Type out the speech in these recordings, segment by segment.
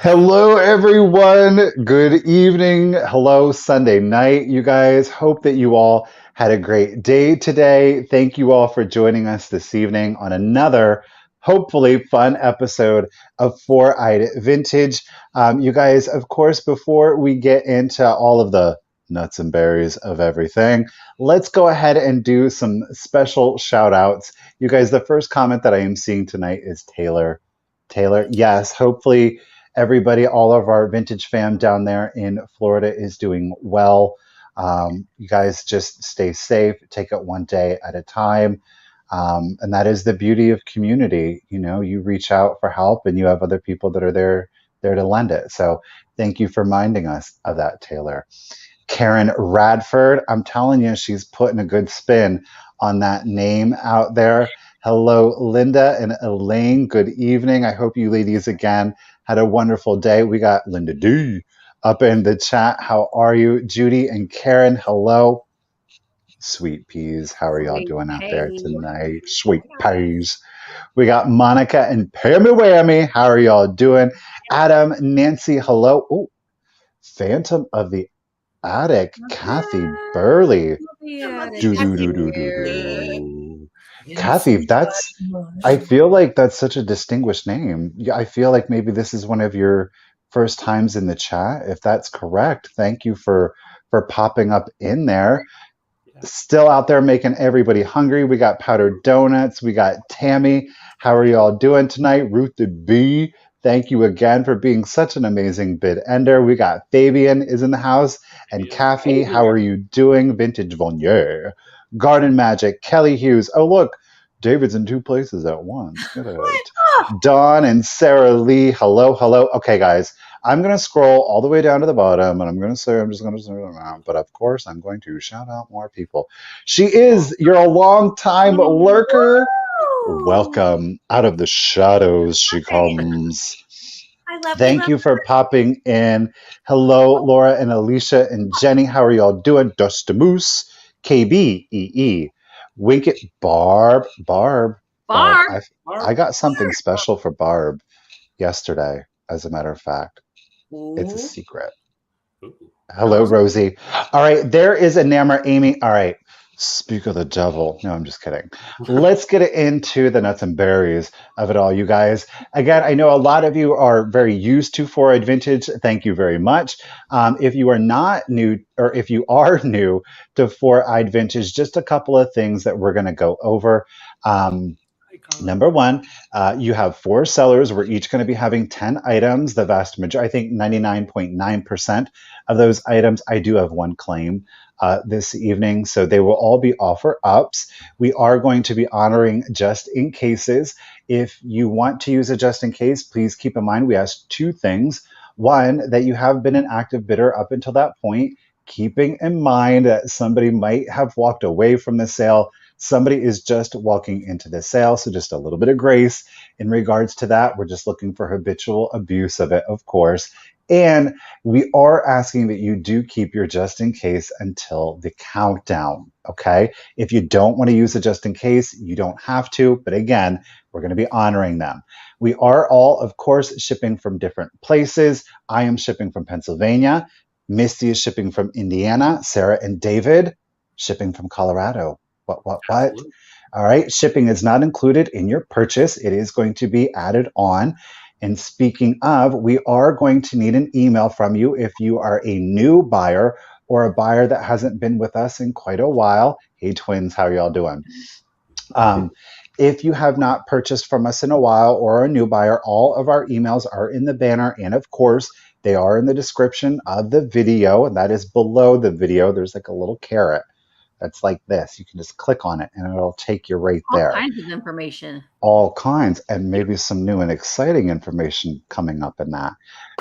Hello, everyone. Good evening. Hello, Sunday night, you guys. Hope that you all had a great day today. Thank you all for joining us this evening on another, hopefully, fun episode of Four Eyed Vintage. You guys, of course, before we get into all of the nuts and berries of everything, let's go ahead and do some special shout outs. You guys, the first comment that I am seeing tonight is Taylor. Taylor, yes, hopefully everybody, all of our vintage fam down there in Florida is doing well. You guys just stay safe, take it one day at a time. And that is the beauty of community. You know, you reach out for help and you have other people that are there to lend it. So thank you for reminding us of that, Taylor. Karen Radford, I'm telling you, she's putting a good spin on that name out there. Hello, Linda and Elaine. Good evening. I hope you ladies again had a wonderful day. We got Linda D up in the chat. How are you? Judy and Karen, hello. Sweet peas, how are y'all doing out there tonight? Sweet peas. We got Monica and Pammy Whammy. How are y'all doing? Adam, Nancy, hello. Oh, Phantom of the Attic, Kathy Burley. Do, do, do, do, do, do. Kathy, I feel like that's such a distinguished name. I feel like maybe this is one of your first times in the chat. If that's correct, thank you for popping up in there. Still out there making everybody hungry. We got powdered donuts. We got Tammy. How are y'all doing tonight? Ruth the B. Thank you again for being such an amazing bid ender. We got Fabian is in the house. And Kathy, how are you doing? Vintage Vonier. Garden Magic. Kelly Hughes. Oh, look. David's in two places at once. Get it. Dawn and Sarah Lee. Hello, hello. Okay, guys. I'm going to scroll all the way down to the bottom and I'm going to say, I'm just going to say them out. But of course, I'm going to shout out more people. She is, you're a long time lurker. Welcome. Out of the shadows she comes. Thank you for popping in. Hello, Laura and Alicia and Jenny. How are y'all doing? Dust Moose, KBEE, Winkett, Barb. I got something special for Barb yesterday, as a matter of fact. It's a secret. Hello, Rosie. All right, there is Enamor Amy. All right, speak of the devil. No, I'm just kidding. Let's get into the nuts and berries of it all, you guys. Again, I know a lot of you are very used to Four-Eyed Vintage. Thank you very much. If you are not new, or if you are new to Four-Eyed Vintage, just a couple of things that we're going to go over. Number one, you have four sellers. We're each going to be having 10 items. The vast majority, I think 99.9% of those items, I do have one claim this evening. So they will all be offer ups. We are going to be honoring just in cases. If you want to use a just in case, please keep in mind we ask two things. One, that you have been an active bidder up until that point, keeping in mind that somebody might have walked away from the sale. Somebody is just walking into the sale, so just a little bit of grace in regards to that. We're just looking for habitual abuse of it, of course. And we are asking that you do keep your just in case until the countdown, okay? If you don't want to use a just in case, you don't have to. But again, we're going to be honoring them. We are all, of course, shipping from different places. I am shipping from Pennsylvania. Misty is shipping from Indiana. Sarah and David shipping from Colorado. What? All right. Shipping is not included in your purchase. It is going to be added on. And speaking of, we are going to need an email from you if you are a new buyer or a buyer that hasn't been with us in quite a while. Hey, twins, how are y'all doing? If you have not purchased from us in a while or a new buyer, all of our emails are in the banner. And of course, they are in the description of the video. And that is below the video. There's like a little carrot. That's like this. You can just click on it and it'll take you right there. All kinds of information. All kinds, and maybe some new and exciting information coming up in that.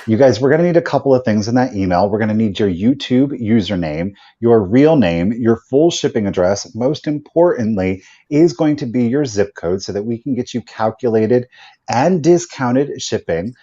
You guys, we're going to need a couple of things in that email. We're going to need your YouTube username, your real name, your full shipping address. Most importantly, is going to be your zip code so that we can get you calculated and discounted shipping.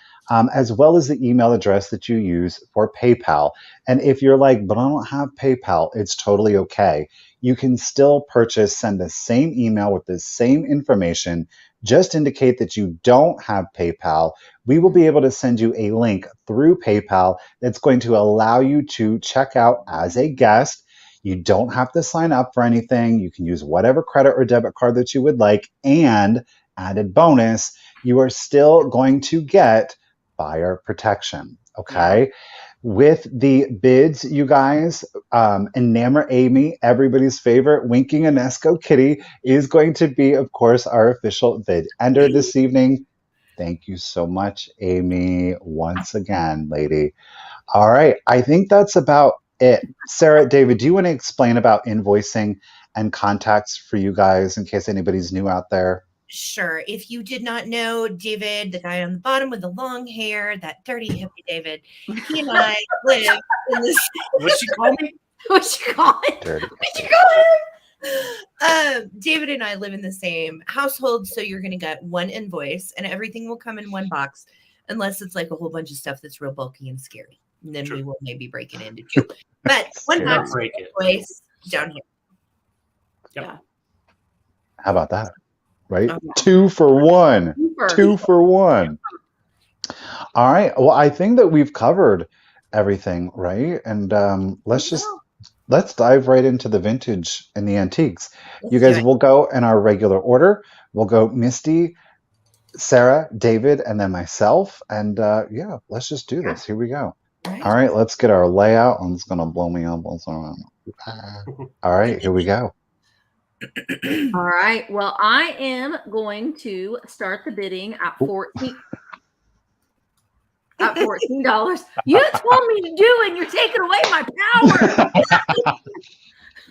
As well as the email address that you use for PayPal. And if you're like, but I don't have PayPal, it's totally okay. You can still send the same email with the same information just indicate that you don't have PayPal. We will be able to send you a link through PayPal that's going to allow you to check out as a guest. You don't have to sign up for anything. You can use whatever credit or debit card that you would like. And added bonus, you are still going to get fire protection. Okay. With the bids, you guys, Enamor Amy, everybody's favorite Winking Enesco kitty, is going to be, of course, our official bid ender this evening. Thank you so much, Amy, once again, lady. All right. I think that's about it. Sarah, David, do you want to explain about invoicing and contacts for you guys in case anybody's new out there? Sure. If you did not know David, the guy on the bottom with the long hair, that dirty hippie David, he and I live in this. What'd she call me? What'd you call it? Dirty. What'd you call it? David and I live in the same household, so you're going to get one invoice, and everything will come in one box, unless it's like a whole bunch of stuff that's real bulky and scary. And then we will maybe break it into two. But one box invoice down here. Yep. Yeah. How about that? Right? 2 for 1. 2 for 1. All right. Well, I think that we've covered everything, right? And let's dive right into the vintage and the antiques. You guys will go in our regular order. We'll go Misty, Sarah, David, and then myself. And yeah, let's just do this. Here we go. All right, let's get our layout. I'm just gonna blow me up. All right, here we go. All right. Well, I am going to start the bidding at $14. At $14. You told me to do it, and you're taking away my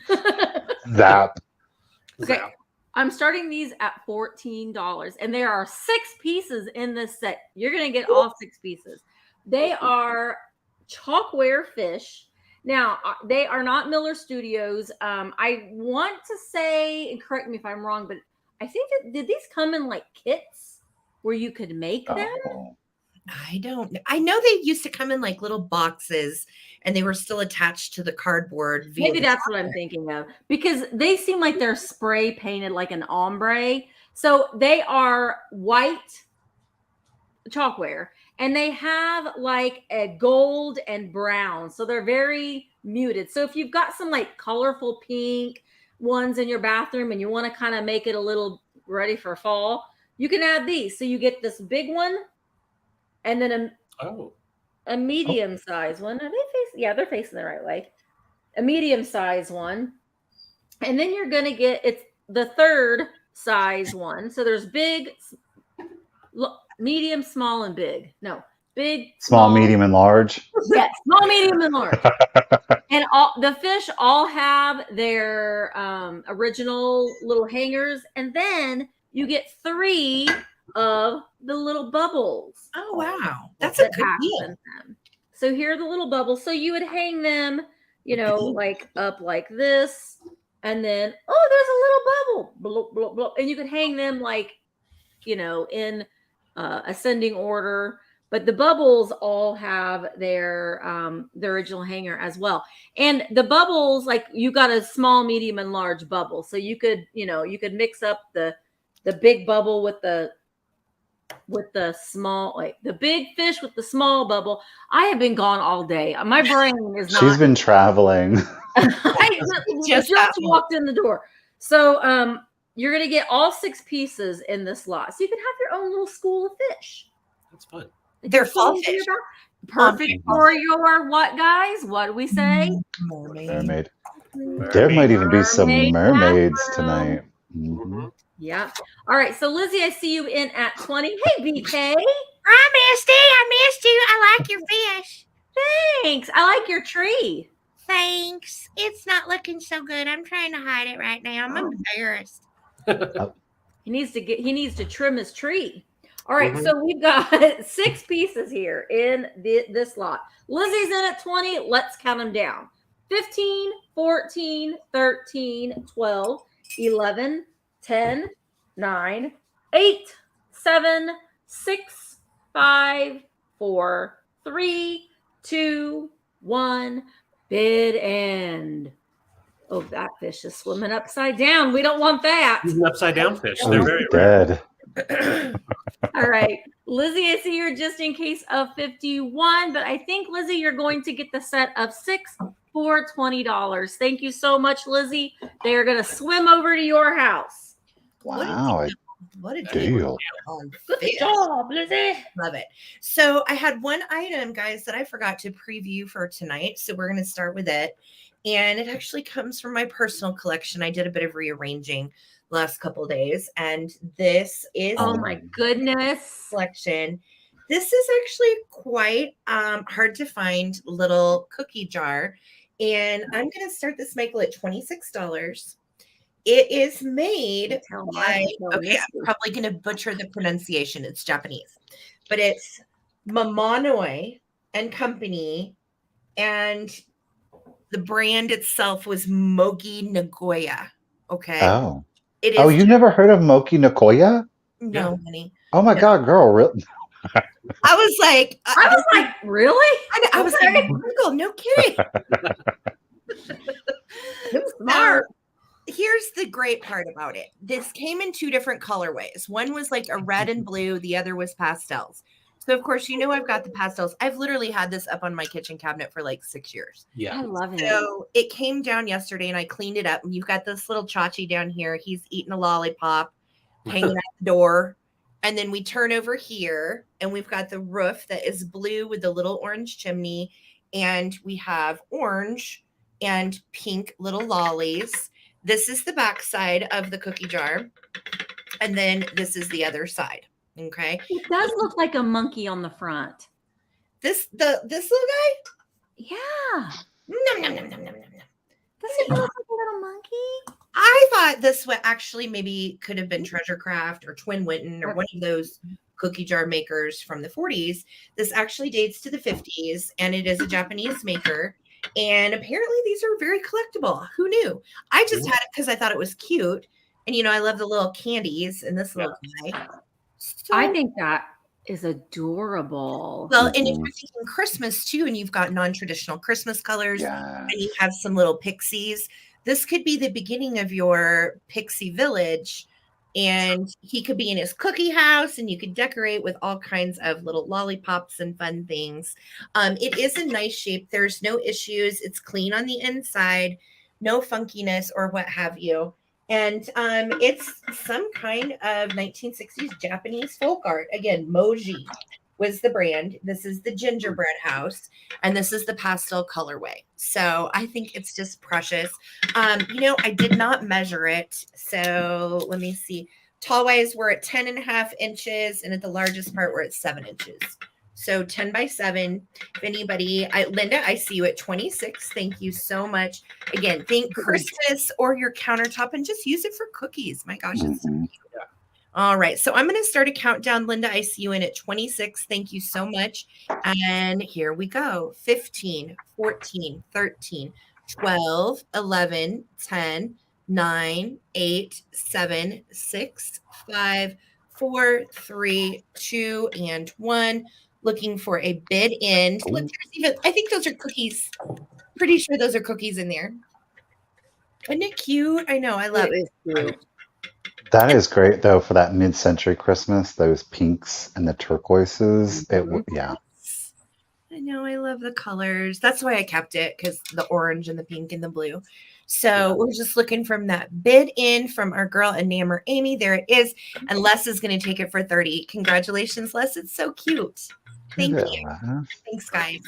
power. Zap. Okay. I'm starting these at $14, and there are 6 pieces in this set. You're going to get all 6 pieces. They are chalkware fish. Now, they are not Miller Studios. I want to say, and correct me if I'm wrong, but I think did these come in like kits where you could make them? I don't know. I know they used to come in like little boxes, and they were still attached to the cardboard. Maybe that's what I'm thinking of, because they seem like they're spray painted like an ombre. So they are white chalkware, and they have like a gold and brown. So they're very muted. So if you've got some like colorful pink ones in your bathroom and you want to kind of make it a little ready for fall, you can add these. So you get this big one, and then a medium size one. Are they facing? Yeah, they're facing the right way. A medium size one. And then you're going to get, it's the third size one. So there's big, medium, small, and big. No, big, small, medium, and large. Yes, small, medium, and large. And all the fish all have their original little hangers. And then you get 3 of the little bubbles. Oh, wow. That's a good deal. So here are the little bubbles. So you would hang them, you know, like up like this. And then, oh, there's a little bubble. Bloop, bloop, bloop. And you could hang them like, you know, in ascending order. But the bubbles all have their original hanger as well. And the bubbles, like you got a small, medium, and large bubble. So you could, you know, you could mix up the big bubble with the small, like the big fish with the small bubble. I have been gone all day. My brain is not. She's been traveling. I just walked in the door. So you're going to get all 6 pieces in this lot. So you can have your own little school of fish. That's fun. They're fall fish. Perfect for your what, guys? What do we say? Mermaid. There might even be some mermaids tonight. Mm-hmm. Yeah. All right. So Lizzie, I see you in at 20. Hey, BK. Hi, Misty. I missed you. I like your fish. Thanks. I like your tree. Thanks. It's not looking so good. I'm trying to hide it right now. I'm embarrassed. He needs to trim his tree. All right. Mm-hmm. So we've got 6 pieces here in this lot. Lizzie's in at 20. Let's count them down. 15, 14, 13, 12, 11, 10, 9, 8, 7, 6, 5, 4, 3, 2, 1. Bid end. Oh, that fish is swimming upside down. We don't want that. He's an upside down fish. They're very dead. All right. Lizzie, I see you're just in case of 51, but I think, Lizzie, you're going to get the set of 6 for $20. Thank you so much, Lizzie. They are going to swim over to your house. Wow, What a deal. Good job, Lizzie. Love it. So I had one item, guys, that I forgot to preview for tonight. So we're going to start with it. And it actually comes from my personal collection. I did a bit of rearranging last couple days. And this is Oh my goodness. collection. This is actually quite hard to find little cookie jar. And I'm going to start this, Michael, at $26. It is made by, okay, I'm probably going to butcher the pronunciation. It's Japanese, but it's Mamonoi and Company. And the brand itself was Mogi Nagoya. Okay. Oh. It is. Oh, you never heard of Moki Nakoya? No, honey. Oh my God, girl. Really? I was like, really? I was like, Michael, no kidding. Smart. Here's the great part about it. This came in 2 different colorways. One was like a red and blue. The other was pastels. So, of course, I've got the pastels. I've literally had this up on my kitchen cabinet for like 6 years. Yeah. I love it. So it came down yesterday and I cleaned it up. And you've got this little Chachi down here. He's eating a lollipop, hanging at the door. And then we turn over here and we've got the roof that is blue with the little orange chimney. And we have orange and pink little lollies. This is the back side of the cookie jar. And then this is the other side. Okay. It does look like a monkey on the front. This little guy? Yeah. Nom, nom, nom, nom, nom, nom, nom. Does it look like a little monkey? I thought this one actually maybe could have been Treasure Craft or Twin Winton or one of those cookie jar makers from the 40s. This actually dates to the 50s and it is a Japanese maker. And apparently these are very collectible. Who knew? I just had it because I thought it was cute. And, I love the little candies and this little guy. So, I think that is adorable. Well, and if you're thinking Christmas too, and you've got non-traditional Christmas colors and you have some little pixies, this could be the beginning of your pixie village. And he could be in his cookie house and you could decorate with all kinds of little lollipops and fun things. It is a nice shape. There's no issues. It's clean on the inside, no funkiness or what have you. And it's some kind of 1960s Japanese folk art. Again, Moji was the brand. This is the gingerbread house. And this is the pastel colorway. So I think it's just precious. I did not measure it. So let me see. Tall wise, we're at 10.5 inches. And at the largest part, we're at 7 inches. So 10 by 7. If anybody, Linda, I see you at 26. Thank you so much. Again, think Christmas or your countertop and just use it for cookies. My gosh, it's so cute. Yeah. All right. So I'm going to start a countdown. Linda, I see you in at 26. Thank you so much. And here we go. 15, 14, 13, 12, 11, 10, 9, 8, 7, 6, 5, 4, 3, 2, and 1. Looking for a bid in. Look, I think those are cookies. Pretty sure those are cookies in there. Isn't it cute? I know. I love it. That is great, though, for that mid-century Christmas. Those pinks and the turquoises. Yeah. I know. I love the colors. That's why I kept it, because the orange and the pink and the blue. So we're just looking from that bid in from our girl Enamor Amy. There it is. And Les is going to take it for 30. Congratulations, Les. It's so cute. Thank you. Thanks, guys.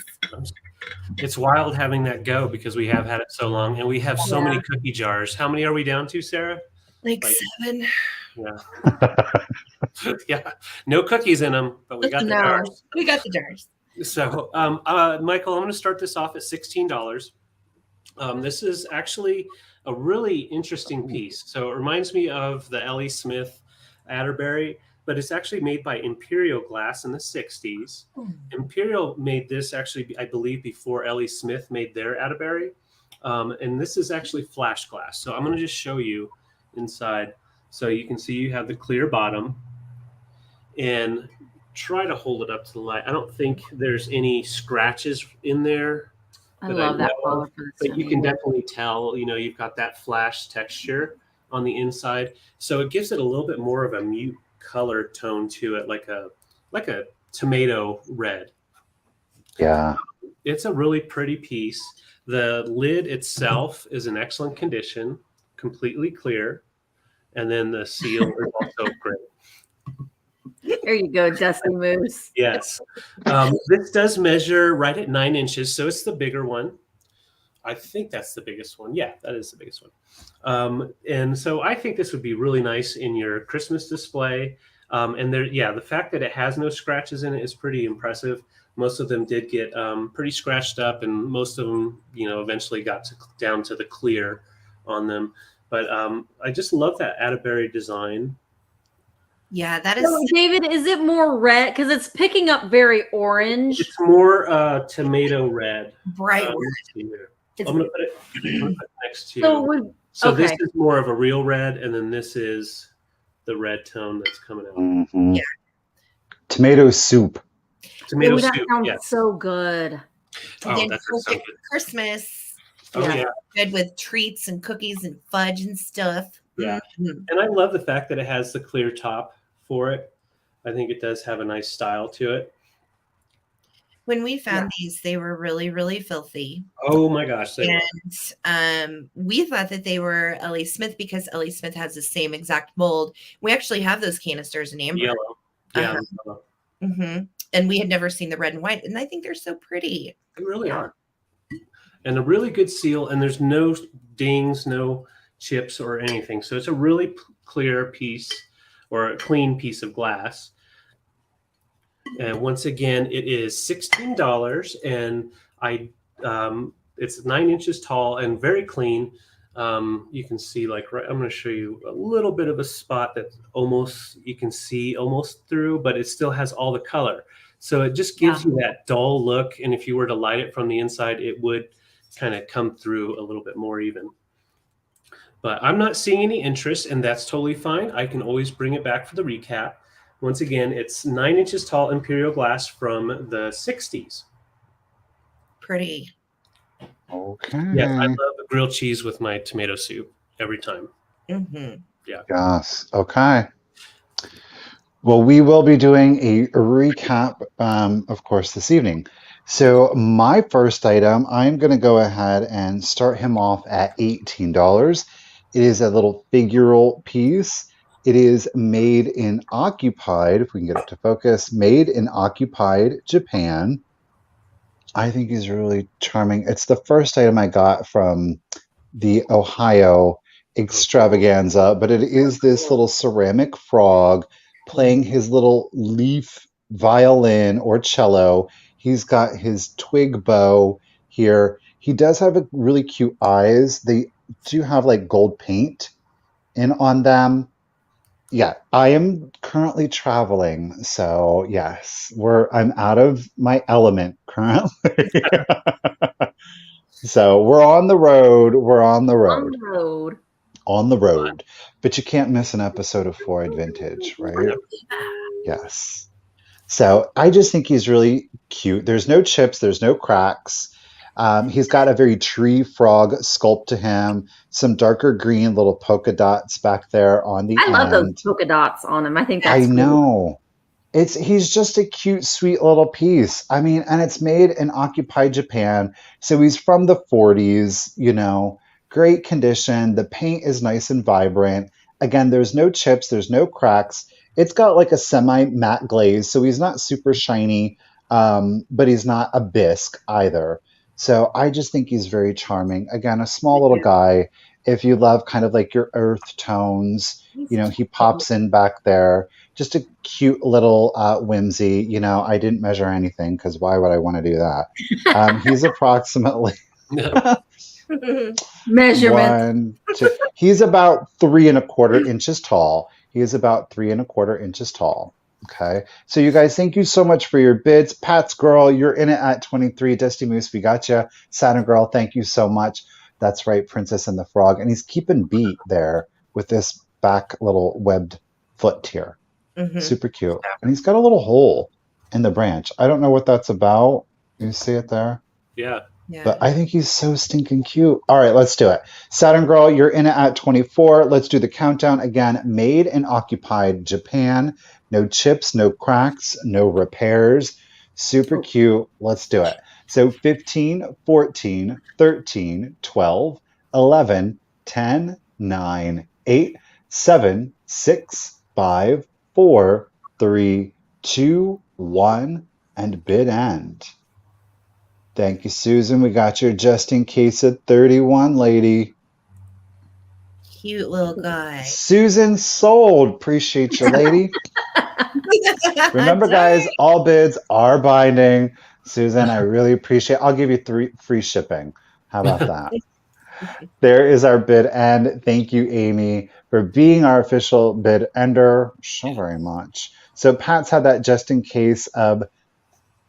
It's wild having that go because we have had it so long and we have so many cookie jars. How many are we down to, Sarah? Like 7. Yeah. Yeah. No cookies in them, but we got the jars. We got the jars. So, Michael, I'm going to start this off at $16. This is actually a really interesting piece. So it reminds me of the Ellie Smith Atterbury, but it's actually made by Imperial glass in the 60s. Imperial made this actually, I believe, before Ellie Smith made their Atterbury. And this is actually flash glass. So I'm going to just show you inside. So you can see you have the clear bottom and try to hold it up to the light. I don't think there's any scratches in there. I love that color. But you can definitely tell, you've got that flash texture on the inside. So it gives it a little bit more of a mute color tone to it, like a tomato red. Yeah. It's a really pretty piece. The lid itself is in excellent condition, completely clear. And then the seal is also great. There you go, Dusty Moose. Yes. This does measure right at 9 inches, so it's the bigger one. I think that's the biggest one. Yeah, that is the biggest one. And so I think this would be really nice in your Christmas display. And there, yeah, the fact that it has no scratches in it is pretty impressive. Most of them did get pretty scratched up, and most of them, eventually got down to the clear on them. But I just love that Atterbury design. Yeah, that is. So, David, is it more red? Because it's picking up very orange. It's more tomato red. Bright red. I'm going to put it next to. So okay. This is more of a real red, and then this is the red tone that's coming out. Mm-hmm. Yeah. Tomato soup. Tomato that soup. sounds Yes. so good. And then that's so good. Christmas. Oh, yeah. Good with treats and cookies and fudge and stuff. Yeah. Mm-hmm. And I love the fact that it has the clear top for it. I think it does have a nice style to it. When we found these, they were really, really filthy. Oh my gosh. And we thought that they were Ellie Smith because Ellie Smith has the same exact mold. We actually have those canisters in amber. Yellow. Yeah. Mm-hmm. And we had never seen the red and white. And I think they're so pretty. They really are. And a really good seal. And there's no dings, no chips or anything. So it's a really clear piece or a clean piece of glass. And once again, it is $16, and it's 9 inches tall and very clean. You can see I'm going to show you a little bit of a spot that you can see almost through, but it still has all the color. So it just gives you that dull look. And if you were to light it from the inside, it would kind of come through a little bit more even. But I'm not seeing any interest, and that's totally fine. I can always bring it back for the recap. Once again, it's 9 inches tall Imperial glass from the 60s. Pretty. Okay. Yes, I love the grilled cheese with my tomato soup every time. Mm-hmm. Yeah. Yes. Okay. Well, we will be doing a recap, of course, this evening. So my first item, I'm going to go ahead and start him off at $18. It is a little figural piece. It is made in occupied, if we can get it to focus, made in occupied Japan. I think he's really charming. It's the first item I got from the Ohio extravaganza, but it is this little ceramic frog playing his little leaf violin or cello. He's got his twig bow here. He does have a really cute eyes. They do have like gold paint in on them. Yeah, I am currently traveling, so yes, I'm out of my element currently. So we're on the road. On the road. But you can't miss an episode of 4-Eyed Vintage, right? Yes. So I just think he's really cute. There's no chips, there's no cracks. He's got a very tree frog sculpt to him, some darker green little polka dots back there on the end. I love those polka dots on him. I think that's cool. know. He's just a cute, sweet little piece. I mean, and it's made in occupied Japan. So he's from the 40s, great condition. The paint is nice and vibrant. Again, there's no chips, there's no cracks. It's got like a semi-matte glaze, so he's not super shiny, but he's not a bisque either. So I just think he's very charming. Again, a small little guy. If you love kind of like your earth tones, he pops in back there. Just a cute little whimsy. I didn't measure anything because why would I want to do that? He's approximately measurement. He's about 3 1/4 inches tall. He is about 3 1/4 inches tall. Okay. So you guys, thank you so much for your bids. Pat's Girl, you're in it at 23. Dusty Moose, we got you. Satin Girl, thank you so much. That's right, Princess and the Frog. And he's keeping beat there with this back little webbed foot here. Mm-hmm. Super cute. And he's got a little hole in the branch. I don't know what that's about. You see it there? Yeah. Yeah. But I think he's so stinking cute. All right, let's do it. Saturn Girl, you're in it at 24. Let's do the countdown again. Made and occupied Japan. No chips, no cracks, no repairs. Super cute. Let's do it. So 15, 14, 13, 12, 11, 10, 9, 8, 7, 6, 5, 4, 3, 2, 1, and bid end. Thank you, Susan. We got your just in case at 31, lady. Cute little guy. Susan sold. Appreciate you, lady. Remember, guys, all bids are binding. Susan, I really appreciate it. I'll give you 3 free shipping. How about that? There is our bid end. Thank you, Amy, for being our official bid ender so very much. So Pat's had that just in case of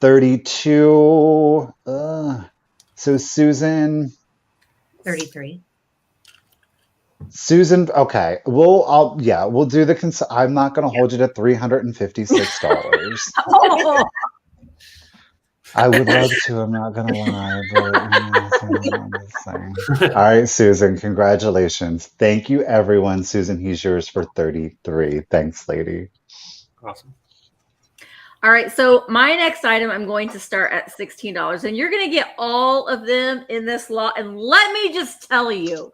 32. So Susan. 33. Susan, okay. We'll do the I'm not going to hold you to $356. Oh, I would love to, I'm not going to lie, but I'm just saying. All right, Susan, congratulations. Thank you, everyone. Susan, he's yours for 33. Thanks, lady. Awesome. all right. So my next item, I'm going to start at $16, and you're going to get all of them in this lot. And let me just tell you,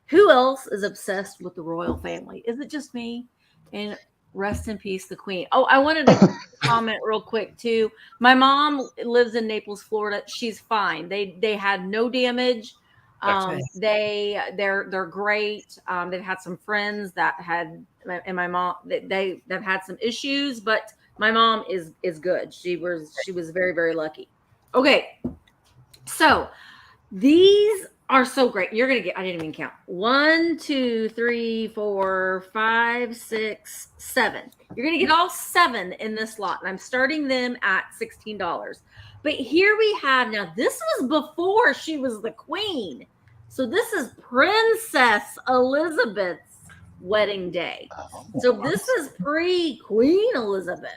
who else is obsessed with the royal family? Is it just me? And rest in peace, the queen. Oh, I wanted to comment real quick too. My mom lives in Naples, Florida. She's fine. They had no damage. They're great. They've had some friends that had, and my mom, they've had some issues, but my mom is good. She was very, very lucky. Okay, so these are so great. You're gonna get, I didn't even count. 1, 2, 3, 4, 5, 6, 7. You're gonna get all 7 in this lot, and I'm starting them at $16. But here we have, now this was before she was the queen. So this is Princess Elizabeth's wedding day. So this is pre-Queen Elizabeth.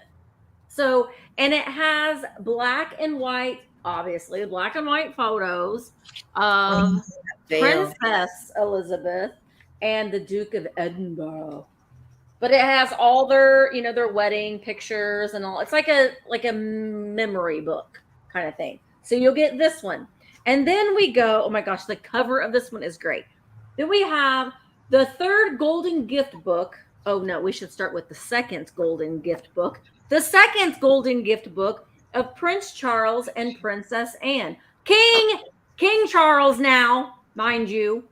So, and it has black and white, obviously, black and white photos of Princess Elizabeth and the Duke of Edinburgh. But it has all their, their wedding pictures and all. It's like a memory book kind of thing. So you'll get this one. And then we go, oh my gosh, the cover of this one is great. Then we have the 3rd golden gift book. Oh no, we should start with the 2nd golden gift book. The 2nd golden gift book of Prince Charles and Princess Anne. King Charles now, mind you,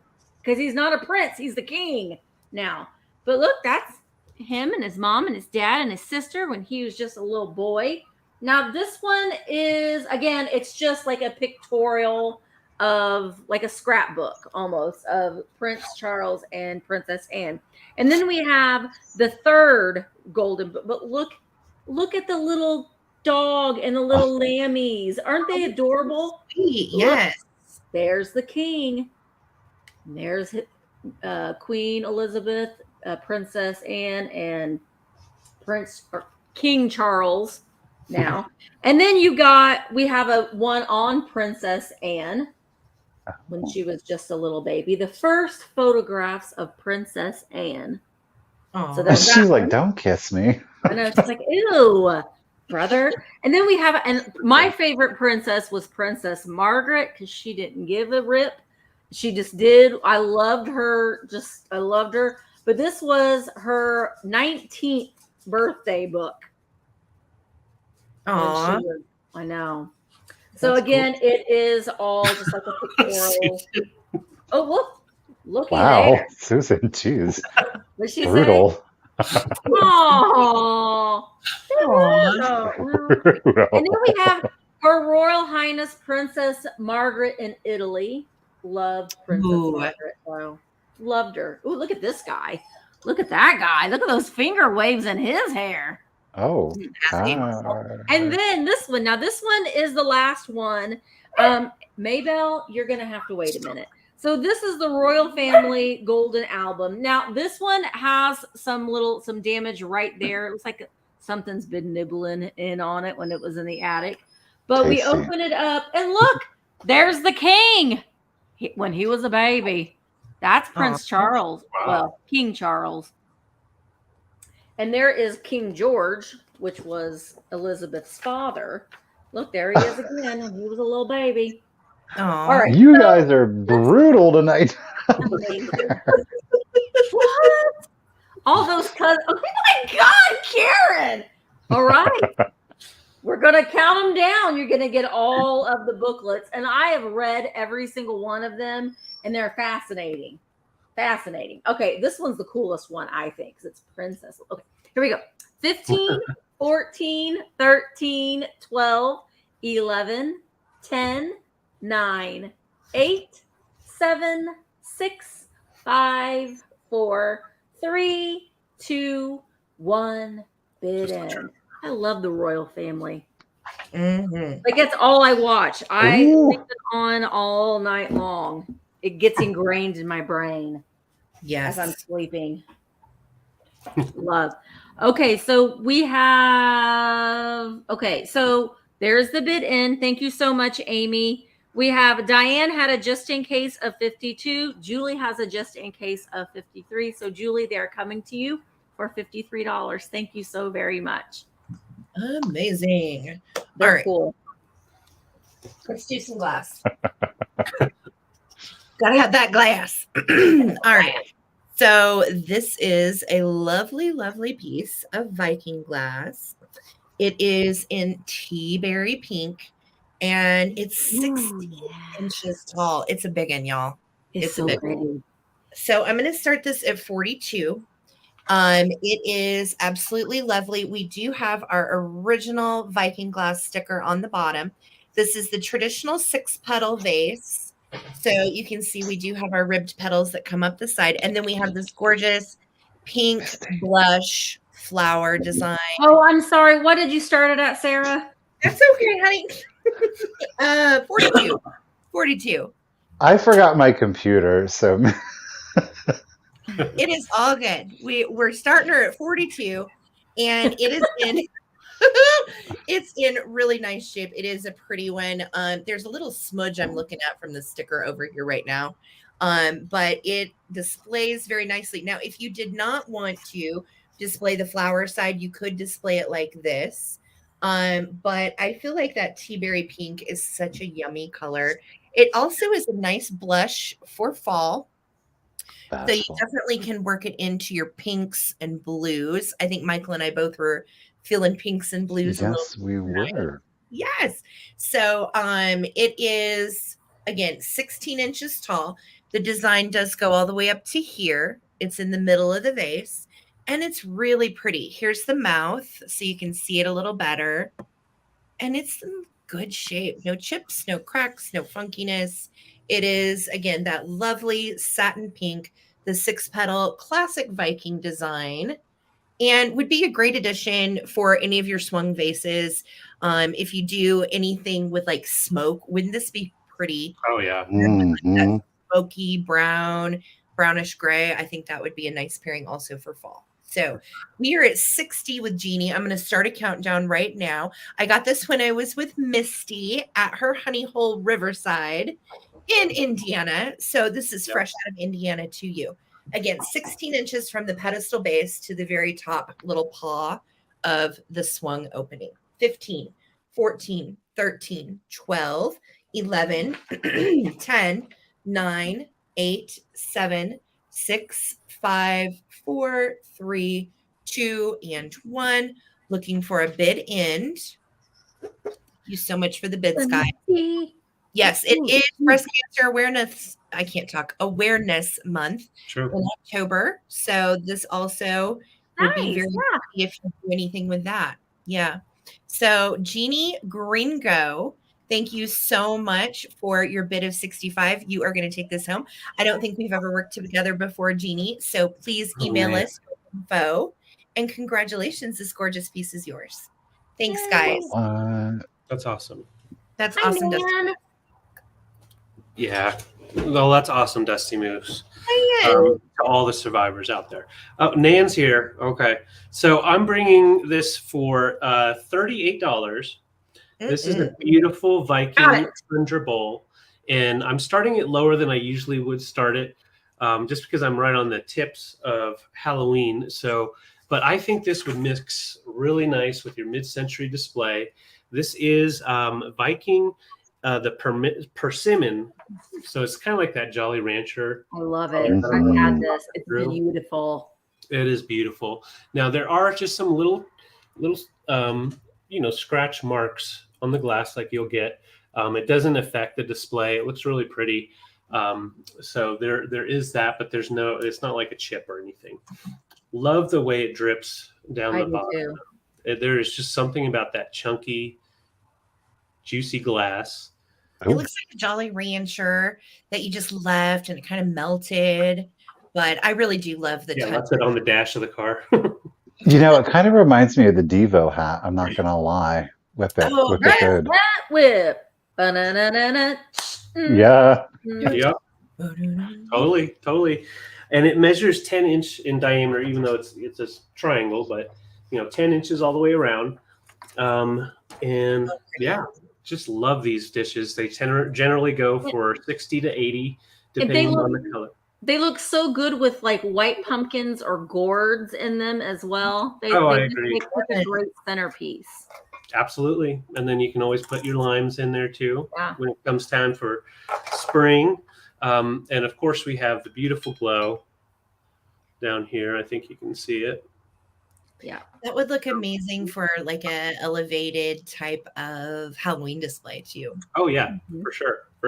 because he's not a prince, he's the king now. But look, that's him and his mom and his dad and his sister when he was just a little boy. Now this one is, again, it's just like a pictorial of like a scrapbook almost of Prince Charles and Princess Anne. And then we have the 3rd golden book. But look at the little dog and the little lammies. Aren't they adorable? Sweet. Yes. Look, there's the king. And there's Queen Elizabeth, Princess Anne, and King Charles now. And then we have a one on Princess Anne when she was just a little baby. The first photographs of Princess Anne. So she's like, don't kiss me. I know, she's like, ew, brother. And then we have, and my favorite princess was Princess Margaret, because she didn't give a rip. She just did. I loved her. But this was her 19th birthday book. Aww. I know. So again, cool. It is all just like a pictorial. Oh, look. Wow, Susan, jeez. What'd she brutal. Say? Aww. And then we have Her Royal Highness Princess Margaret in Italy. Loved Princess Margaret. Wow. Loved her. Ooh, look at this guy. Look at that guy. Look at those finger waves in his hair. Oh. And then this one. Now, this one is the last one. Maybelle, you're going to have to wait a minute. So this is the Royal Family Golden Album. Now, this one has some damage right there. It looks like something's been nibbling in on it when it was in the attic. But we open it up, and look, There's the king when he was a baby. That's Prince Charles. Wow. Well, King Charles. And there is King George, which was Elizabeth's father. Look, there he is again. When he was a little baby. All right. You guys are brutal tonight. What? All those cousins. Oh my God, Karen. All right. We're going to count them down. You're going to get all of the booklets. And I have read every single one of them, and they're fascinating. Fascinating. Okay, this one's the coolest one, I think, because it's princess. Okay, here we go. 15, 14, 13, 12, 11, 10, 9, 8, 7, 6, 5, 4, 3, 2, 1. Bid in. I love the royal family. Like, it's all I watch. I leave it on all night long. It gets ingrained in my brain. Yes. As I'm sleeping. Love. Okay, so we have. Okay, so there's the bid in. Thank you so much, Amy. We have Diane had a just in case of 52. Julie has a just in case of 53. So, Julie, they are coming to you for $53. Thank you so very much. Amazing. They're all right. Cool. Let's do some glass. Gotta have that glass. All right. So this is a lovely, lovely piece of Viking glass. It is in tea berry pink, and it's 16 inches tall. It's a big one, y'all. It's so pretty. So I'm going to start this at 42. It is absolutely lovely. We do have our original Viking glass sticker on the bottom. This is the traditional 6-petal vase. So you can see we do have our ribbed petals that come up the side. And then we have this gorgeous pink blush flower design. Oh, I'm sorry. What did you start it at, Sarah? That's okay, honey. 42. 42. I forgot my computer, so It is all good. We're starting her at 42, and it is in it's in really nice shape. It is a pretty one. There's a little smudge I'm looking at from the sticker over here right now. But it displays very nicely. Now, if you did not want to display the flower side, you could display it like this. But I feel like that tea berry pink is such a yummy color. It also is a nice blush for fall. So you definitely can work it into your pinks and blues. I think Michael and I both were feeling pinks and blues. Yes, we were. Yes. So it is, again, 16 inches tall. The design does go all the way up to here. It's in the middle of the vase, and it's really pretty. Here's the mouth, so you can see it a little better. And it's in good shape. No chips, no cracks, no funkiness. It is, again, that lovely satin pink, the 6-petal classic Viking design, and would be a great addition for any of your swung vases. If you do anything with like smoke, wouldn't this be pretty? Oh, yeah. Mm-hmm. Smoky brown, brownish gray. I think that would be a nice pairing also for fall. So we are at 60 with Jeannie. I'm going to start a countdown right now. I got this when I was with Misty at her Honey Hole Riverside in Indiana. So this is fresh out of Indiana to you. Again, 16 inches from the pedestal base to the very top little paw of the swung opening. 15, 14, 13, 12, 11, 10, 9, 8, 7, 6, 5, 4, 3, 2, and 1. Looking for a bid end. Thank you so much for the bids, guys. Yes, it is Breast Cancer Awareness. I can't talk. Awareness Month in October. So this also would be very happy if you do anything with that. Yeah. So Jeannie Gringo, thank you so much for your bid of 65. You are going to take this home. I don't think we've ever worked together before, Jeannie. So please email us info. And congratulations, this gorgeous piece is yours. Thanks, guys. That's awesome. That's awesome. Yeah. Well, that's awesome, Dusty Moose. To all the survivors out there. Oh, Nan's here. Okay. So I'm bringing this for $38. This is a beautiful Viking Tundra bowl. And I'm starting it lower than I usually would start it, just because I'm right on the tips of Halloween. So, but I think this would mix really nice with your mid-century display. This is Viking, the persimmon. So it's kind of like that Jolly Rancher. I love it. Mhm. I've had this. It's True. beautiful. It is beautiful. Now there are just some little, scratch marks on the glass like you'll get. It doesn't affect the display. It looks really pretty. So there is that, but it's not like a chip or anything. Love the way it drips down the bottom. There is just something about that chunky, juicy glass. It looks like a Jolly Rancher that you just left and it kind of melted. But I really do love the touch. That's it on the dash of the car. It kind of reminds me of the Devo hat. I'm not going to lie. Whip it. Oh, whip it good. That whip. Ba-na-na-na-na. Yeah. Yep. Totally. And it measures 10 inch in diameter, even though it's a triangle, but 10 inches all the way around. And yeah, just love these dishes. They generally go for 60 to 80, depending on the color. They look so good with like white pumpkins or gourds in them as well. They I agree. make such a great centerpiece. Absolutely. And then you can always put your limes in there too when it comes time for spring. And of course, we have the beautiful glow down here. I think you can see it. Yeah. That would look amazing for like a elevated type of Halloween display too. Oh yeah, for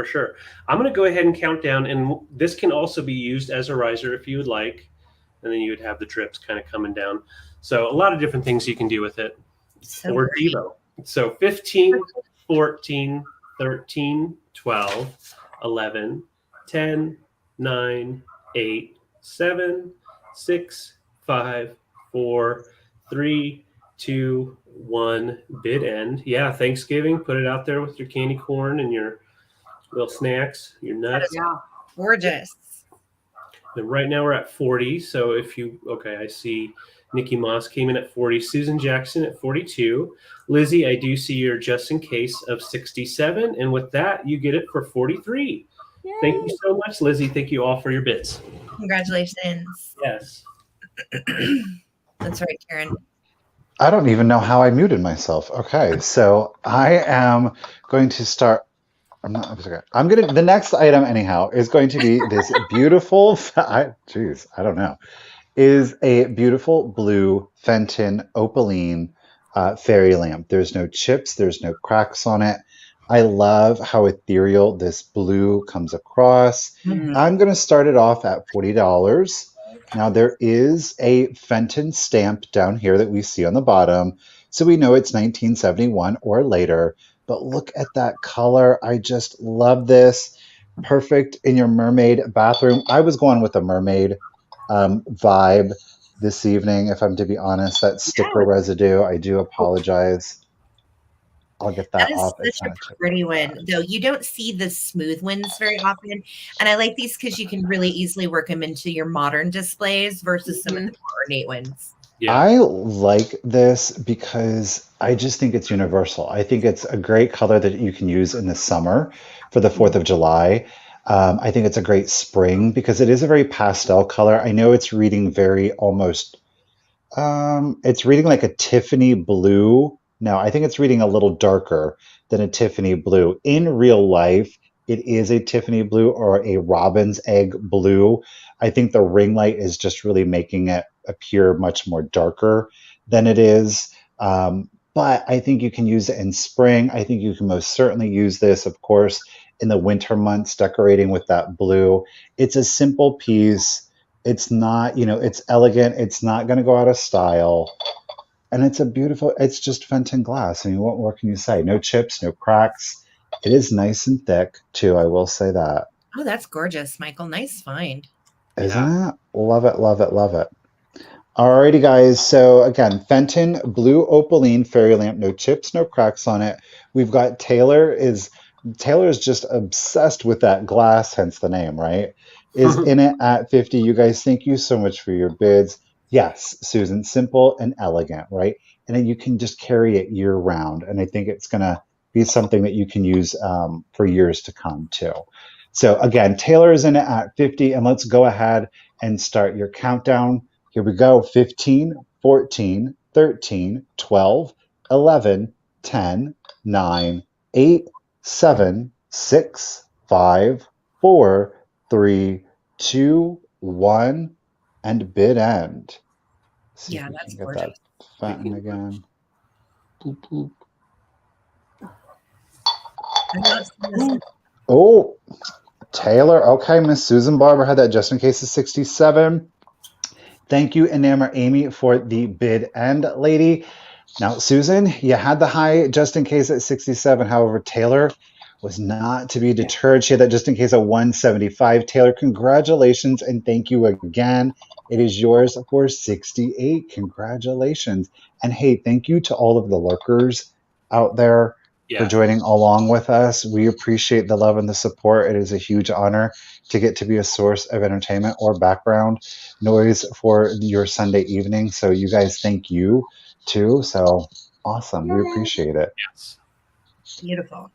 sure. I'm going to go ahead and count down, and this can also be used as a riser if you would like. And then you would have the drips kind of coming down. So a lot of different things you can do with it. Or Devo. So 15, 14, 13, 12, 11, 10, 9, 8, 7, 6, 5, 4, 3, 2, 1, bid end. Yeah, Thanksgiving, put it out there with your candy corn and your little snacks, your nuts. Yeah, gorgeous. And right now we're at 40. So I see Nikki Moss came in at 40, Susan Jackson at 42. Lizzie, I do see your just in case of 67. And with that, you get it for 43. Yay. Thank you so much, Lizzie. Thank you all for your bids. Congratulations. Yes. That's right, Karen. I don't even know how I muted myself. Okay, so I am going to start. The next item anyhow is going to be this beautiful, is a beautiful blue Fenton opaline fairy lamp. There's no chips, there's no cracks on it. I love how ethereal this blue comes across. Mm-hmm. I'm going to start it off at $40. Now there is a Fenton stamp down here that we see on the bottom, so we know it's 1971 or later. But look at that color. I just love this. Perfect in your mermaid bathroom. I was going with a mermaid vibe this evening, if I'm to be honest. That sticker residue, I do apologize. I'll get that off. That's such a pretty one, though. You don't see the smooth ones very often. And I like these because you can really easily work them into your modern displays versus some of the more ornate ones. Yeah. I like this because I just think it's universal. I think it's a great color that you can use in the summer for the 4th of July. I think it's a great spring because it is a very pastel color. I know it's reading very almost, it's reading like a Tiffany blue. No, I think it's reading a little darker than a Tiffany blue. In real life, it is a Tiffany blue or a robin's egg blue. I think the ring light is just really making it appear much more darker than it is. But I think you can use it in spring. I think you can most certainly use this, of course, in the winter months, decorating with that blue. It's a simple piece. It's not, it's elegant. It's not going to go out of style. And it's just Fenton glass. I mean, what more can you say? No chips, no cracks. It is nice and thick, too. I will say that. Oh, that's gorgeous, Michael. Nice find. Isn't it? Love it, love it, love it. Alrighty, guys. So again, Fenton blue opaline fairy lamp, no chips, no cracks on it. We've got Taylor is just obsessed with that glass, hence the name, right? Is in it at 50. You guys, thank you so much for your bids. Yes, Susan, simple and elegant, right? And then you can just carry it year round. And I think it's going to be something that you can use for years to come too. So again, Taylor is in it at 50, and let's go ahead and start your countdown. Here we go. 15, 14, 13, 12, 11, 10, 9, 8, 7, 6, 5, 4, 3, 2, 1, and bid end. See Yeah, if we that's can get gorgeous. that Fenton again. Boop, boop. I love this. Oh, Taylor. Okay, Miss Susan Barber had that just in case of 67. Thank you, Enamor Amy, for the bid end, lady. Now, Susan, you had the high just in case at 67. However, Taylor was not to be deterred. She had that just in case at 175. Taylor, congratulations and thank you again. It is yours for 68. Congratulations. And hey, thank you to all of the lurkers out there for joining along with us. We appreciate the love and the support. It is a huge honor to get to be a source of entertainment or background noise for your Sunday evening. So you guys, thank you too. So awesome. We appreciate it. Yes. Beautiful.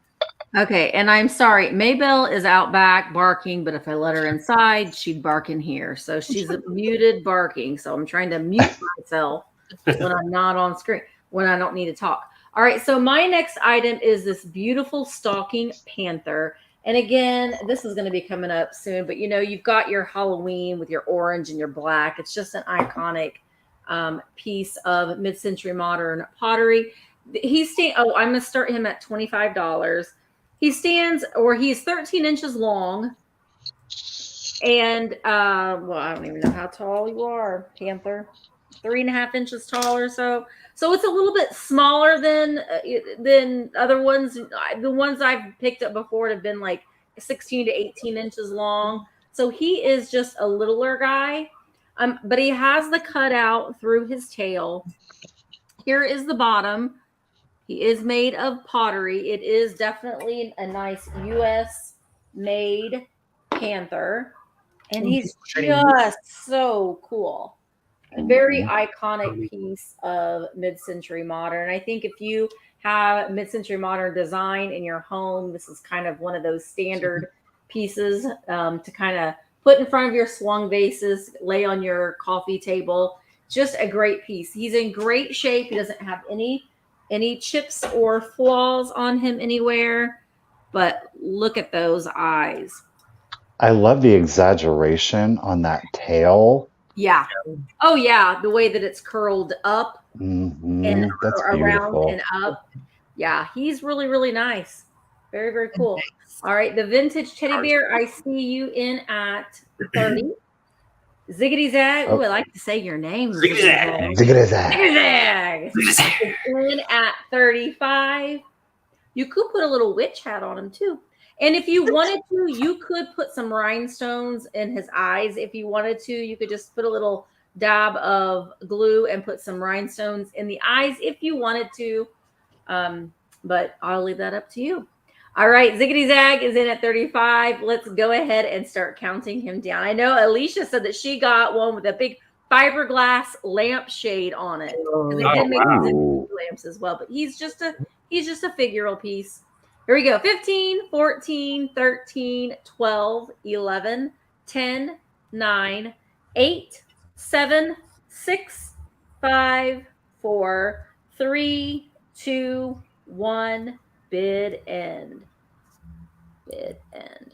Okay, and I'm sorry, Maybelle is out back barking, but if I let her inside, she'd bark in here. So she's muted barking. So I'm trying to mute myself when I'm not on screen, when I don't need to talk. All right, so my next item is this beautiful stalking panther. And again, this is going to be coming up soon, but you know, you've got your Halloween with your orange and your black. It's just an iconic piece of mid-century modern pottery. He's I'm going to start him at $25. He stands, or he's 13 inches long. And, well, I don't even know how tall you are, Panther. 3.5 inches tall or so. So it's a little bit smaller than other ones. The ones I've picked up before have been like 16 to 18 inches long. So he is just a littler guy. But he has the cutout through his tail. Here is the bottom. He is made of pottery. It is definitely a nice U.S. made panther. And he's just so cool. A very iconic piece of mid-century modern. I think if you have mid-century modern design in your home, this is kind of one of those standard pieces to kind of put in front of your swung vases, lay on your coffee table. Just a great piece. He's in great shape. He doesn't have any chips or flaws on him anywhere, but look at those eyes. I love the exaggeration on that tail. Yeah. Oh yeah, the way that it's curled up and that's around beautiful. and up. Yeah, he's really, really nice. Very, very cool. All right, the vintage teddy bear, I see you in at 30. Ziggity Zag. Oh, I like to say your name. Ziggity Zag. Ziggity Zag. Ziggity Zag. In at 35. You could put a little witch hat on him too. And if you wanted to, you could put some rhinestones in his eyes. If you wanted to, you could just put a little dab of glue and put some rhinestones in the eyes if you wanted to. But I'll leave that up to you. All right, Ziggity Zag is in at 35. Let's go ahead and start counting him down. I know Alicia said that she got one with a big fiberglass lampshade on it. They did make lamps as well, but he's just a figural piece. Here we go. 15, 14, 13, 12, 11, 10, 9, 8, 7, 6, 5, 4, 3, 2, 1. Bid end. Bid end.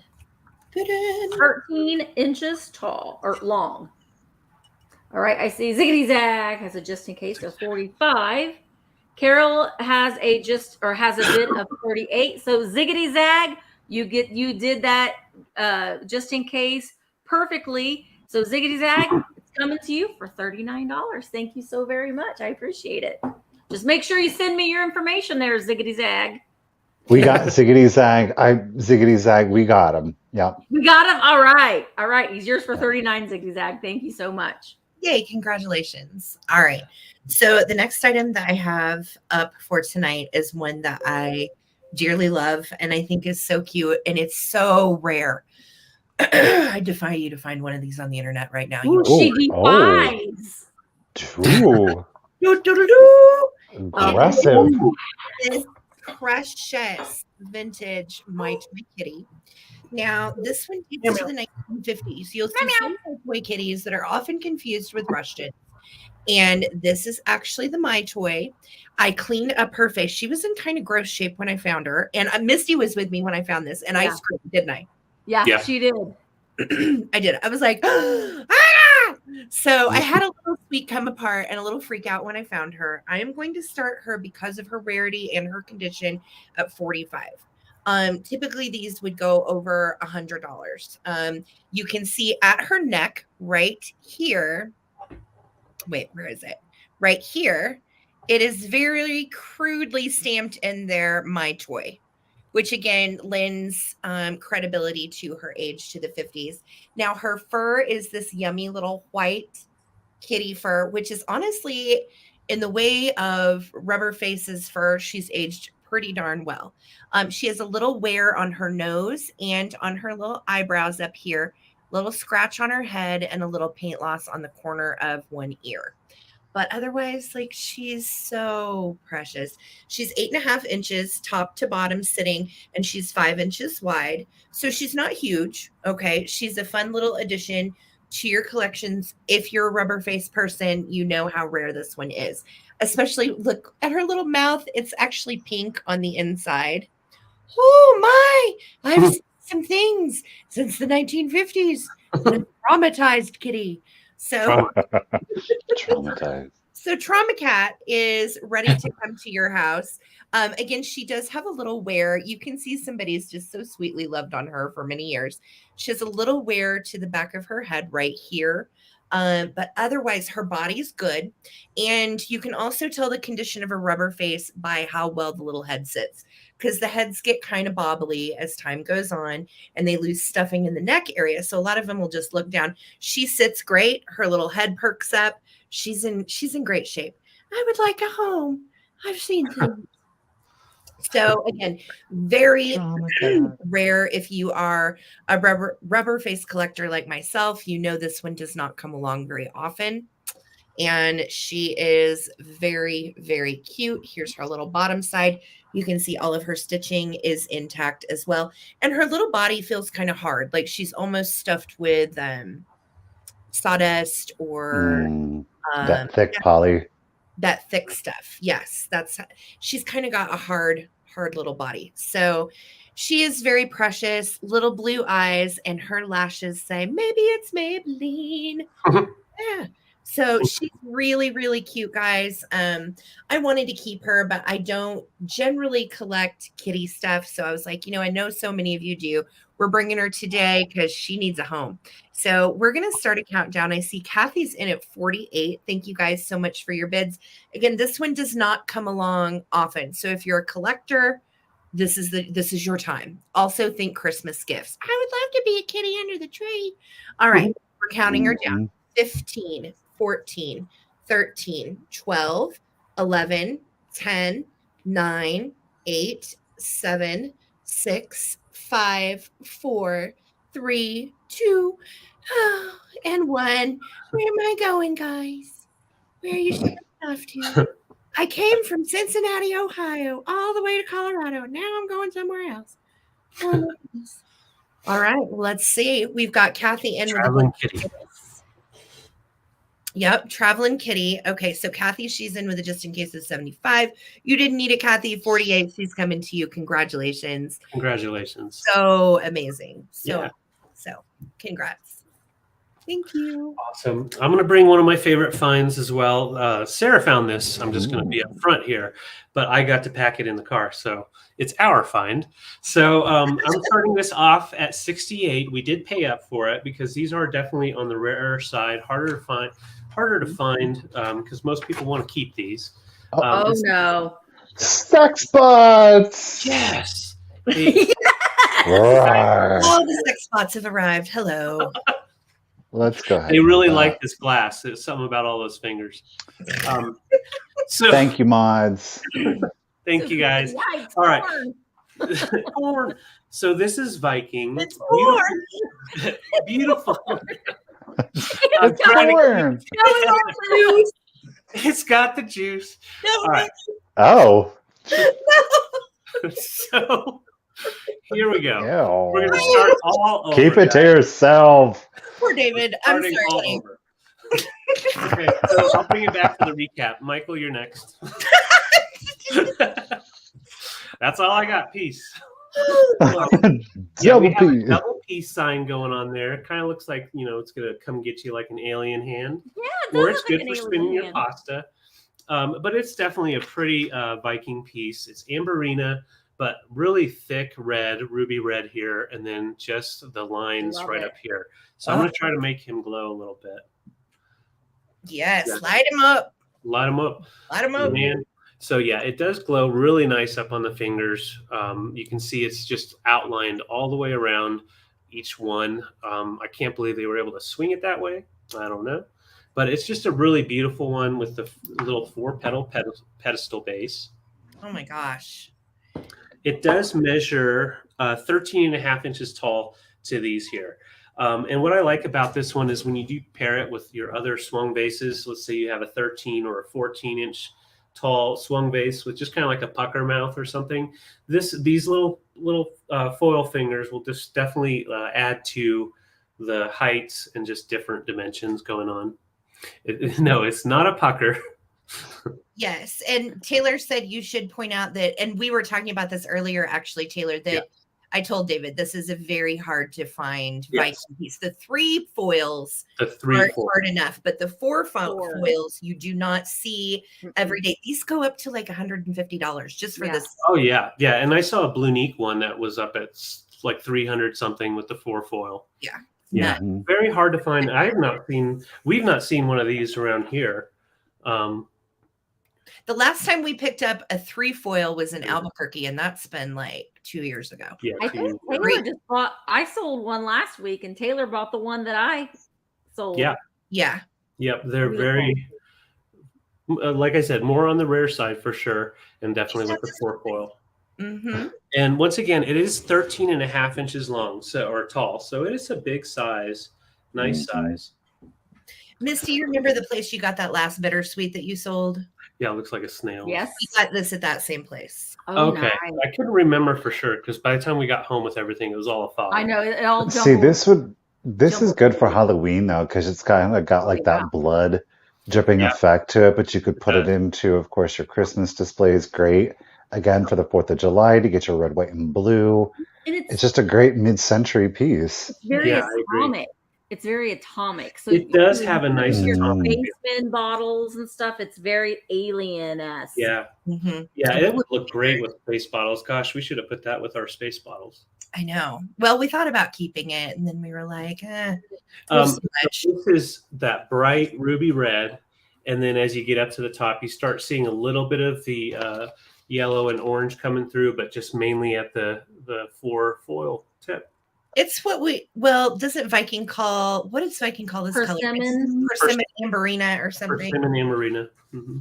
Bid end. 13 inches tall or long. All right. I see Ziggity Zag has a just in case of 45. Carol has a bid of 38. So Ziggity Zag, you did that just in case perfectly. So Ziggity Zag, it's coming to you for $39. Thank you so very much. I appreciate it. Just make sure you send me your information there, Ziggity Zag. We got Ziggity Zag. Ziggity Zag, we got him. Yeah. We got him. All right. All right. He's yours for 39, Ziggity Zag. Thank you so much. Yay, congratulations. All right. So the next item that I have up for tonight is one that I dearly love and I think is so cute and it's so rare. I defy you to find one of these on the internet right now. Ooh, she defies. Ooh. Do, do, do, do. Aggressive. precious vintage My Toy Kitty. Now, this one dates to the 1950s. You'll see some toy kitties that are often confused with Rushton. And this is actually the My Toy. I cleaned up her face. She was in kind of gross shape when I found her. And Misty was with me when I found this. And I screamed, didn't I? Yeah, she did. I did. I was like, ah! So I had a little sweet come apart and a little freak out when I found her. I am going to start her because of her rarity and her condition at $45. Typically these would go over $100. You can see at her neck right here. Wait, where is it? Right here. It is very crudely stamped in there, My Toy, which again lends credibility to her age, to the 50s. Now her fur is this yummy little white kitty fur, which is honestly, in the way of Rubber Face's fur, she's aged pretty darn well. She has a little wear on her nose and on her little eyebrows up here, little scratch on her head, and a little paint loss on the corner of one ear. But otherwise, like, she's so precious. She's 8.5 inches top to bottom sitting, and she's 5 inches wide. So she's not huge. Okay. She's a fun little addition to your collections. If you're a Rubber Face person, you know how rare this one is. Especially look at her little mouth. It's actually pink on the inside. Oh my, I've seen some things since the 1950s. I'm a traumatized kitty. So Traumatized. So Trauma Cat is ready to come to your house. Again, she does have a little wear. You can see somebody's just so sweetly loved on her for many years. She has a little wear to the back of her head right here. But otherwise, her body's good. And you can also tell the condition of a Rubber Face by how well the little head sits, because the heads get kind of bobbly as time goes on and they lose stuffing in the neck area. So a lot of them will just look down. She sits great. Her little head perks up. She's in great shape. I would like a home. I've seen things. So again, very rare. If you are a rubber face collector like myself, you know this one does not come along very often. And she is very, very cute. Here's her little bottom side. You can see all of her stitching is intact as well. And her little body feels kind of hard. Like she's almost stuffed with sawdust or that thick poly. That thick stuff. Yes, she's kind of got a hard little body. So she is very precious, little blue eyes, and her lashes say, maybe it's Maybelline. Yeah. So she's really, really cute, guys. I wanted to keep her, but I don't generally collect kitty stuff. So I was like, I know so many of you do. We're bringing her today because she needs a home. So we're going to start a countdown. I see Kathy's in at 48. Thank you guys so much for your bids. Again, this one does not come along often. So if you're a collector, this is your time. Also think Christmas gifts. I would love to be a kitty under the tree. All right. We're counting her down. 15, 14, 13, 12, 11, 10, 9, 8, 7, 6, 5, 4, 3, 2, and 1. Where am I going, guys? Where are you showing off to? I came from Cincinnati, Ohio, all the way to Colorado. Now I'm going somewhere else. Oh, all right, let's see. We've got Kathy in Traveling with kitty. Yep, traveling kitty. Okay, so Kathy, she's in with a just in case of 75. You didn't need it, Kathy. 48. She's coming to you. Congratulations. Congratulations. So amazing. So Yeah. Congrats. Thank you. Awesome. I'm going to bring one of my favorite finds as well. Sarah found this. I'm just going to be up front here, but I got to pack it in the car. So it's our find. So I'm starting this off at 68. We did pay up for it because these are definitely on the rarer side, harder to find because most people want to keep these. No. Sex bots. Yes. All the sex spots have arrived. Hello. Let's go ahead. They really like this glass. It's something about all those fingers. So thank you, mods. Thank you, guys. Yikes, All right. corn. So this is Viking. It's corn. Beautiful. It's corn. It's got the juice. No, All right. Oh. So here we go. Ew. We're gonna start all over. Keep it to yourself. Poor David. I'm Starting sorry. all over. Okay, so I'll bring it back to the recap. Michael, you're next. That's all I got. Peace. Yeah, we have a double peace sign going on there. It kind of looks like, it's going to come get you like an alien hand. Yeah, or it's good for spinning your pasta. But it's definitely a pretty Viking piece. It's amberina, but really thick red, ruby red here, and then just the lines right up here. So I'm going to try to make him glow a little bit. Yes, light him up. Light him up. Light him up. Man. So yeah, it does glow really nice up on the fingers. You can see it's just outlined all the way around each one. I can't believe they were able to swing it that way. I don't know. But it's just a really beautiful one with the little 4-petal pedestal base. Oh my gosh. It does measure 13.5 inches tall to these here. And what I like about this one is when you do pair it with your other swung vases, let's say you have a 13 or a 14-inch tall swung vase with just kind of like a pucker mouth or something, these little foil fingers will just definitely add to the heights and just different dimensions going on. No, it's not a pucker. Yes. And Taylor said you should point out that, and we were talking about this earlier, actually, Taylor, that I told David, this is a very hard to find Viking piece. The 3 foils aren't hard enough, but the 4 foils you do not see every day. These go up to like $150 just for this. Oh yeah. Yeah. And I saw a Blunique one that was up at like 300 something with the 4 foil. Yeah. Yeah. Very hard to find. We've not seen one of these around here. The last time we picked up a 3 foil was in Albuquerque, and that's been like 2 years ago. Yeah, I think Taylor just bought. I sold one last week, and Taylor bought the one that I sold. Yeah. Yep. They're very, like I said, more on the rare side for sure, and definitely with the 4 foil. Mm-hmm. And once again, it is 13.5 inches long, or tall, so it is a big size, nice size. Misty, you remember the place you got that last bittersweet that you sold? Yeah, it looks like a snail. Yes. We got this at that same place. Oh, okay. Nice. I couldn't remember for sure because by the time we got home with everything, it was all a fog. I know it all. See, this is good for Halloween though, because it's kind of got like that blood dripping effect to it. But you could put it into, of course, your Christmas display is great. Again, for the 4th of July to get your red, white, and blue. And it's just a great mid-century piece. It's very atomic. It's very atomic. So it does have a nice spaceman bottles and stuff. It's very alien-esque. Yeah. Mm-hmm. Yeah, it would look great with space bottles. Gosh, we should have put that with our space bottles. I know. Well, we thought about keeping it, and then we were like, This is that bright ruby red. And then as you get up to the top, you start seeing a little bit of the yellow and orange coming through, but just mainly at the 4 foil tip. It's what doesn't Viking call, what does Viking call this color? Persimmon amberina or something. Persimmon amberina. Mm-hmm.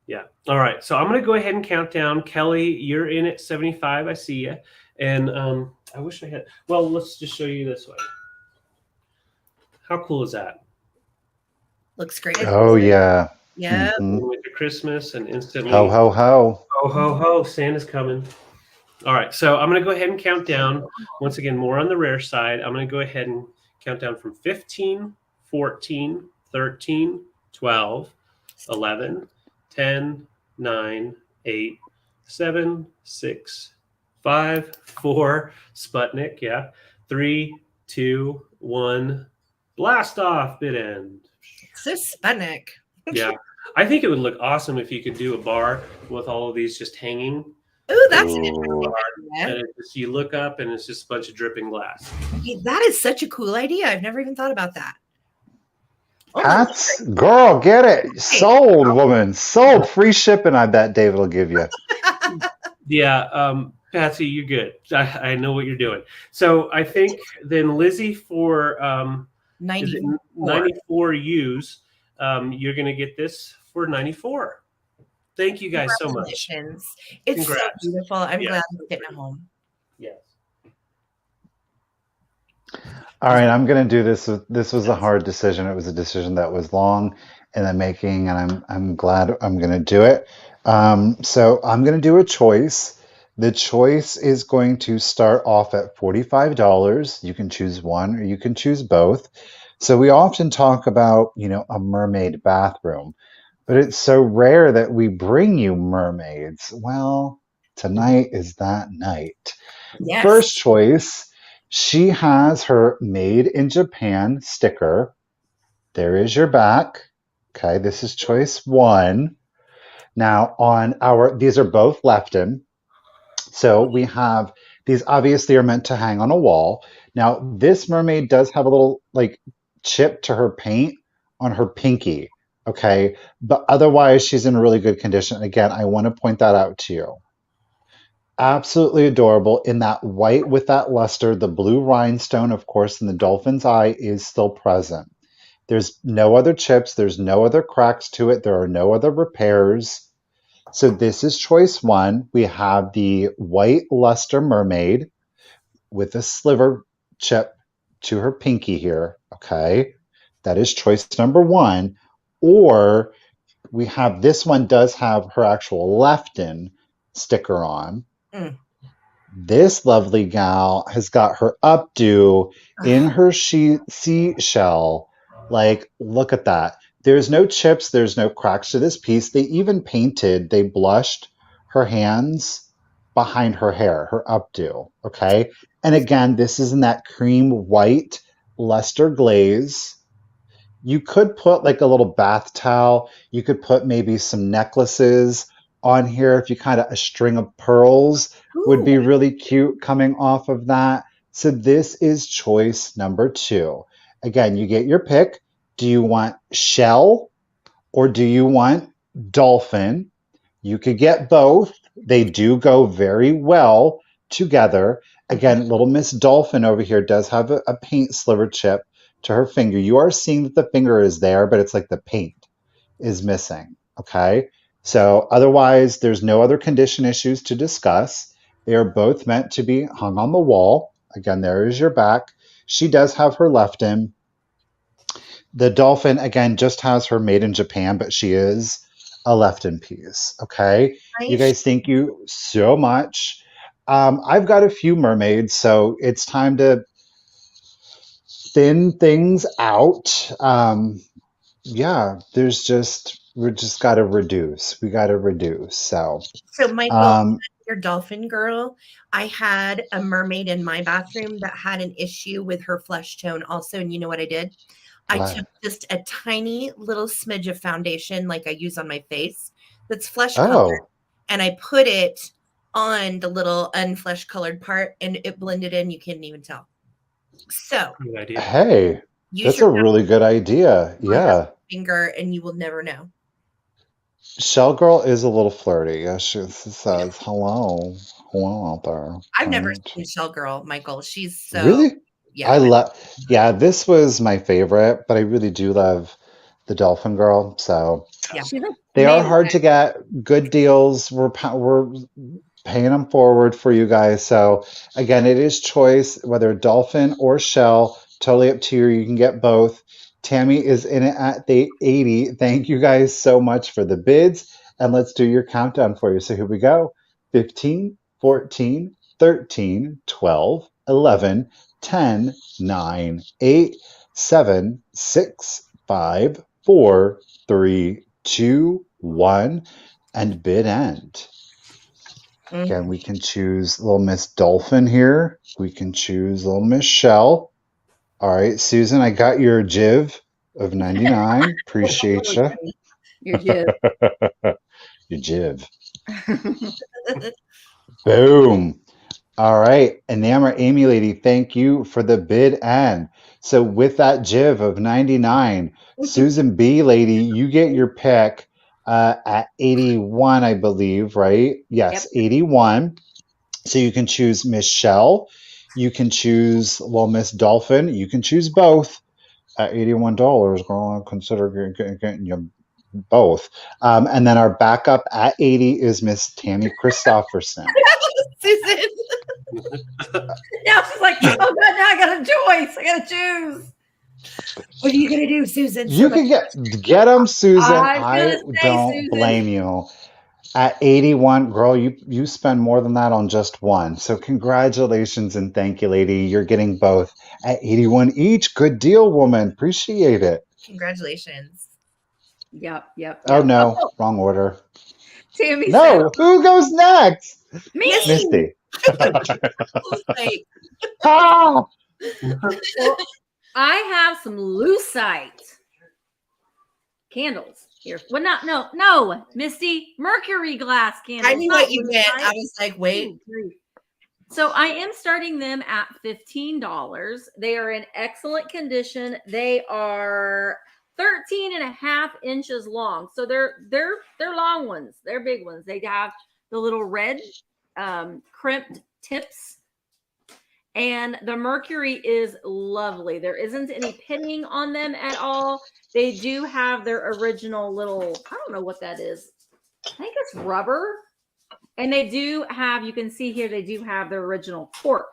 Yeah. All right. So I'm going to go ahead and count down. Kelly, you're in at 75. I see you. And I wish I had, let's just show you this way. How cool is that? Looks great. Oh, yeah. Yeah. With the Christmas and instantly. Ho, ho, ho. Ho, ho, ho. Santa's coming. All right, so I'm going to go ahead and count down. Once again, more on the rare side. I'm going to go ahead and count down from 15, 14, 13, 12, 11, 10, 9, 8, 7, 6, 5, 4, Sputnik, 3, 2, 1, blast off, bit end. So Sputnik. Yeah, I think it would look awesome if you could do a bar with all of these just hanging. Oh, that's an interesting idea. And you look up and it's just a bunch of dripping glass. That is such a cool idea. I've never even thought about that. Girl, get it. Sold, woman. Sold. Free shipping, I bet David will give you. Yeah, Patsy, you're good. I know what you're doing. So I think then Lizzie for 94 U's, you're going to get this for 94. Thank you guys so much. It's so beautiful. I'm glad we're getting it home. Yes. All right, I'm going to do this. This was a hard decision. It was a decision that was long in the making, and I'm glad I'm going to do it. So I'm going to do a choice. The choice is going to start off at $45. You can choose one or you can choose both. So we often talk about, a mermaid bathroom, but it's so rare that we bring you mermaids. Well, tonight is that night. Yes. First choice, she has her Made in Japan sticker. There is your back. Okay, this is choice one. Now, these are both Lefton. So we have these obviously are meant to hang on a wall. Now, this mermaid does have a little like chip to her paint on her pinky. Okay, but otherwise, she's in really good condition. Again, I want to point that out to you. Absolutely adorable in that white with that luster. The blue rhinestone, of course, in the dolphin's eye is still present. There's no other chips, there's no other cracks to it, there are no other repairs. So this is choice one. We have the white luster mermaid with a sliver chip to her pinky here. Okay. That is choice number one. Or we have this one does have her actual Lefton sticker on. Mm. This lovely gal has got her updo in her seashell. Like, look at that. There's no chips, there's no cracks to this piece. They blushed her hands behind her hair, her updo. Okay. And again, this is in that cream white luster glaze. You could put like a little bath towel. You could put maybe some necklaces on here if you a string of pearls would be Ooh. really cute coming off of that. So this is choice number two. Again, you get your pick. Do you want shell or do you want dolphin? You could get both. They do go very well together. Again, little Miss Dolphin over here does have a paint sliver chip to her finger. You are seeing that the finger is there, but it's like the paint is missing. Okay. So otherwise, there's no other condition issues to discuss. They are both meant to be hung on the wall. Again, there is your back. She does have her Lefton. The dolphin, again, just has her Made in Japan, but she is a Lefton piece. Okay. You guys, thank you so much. I've got a few mermaids, so it's time to thin things out. Yeah, we just got to reduce. We got to reduce. So Michael, your dolphin girl, I had a mermaid in my bathroom that had an issue with her flesh tone also. And you know what I did? I took just a tiny little smidge of foundation like I use on my face that's flesh colored, and I put it on the little unflesh colored part and it blended in. You couldn't even tell. So, Good idea. Hey, that's a really good idea. Yeah. Finger and you will never know. Shell Girl is a little flirty. Yeah, she says hello out there. I've never seen Shell Girl, Michael. She's so really. Yeah, Yeah, this was my favorite, but I really do love the Dolphin Girl. So yeah, they are hard to get. Good deals. We're paying them forward for you guys. So again, it is choice whether dolphin or shell. Totally up to you. You can get both. Tammy is in it at the 80. Thank you guys so much for the bids. And let's do your countdown for you. So here we go. 15, 14, 13, 12, 11, 10, 9, 8, 7, 6, 5, 4, 3, 2, 1, and bid end. Again, we can choose little Miss Dolphin here. We can choose little Miss Shell. All right, Susan, I got your jiv of 99. Appreciate you. Your jiv. Your jiv. Boom. All right, Enamor Amy Lady, thank you for the bid end. So with that jiv of 99, Susan B Lady, you get your pick at 81, I believe, right? Yes, yep. 81. So you can choose Miss Shell. You can choose little Miss Dolphin. You can choose both at $81. Girl, I consider getting you both. And then our backup at 80 is Miss Tammy Christopherson. Susan. Now she's like, oh God, now I got a choice. I got to choose. What are you going to do, Susan? You can get them, Susan. I don't blame you. At 81, girl, you spend more than that on just one. So congratulations and thank you, lady. You're getting both at 81 each. Good deal, woman. Appreciate it. Congratulations. Yep. Oh no, Oh, wrong order. Tammy said, No, who goes next? me. Misty. Like, Ah! Well, I have some lucite candles here. Well, no, Misty, Mercury glass candles. I knew not what you meant. lucite. I was like, wait. Ooh, grief. So I am starting them at $15. They are in excellent condition. They are 13.5 inches long. So they're long ones. They're big ones. They have the little red crimped tips. And the Mercury is lovely. There isn't any pinning on them at all. They do have their original little, I don't know what that is. I think it's rubber. And they do have, you can see here, they do have their original cork.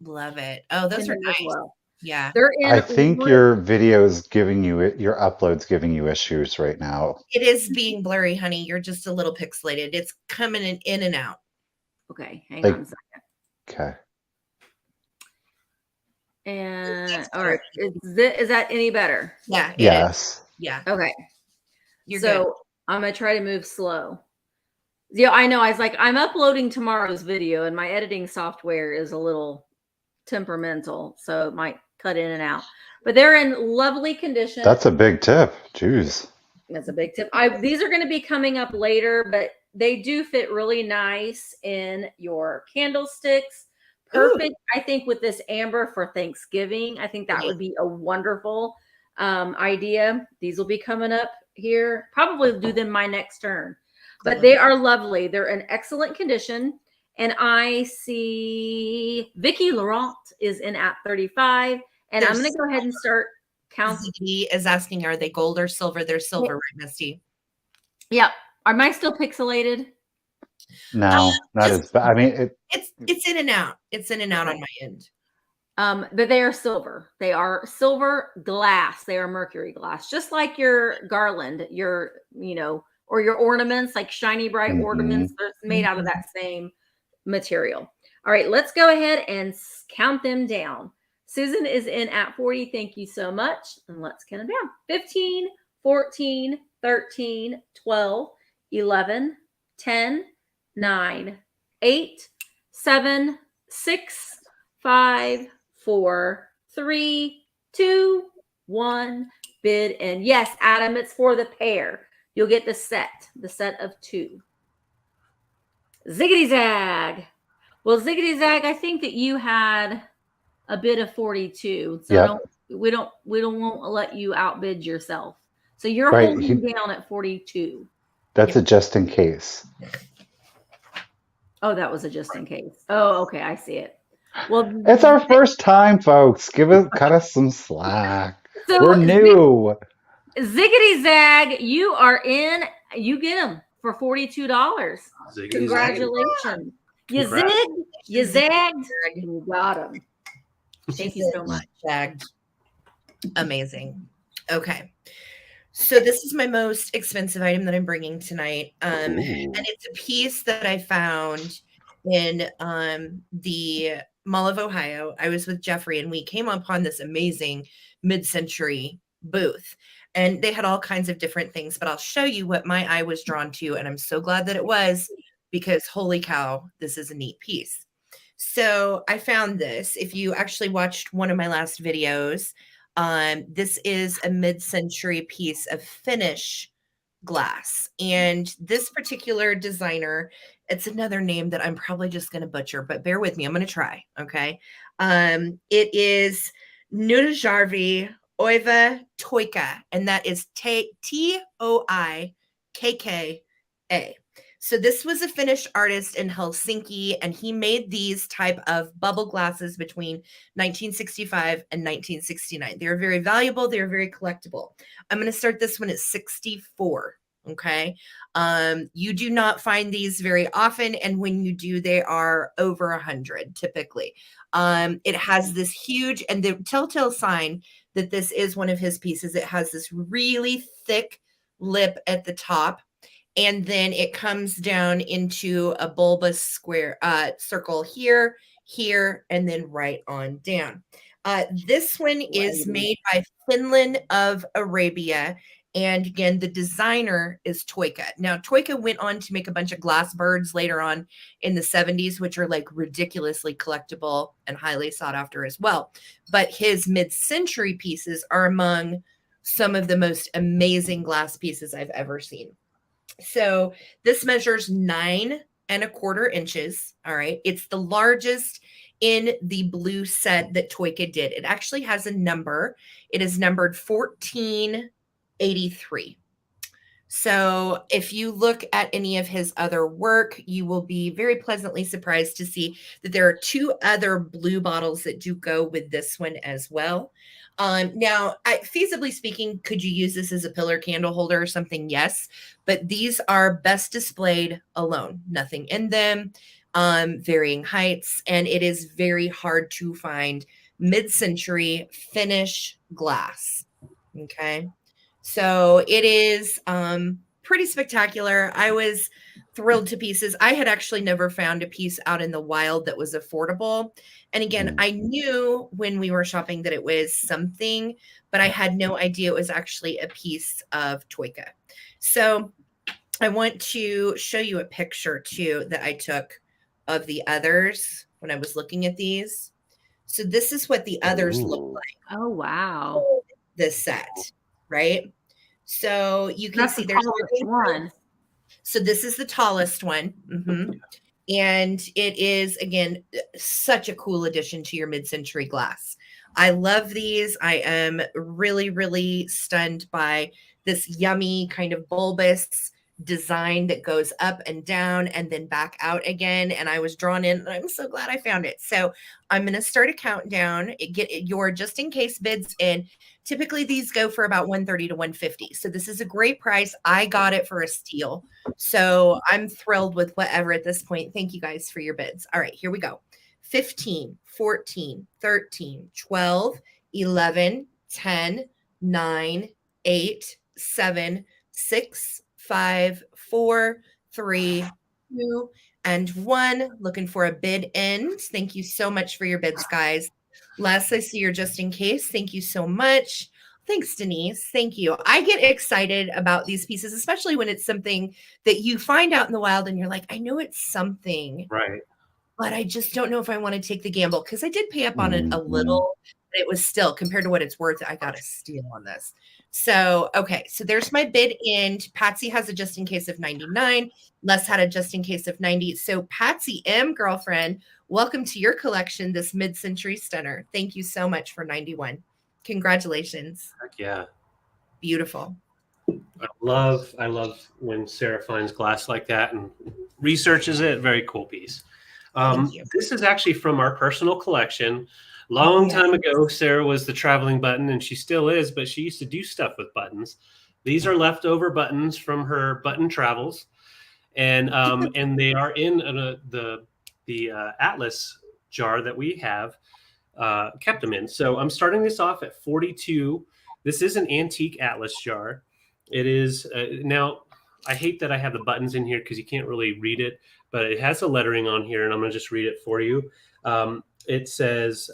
Love it. Oh, those in are them nice. as well. Yeah. They're in. I think your video's giving you your upload's giving you issues right now. It is being blurry, honey. You're just a little pixelated. It's coming in and out. Okay, hang Like- on a second. Okay. And all right, is that any better? Yeah. it is. Yes. Yeah. Okay. You're so good. I'm gonna try to move slow. Yeah, I know. I was like, I'm uploading tomorrow's video, and my editing software is a little temperamental, so it might cut in and out. But they're in lovely condition. That's a big tip. Jeez. That's a big tip. These are going to be coming up later, but they do fit really nice in your candlesticks. Perfect, I think, with this amber for Thanksgiving. I think that would be a wonderful idea. These will be coming up here. Probably do them my next turn. But they are lovely. They're in excellent condition. And I see Vicky Laurent is in at 35. And I'm going to go ahead and start counting. He is asking, are they gold or silver? They're silver, right, Misty? Yep. Am I still pixelated? No, not as bad. I mean, it's in and out. It's in and out on my end. But they are silver. They are silver glass. They are Mercury glass, just like your garland, your, or your ornaments, like shiny bright ornaments. They're made out of that same material. All right, let's go ahead and count them down. Susan is in at 40. Thank you so much. And let's count them down. 15, 14, 13, 12, 11, 10, 9, 8, 7, 6, 5, 4, 3, 2, 1. Bid. And yes, Adam, it's for the pair. You'll get the set of 2. Ziggity Zag. Well, Ziggity Zag, I think that you had a bid of 42. So we won't let you outbid yourself. So you're holding down at 42. That's a just in case. Oh, that was a just in case. Oh, okay, I see it. Well, it's our first time, folks. Cut us some slack. So we're new. Ziggity Zag, you are in. You get them for $42. Ziggity Congratulations. zag. You zigged, you zagged, and you got them. Thank you so much. Zagged. Amazing. Okay. So this is my most expensive item that I'm bringing tonight. And it's a piece that I found in the Mall of Ohio. I was with Jeffrey and we came upon this amazing mid-century booth. And they had all kinds of different things, but I'll show you what my eye was drawn to. And I'm so glad that it was, because holy cow, this is a neat piece. So I found this. If you actually watched one of my last videos, this is a mid-century piece of Finnish glass. And this particular designer, it's another name that I'm probably just going to butcher, but bear with me. I'm going to try. Okay. It is Nutajärvi Oiva Toika, and that is Toikka. So this was a Finnish artist in Helsinki, and he made these type of bubble glasses between 1965 and 1969. They are very valuable. They are very collectible. I'm going to start this one at 64. Okay. You do not find these very often. And when you do, they are over 100 typically. It has this huge, and the telltale sign that this is one of his pieces. It has this really thick lip at the top. and then it comes down into a bulbous square circle here, here, and then right on down. This one is made by Finland of Arabia. And again, the designer is Toika. Now, Toika went on to make a bunch of glass birds later on in the 70s, which are like ridiculously collectible and highly sought after as well. But his mid-century pieces are among some of the most amazing glass pieces I've ever seen. So this measures 9¼ inches. All right. It's the largest in the blue set that Toika did. It actually has a number. It is numbered 1483. So if you look at any of his other work, you will be very pleasantly surprised to see that there are 2 other blue bottles that do go with this one as well. Now, feasibly speaking, could you use this as a pillar candle holder or something? Yes, but these are best displayed alone, nothing in them, varying heights, and it is very hard to find mid-century finish glass. Okay. So it is pretty spectacular. I was thrilled to pieces. I had actually never found a piece out in the wild that was affordable. And again, I knew when we were shopping that it was something, but I had no idea it was actually a piece of Toika. So I want to show you a picture too that I took of the others when I was looking at these. So this is what the others look like. Oh, wow. This set, right? So you can see there's one. So this is the tallest one. And it is, again, such a cool addition to your mid-century glass. I love these. I am really, really stunned by this yummy kind of bulbous design that goes up and down and then back out again. And I was drawn in, and I'm so glad I found it. So I'm going to start a countdown. Get your just in case bids in. Typically these go for about $130 to $150. So this is a great price. I got it for a steal. So I'm thrilled with whatever at this point. Thank you guys for your bids. All right, here we go. 15, 14, 13, 12, 11, 10, 9, 8, 7, 6, 5, 4, 3, 2, and 1. Looking for a bid end. Thank you so much for your bids, guys. Les, I see you're just in case. Thank you so much. Thanks, Denise. Thank you. I get excited about these pieces, especially when it's something that you find out in the wild and you're like, I know it's something, Right, but I just don't know if I want to take the gamble, because I did pay up on it a little, but it was still, compared to what it's worth, I got a steal on this. So, okay. So there's my bid end. Patsy has a just in case of 99. Les had a just in case of 90. So Patsy M, girlfriend, welcome to your collection, this mid-century stunner. Thank you so much for 91. Congratulations. heck yeah. Beautiful. I love when Sarah finds glass like that and researches it. Very cool piece. Thank you. This is actually from our personal collection. Long time ago, Sarah was the traveling button, and she still is, but she used to do stuff with buttons. These are leftover buttons from her button travels, and they are in the Atlas jar that we have kept them in. So I'm starting this off at 42. This is an antique Atlas jar. It is now. I hate that I have the buttons in here because you can't really read it, but it has the lettering on here, and I'm going to just read it for you. It says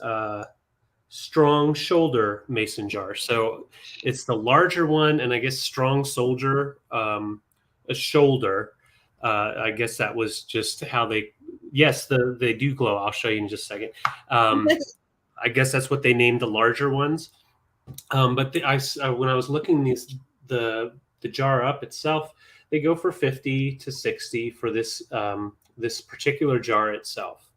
strong shoulder mason jar. So it's the larger one, and I guess strong soldier, a shoulder. I guess that was just how they, yes, they do glow. I'll show you in just a second. I guess that's what they named the larger ones. But when I was looking the jar up itself, they go for 50 to 60 for this this particular jar itself.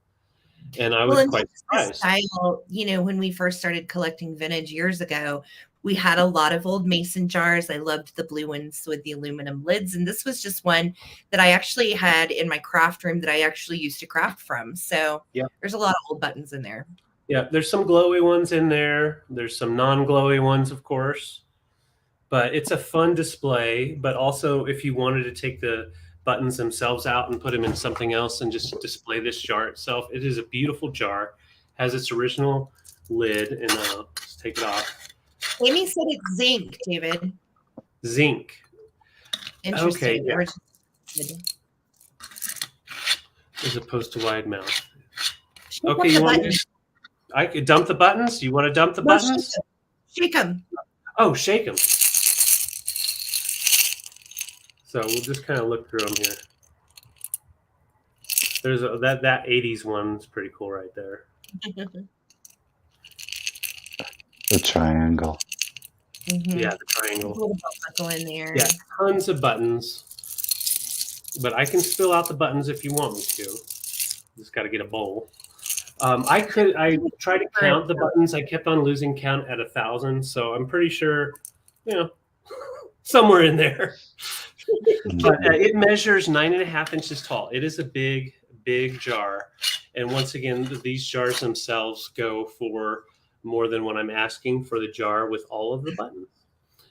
And I was quite surprised. Style, when we first started collecting vintage years ago, we had a lot of old mason jars. I loved the blue ones with the aluminum lids. And this was just one that I actually had in my craft room that I actually used to craft from. So there's a lot of old buttons in there. Yeah, there's some glowy ones in there. There's some non-glowy ones, of course. But it's a fun display. But also, if you wanted to take the buttons themselves out and put them in something else and just display this jar itself, it is a beautiful jar. Has its original lid, and let's take it off. Amy said it's zinc, David. Zinc. Interesting. Okay, yeah. as opposed to wide mouth. Shake up Okay, the you want to buttons. I could dump the buttons? You want to dump the No, buttons? Shake them. Oh, shake them. So we'll just kind of look through them here. There's that 80s one's pretty cool right there. The triangle. Yeah, the triangle. Little belt buckle in there. Yeah, tons of buttons. But I can spill out the buttons if you want me to. Just got to get a bowl. I tried to count the buttons. I kept on losing count at 1,000. So I'm pretty sure, somewhere in there. But it measures 9.5 inches tall. It is a big, big jar. And once again, these jars themselves go for more than what I'm asking for the jar with all of the buttons.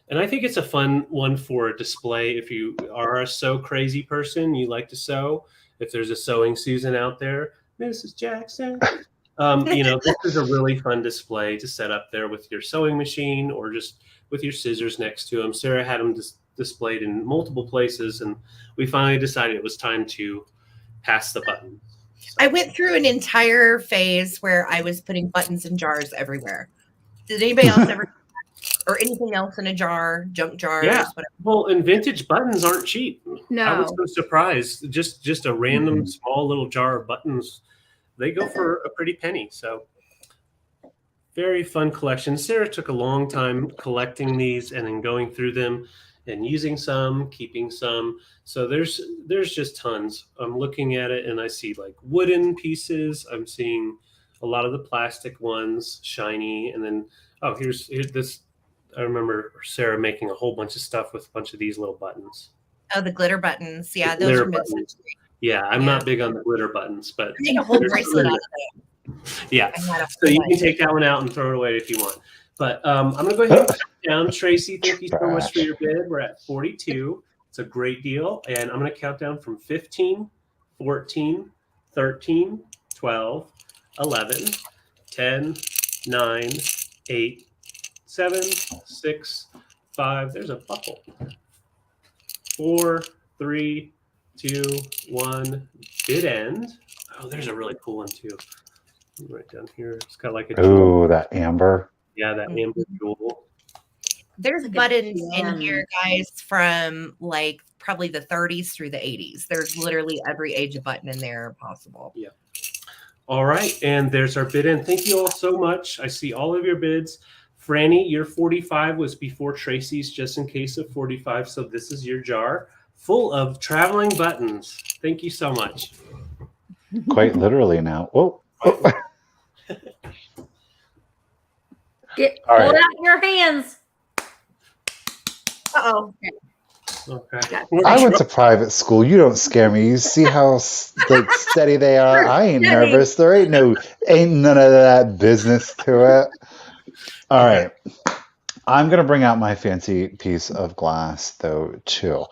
And I think it's a fun one for a display. If you are a sew crazy person, you like to sew. If there's a sewing Susan out there, Mrs. Jackson, this is a really fun display to set up there with your sewing machine or just with your scissors next to them. Sarah had them displayed in multiple places, and we finally decided it was time to pass the button. So. I went through an entire phase where I was putting buttons in jars everywhere. Did anybody else ever or anything else in a jar, junk jars? Yeah. Whatever. Well, and vintage buttons aren't cheap. No. I was so surprised. Just a random small little jar of buttons, they go for a pretty penny. So very fun collection. Sarah took a long time collecting these and then going through them and using some, keeping some. So there's just tons. I'm looking at it and I see like wooden pieces. I'm seeing a lot of the plastic ones, shiny. And then, here's this. I remember Sarah making a whole bunch of stuff with a bunch of these little buttons. Oh, the glitter buttons. Yeah, those are mid-century. Yeah, I'm not big on the glitter buttons, but I made a whole bracelet out of it. Yeah, so you can take that one out and throw it away if you want. But I'm going to go ahead and count down. Tracy, thank you so much for your bid. We're at 42. It's a great deal. And I'm going to count down from 15, 14, 13, 12, 11, 10, 9, 8, 7, 6, 5. There's a buckle. 4, 3, 2, 1. Bid end. Oh, there's a really cool one too. Right down here. It's got like a jewel. Oh, that amber. Yeah, that amber jewel. There's buttons in here, guys, from like probably the 30s through the 80s. There's literally every age of button in there possible. Yeah. All right. And there's our bid end. Thank you all so much. I see all of your bids. Franny, your 45 was before Tracy's, just in case of 45. So this is your jar full of traveling buttons. Thank you so much. Quite literally now. Oh. Hold out your hands. Uh-oh. Okay. I went to private school. You don't scare me. You see how steady they are. I ain't nervous. There ain't none of that business to it. All right. I'm going to bring out my fancy piece of glass, though, too.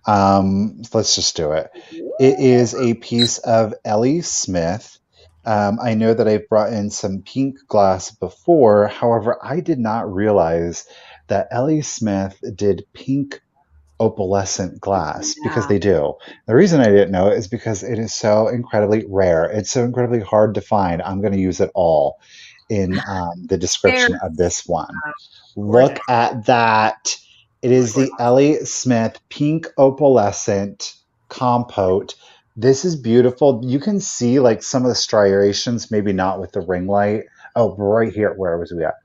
Let's just do it. It is a piece of Ellie Smith. I know that I've brought in some pink glass before. However, I did not realize that Ellie Smith did pink opalescent glass, because they do. The reason I didn't know it is because it is so incredibly rare. It's so incredibly hard to find. I'm going to use it all in the description of this one. Look at that. It is the Ellie Smith pink opalescent compote. This is beautiful. You can see like some of the striations, maybe not with the ring light. Oh, right here. Where was we at?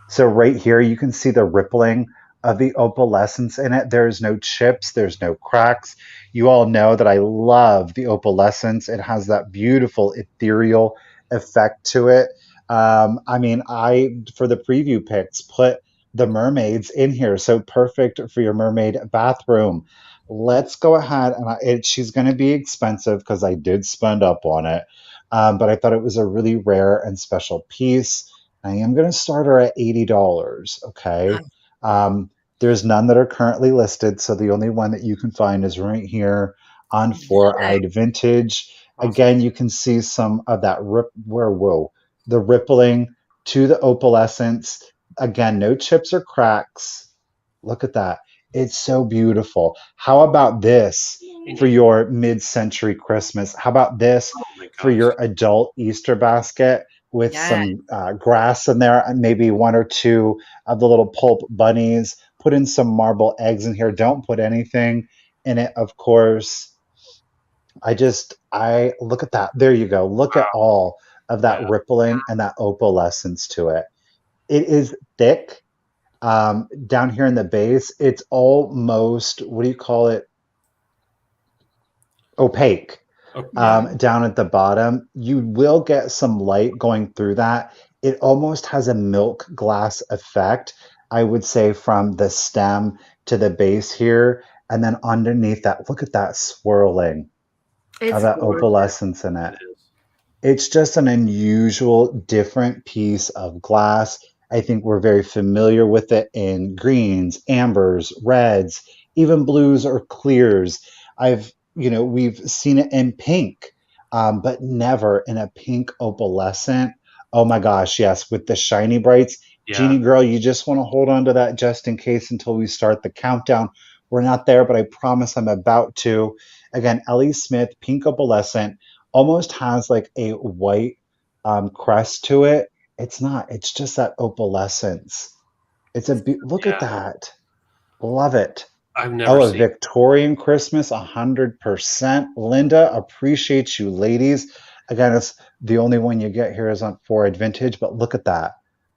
So right here, you can see the rippling of the opalescence in it. There's no chips. There's no cracks. You all know that I love the opalescence. It has that beautiful ethereal effect to it. I, for the preview pics, put the mermaids in here. So perfect for your mermaid bathroom. Let's go ahead, and she's going to be expensive because I did spend up on it. But I thought it was a really rare and special piece. I am going to start her at $80. Okay. There's none that are currently listed. So the only one that you can find is right here on Four-Eyed Vintage. Awesome. Again, you can see some of that the rippling to the opalescence. Again, no chips or cracks. Look at that. It's so beautiful. How about this? for your mid-century Christmas. How about this Oh my for gosh. your adult Easter basket with Yeah. some grass in there, and maybe one or two of the little pulp bunnies. Put in some marble eggs in here. Don't put anything in it, of course. I look at that. There you go. Look at Wow. all of that Yeah. rippling and that opalescence to it. It is thick. Down here in the base, it's almost, what do you call it? Opaque. Okay. Yeah. Down at the bottom, you will get some light going through that. It almost has a milk glass effect, I would say, from the stem to the base here. And then underneath that, look at that swirling of It's that gorgeous. opalescence in it. It is. It's just an unusual, different piece of glass. I think we're very familiar with it in greens, ambers, reds, even blues or clears. We've seen it in pink, but never in a pink opalescent. Oh my gosh, yes, with the shiny brights. Yeah. Jeannie girl, you just want to hold on to that just in case until we start the countdown. We're not there, but I promise I'm about to. Again, Ellie Smith, pink opalescent, almost has like a white crest to it. It's not. It's just that opalescence. Look at Yeah. that. Love it. I've Oh, never a seen. Victorian Christmas, 100%. Linda, appreciate you, ladies. Again, it's the only one you get here is on for vintage, but look at that.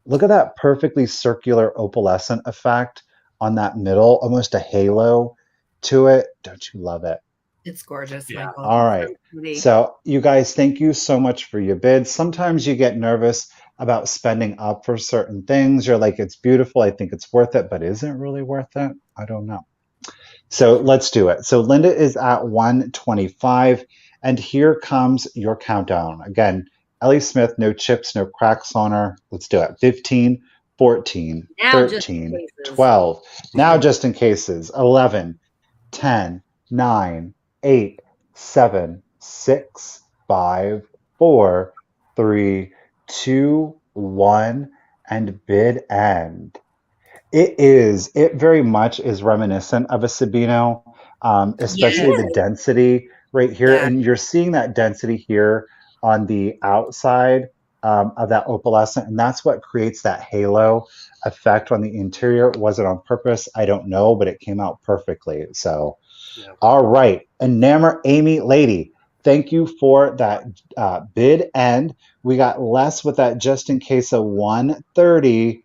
Look at that perfectly circular opalescent effect on that middle, almost a halo to it. Don't you love it? It's gorgeous, Yeah. Michael. All right. Pretty. So, you guys, thank you so much for your bids. Sometimes you get nervous about spending up for certain things. You're like, it's beautiful. I think it's worth it, but is it really worth it? I don't know. So let's do it. So Linda is at 125, and here comes your countdown. Again, Ellie Smith, no chips, no cracks on her. Let's do it. 15, 14, Now just in 13, cases. 12. Now just in cases. 11, 10, 9, 8, 7, 6, 5, 4, 3, 2, 1, and bid end. It very much is reminiscent of a Sabino, especially the Yes. density right here. Yeah. And you're seeing that density here on the outside of that opalescent. And that's what creates that halo effect on the interior. Was it on purpose? I don't know, but it came out perfectly. So, Yeah. all right. Enamor Amy Lady, thank you for that bid end. We got less with that just in case of 130.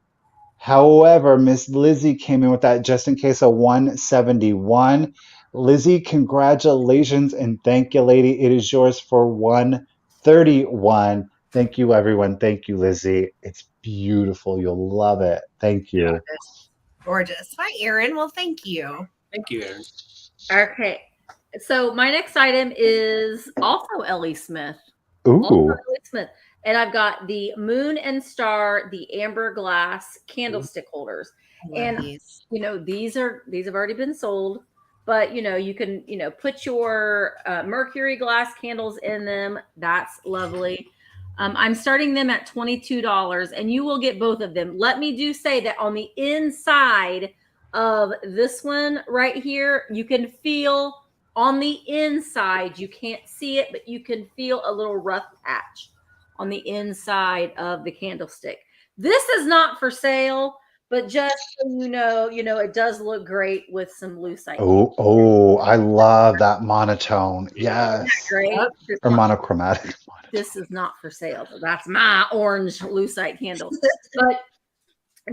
However, Miss Lizzie came in with that just in case of 171. Lizzie, congratulations and thank you, lady. It is yours for 131. Thank you, everyone. Thank you, Lizzie. It's beautiful. You'll love it. Thank you. Gorgeous. Hi, Erin. Well, thank you. Thank you, Aaron. Okay. So my next item is also Ellie Smith. Also Ooh. Ellie Smith. And I've got the Moon and Star, the amber glass candlestick holders. I love And these. these have already been sold, but you can put your Mercury glass candles in them. That's lovely. I'm starting them at $22, and you will get both of them. Let me do say that on the inside of this one right here, you can feel on the inside, you can't see it, but you can feel a little rough patch on the inside of the candlestick. This is not for sale, but just so you know, it does look great with some lucite. Oh, I love that monotone. Yes. Great. Or monochromatic. This is not for sale. That's my orange lucite candle. But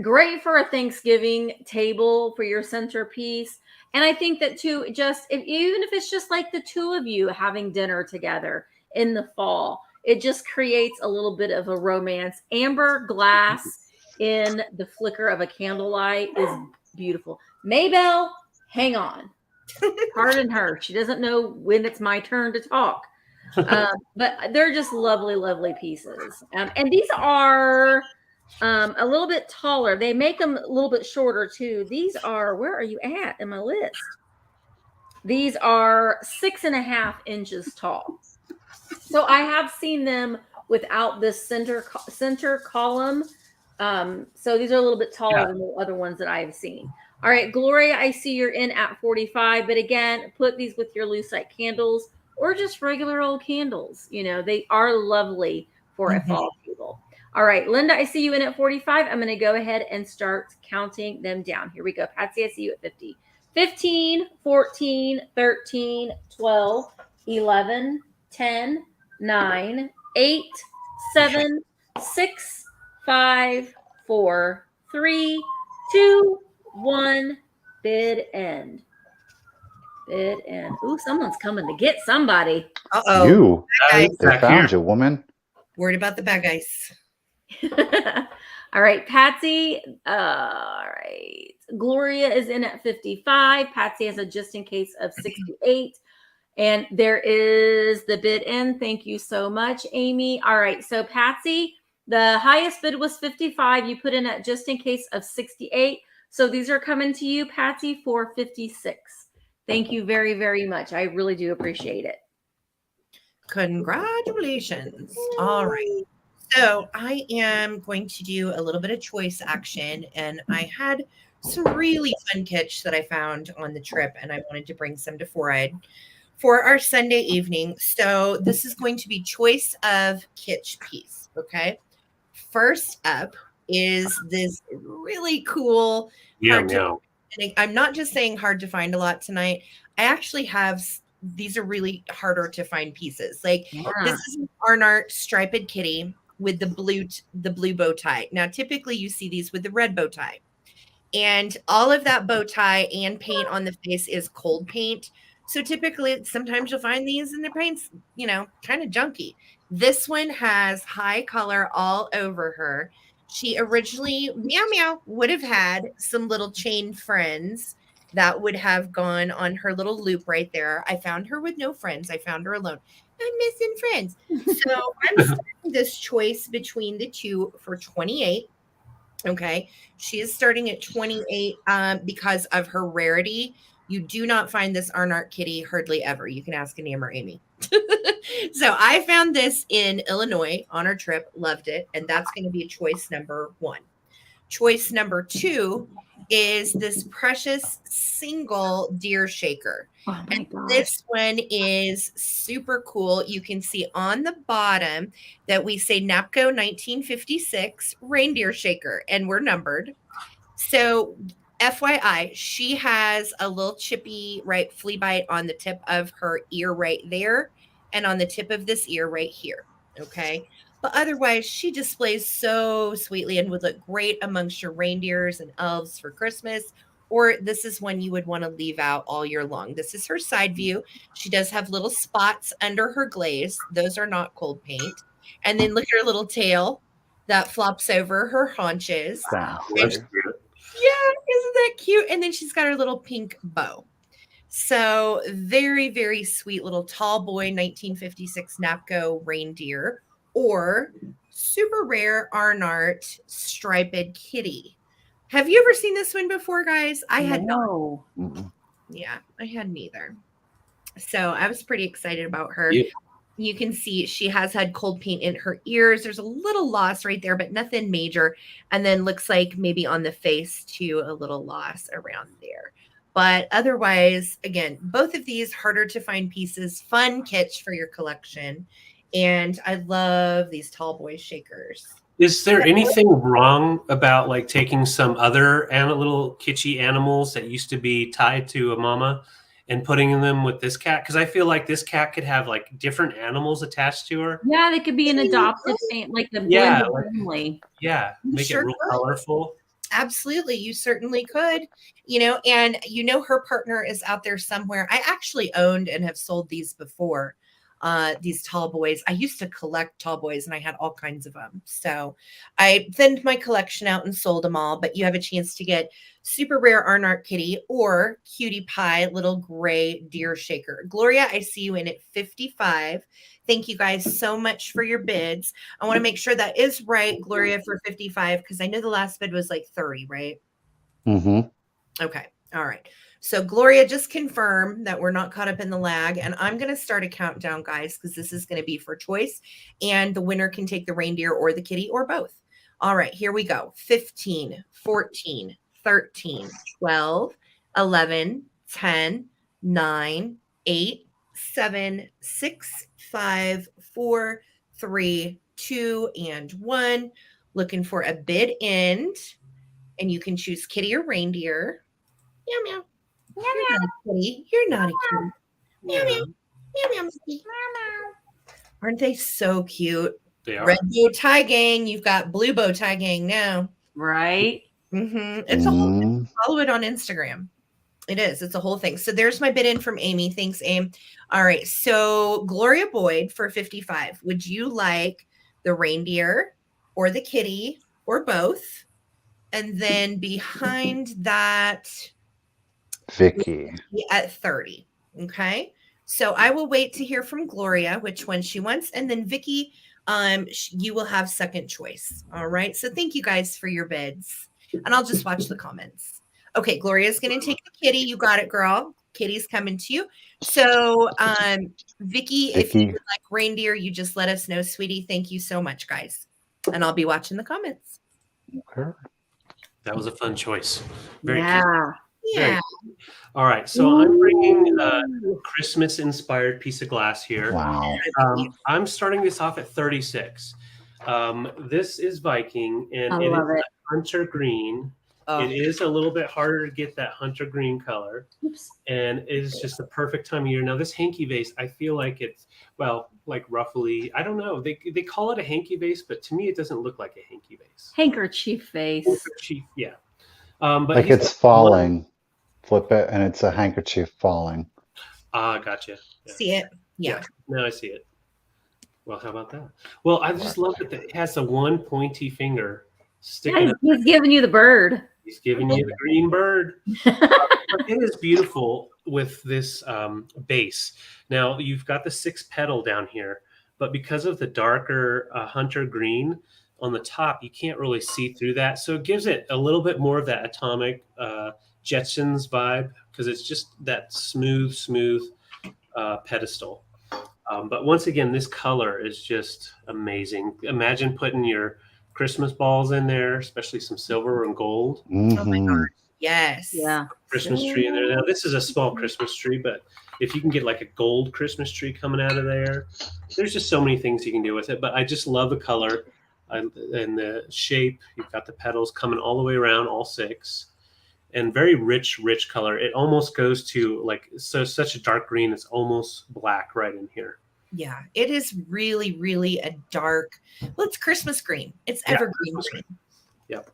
great for a Thanksgiving table for your centerpiece. And I think that too, even if it's just like the two of you having dinner together in the fall, it just creates a little bit of a romance. Amber glass in the flicker of a candlelight is beautiful. Maybelle, hang on. Pardon her. She doesn't know when it's my turn to talk. But they're just lovely, lovely pieces. And these are a little bit taller. They make them a little bit shorter too. These are, where are you at in my list? These are 6.5 inches tall. So I have seen them without this center column. So these are a little bit taller than the other ones that I have seen. All right, Gloria, I see you're in at 45, but again, put these with your lucite candles or just regular old candles. You know, they are lovely for a fall table. All right, Linda, I see you in at 45. I'm going to go ahead and start counting them down. Here we go. Patsy, I see you at 50. 15, 14, 13, 12, 11, 10, 9, 8, 7, 6, 5, 4, 3, 2, 1. Bid end. Bid end. Ooh, someone's coming to get somebody. Uh-oh. You. Guys. They found you, woman. Worried about the bad guys. All right, Patsy. All right. Gloria is in at 55. Patsy has a just in case of 68. And there is the bid end. Thank you so much, Amy. All right. So Patsy, the highest bid was 55. You put in at just in case of 68. So these are coming to you, Patsy, for 56. Thank you very, very much. I really do appreciate it. Congratulations. All right. So I am going to do a little bit of choice action, and I had some really fun kitsch that I found on the trip, and I wanted to bring some to Foride for our Sunday evening. So this is going to be choice of kitsch piece. Okay. First up is this really cool. I'm not just saying hard to find a lot tonight. I actually have, these are really harder to find pieces. Like this is an Arnart striped kitty with the blue bow tie. Now, typically you see these with the red bow tie. And all of that bow tie and paint on the face is cold paint. So typically, sometimes you'll find these and the paint's, you know, kind of junky. This one has high color all over her. She originally, meow meow, would have had some little chain friends that would have gone on her little loop right there. I found her with no friends. I found her alone. I'm missing friends. So I'm starting this choice between the two for 28. Okay. She is starting at 28 because of her rarity. You do not find this Arnart kitty hardly ever. You can ask Anam or Amy. So I found this in Illinois on our trip, loved it. And that's going to be choice number 1. Choice number 2 is this precious single deer shaker. Oh my gosh. This one is super cool. You can see on the bottom that we say NAPCO 1956 reindeer shaker, and we're numbered. So FYI, she has a little chippy flea bite on the tip of her ear right there and on the tip of this ear right here. Okay. But otherwise, she displays so sweetly and would look great amongst your reindeers and elves for Christmas. Or this is one you would want to leave out all year long. This is her side view. She does have little spots under her glaze. Those are not cold paint. And then look at her little tail that flops over her haunches. That's Yeah, isn't that cute? And then she's got her little pink bow. So very, very sweet little tall boy 1956 NAPCO reindeer, or super rare Arnart striped kitty. Have you ever seen this one before, guys? I had no. Yeah, I hadn't either. So I was pretty excited about her. Yeah. You can see she has had cold paint in her ears. There's a little loss right there, but nothing major. And then looks like maybe on the face too, a little loss around there. But otherwise, again, both of these harder to find pieces, fun kitsch for your collection. And I love these tall boy shakers. Is there anything wrong about like taking some other little kitschy animals that used to be tied to a mama and putting them with this cat? Because I feel like this cat could have like different animals attached to her. Yeah, they could be an adopted family, like the family. Yeah, make it real colorful. Absolutely, you certainly could. And her partner is out there somewhere. I actually owned and have sold these before. These tall boys. I used to collect tall boys and I had all kinds of them. So I thinned my collection out and sold them all, but you have a chance to get super rare Arnart kitty or cutie pie little gray deer shaker. Gloria, I see you in at 55. Thank you guys so much for your bids. I want to make sure that is right, Gloria, for 55, because I know the last bid was like 30, right? Mm-hmm. Okay. All right. So Gloria, just confirm that we're not caught up in the lag. And I'm going to start a countdown, guys, because this is going to be for choice. And the winner can take the reindeer or the kitty or both. All right, here we go. 15, 14, 13, 12, 11, 10, 9, 8, 7, 6, 5, 4, 3, 2, and 1. Looking for a bid end. And you can choose kitty or reindeer. Meow, meow. You're not a kitty. You're not a kitty. Meow, meow. Meow, meow, Misty. Aren't they so cute? They are. Red bow tie gang. You've got blue bow tie gang now. Right. It's a whole thing. Follow it on Instagram. It is. It's a whole thing. So there's my bid in from Amy. Thanks, Aim. All right. So Gloria Boyd for 55. Would you like the reindeer or the kitty or both? And then behind that, Vicky at 30. Okay. So I will wait to hear from Gloria which one she wants, and then Vicky, you will have second choice. All right. So thank you guys for your bids, and I'll just watch the comments. Okay, Gloria's going to take the kitty. You got it, girl. Kitty's coming to you. So, Vicky, if you would like reindeer, you just let us know, sweetie. Thank you so much, guys, and I'll be watching the comments. Okay. That was a fun choice. Very yeah. cute. Yeah. All right, so I'm bringing a Christmas-inspired piece of glass here. Wow. I'm starting this off at 36. This is Viking, and it is hunter green. Oh. It is a little bit harder to get that hunter green color. Oops. And it is just the perfect time of year. Now, this hanky vase, I feel like it's, well, like roughly, I don't know. They call it a hanky vase, but to me, it doesn't look like a hanky vase. Handkerchief vase. Handkerchief, yeah. But like it's falling. Flip it, and it's a handkerchief falling. Gotcha. Yeah. See it? Yeah. Now I see it. Well, how about that? Well, I just love that it has a one pointy finger sticking up. He's giving you the bird. He's giving you the green bird. But it is beautiful with this base. Now, you've got the 6 petal down here, but because of the darker hunter green on the top, you can't really see through that. So it gives it a little bit more of that atomic Jetsons vibe, because it's just that smooth pedestal. But once again, this color is just amazing. Imagine putting your Christmas balls in there, especially some silver and gold. Mm-hmm. Oh my gosh. Yes. Yeah. Christmas tree in there. Now, this is a small Christmas tree, but if you can get like a gold Christmas tree coming out of there, there's just so many things you can do with it. But I just love the color and the shape. You've got the petals coming all the way around, all 6. And very rich color. It almost goes to like such a dark green. It's almost black right in here. Yeah, it is really, really a dark. Well, it's Christmas green. It's evergreen green. Yep.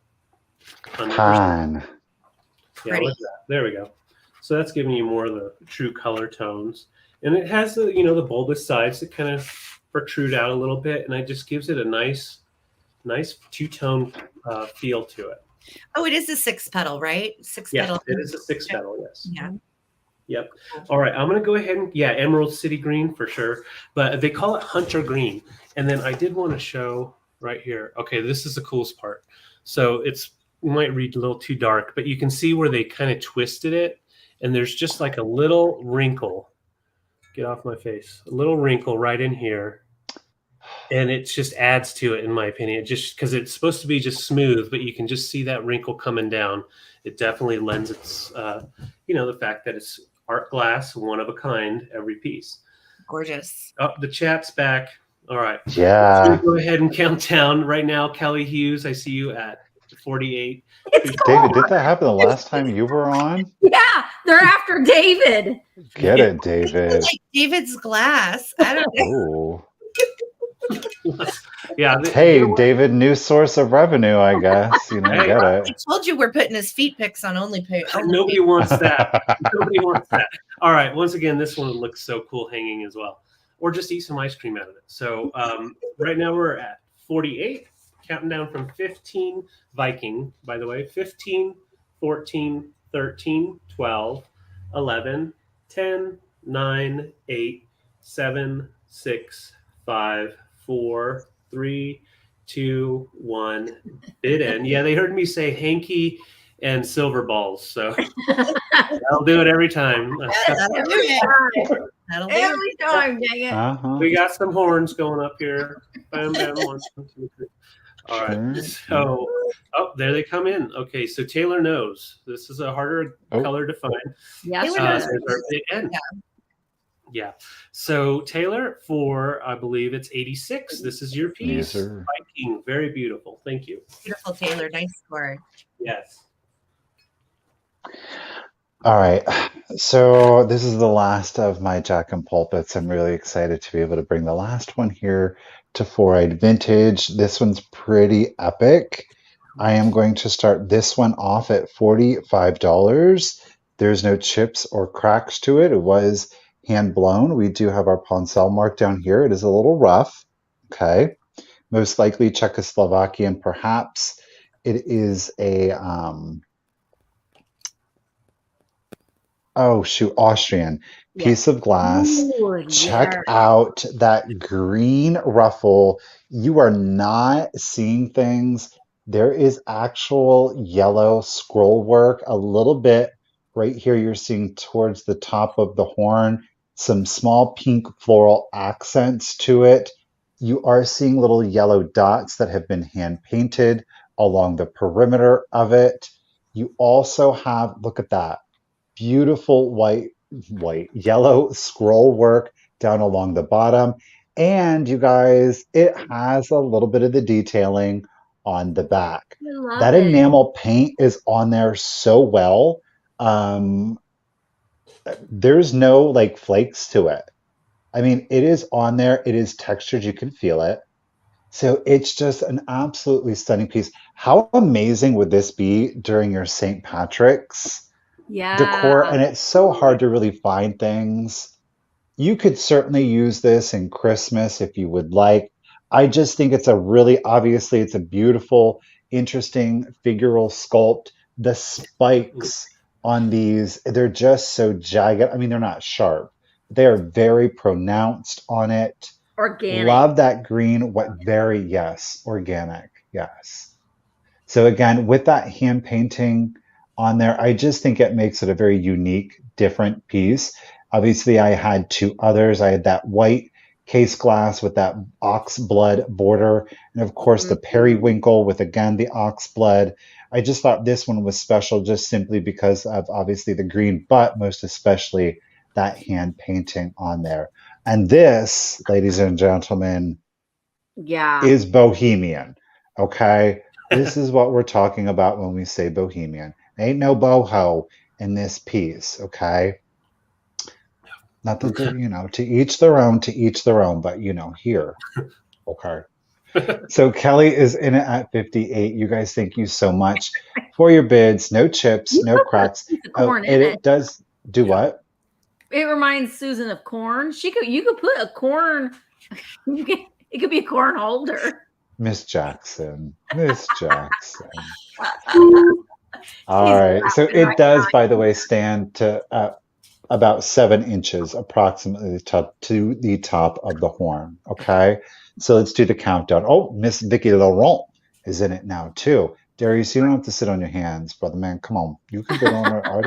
Pine. Yeah, look at that. There we go. So that's giving you more of the true color tones, and it has the the bulbous sides that kind of protrude out a little bit, and it just gives it a nice two-tone feel to it. Oh, it is a 6 petal, right? 6 petal. Yeah, it is a 6 petal, yes. Yeah. Yep. All right, I'm going to go ahead and, Emerald City Green for sure, but they call it Hunter Green. And then I did want to show right here. Okay, this is the coolest part. So you might read a little too dark, but you can see where they kind of twisted it, and there's just like a little wrinkle. Get off my face. A little wrinkle right in here. And it just adds to it, in my opinion, just because it's supposed to be just smooth, but you can just see that wrinkle coming down. It definitely lends its, the fact that it's art glass, one of a kind, every piece. Gorgeous. Oh, the chat's back. All right. Yeah. So go ahead and count down right now. Kelly Hughes, I see you at 48. David, did that happen the last time you were on? Yeah, they're after David. Get it, David. Like David's glass. I don't know. Yeah. Hey, David, new source of revenue, I guess. Get it. I told you we're putting his feet pics on OnlyPay. Nobody wants that. Nobody wants that. All right. Once again, this one looks so cool hanging as well. Or just eat some ice cream out of it. So right now we're at 48, counting down from 15, Viking, by the way, 15, 14, 13, 12, 11, 10, 9, 8, 7, 6, 5, 4, 3, 2, 1. Bid end. Yeah, they heard me say hanky and silver balls. So I'll do it every time. Every time, dang it. Uh-huh. We got some horns going up here. Bam, bam, 1, 2, 3. All right. Sure. So, oh, there they come in. Okay, so Taylor knows. This is a harder color to find. Yes. Taylor knows. There's our big end. Yeah. So Taylor, for I believe it's 86. This is your piece. These are Viking, very beautiful. Thank you. Beautiful, Taylor. Nice score. Yes. all right. So this is the last of my Jack and Pulpits. I'm really excited to be able to bring the last one here to Four-Eyed Vintage. This one's pretty epic. I am going to start this one off at $45. There's no chips or cracks to it. It was hand blown. We do have our Poncel mark down here. It is a little rough. Okay. Most likely Czechoslovakian, perhaps. It is a Austrian piece of glass. Ooh, Check out that green ruffle. You are not seeing things. There is actual yellow scroll work, a little bit right here. You're seeing towards the top of the horn, some small pink floral accents to it. You are seeing little yellow dots that have been hand painted along the perimeter of it. You also have, look at that, beautiful yellow scroll work down along the bottom. And you guys, it has a little bit of the detailing on the back. I love That it. enamel paint is on there so well. There's no like flakes to it. I mean, it is on there. It is textured. You can feel it. So it's just an absolutely stunning piece. How amazing would this be during your St. Patrick's decor? And it's so hard to really find things. You could certainly use this in Christmas if you would like. I just think it's obviously it's a beautiful, interesting figural sculpt. The spikes on these, they're just so jagged. I mean, they're not sharp. They are very pronounced on it. Organic. Love that green. Organic. Yes. So again, with that hand painting on there, I just think it makes it a very unique, different piece. Obviously, I had two others. I had that white case glass with that ox blood border, and of course the periwinkle with again the ox blood. I just thought this one was special just simply because of obviously the green, but most especially that hand painting on there. And this, ladies and gentlemen, is Bohemian. Okay? This is what we're talking about when we say Bohemian. Ain't no boho in this piece, okay? Not that, to each their own, but, here. Okay. So Kelly is in it at 58. You guys, thank you so much for your bids. No chips, no cracks. It does do what? It reminds Susan of corn. You could put a corn. It could be a corn holder. Miss Jackson. All right. So it does, by the way, stand to about 7 inches approximately to the top of the horn. Okay. So let's do the countdown. Oh, Miss Vicky Laurent is in it now too. Darius, you don't have to sit on your hands, brother man. Come on. You can get on her. I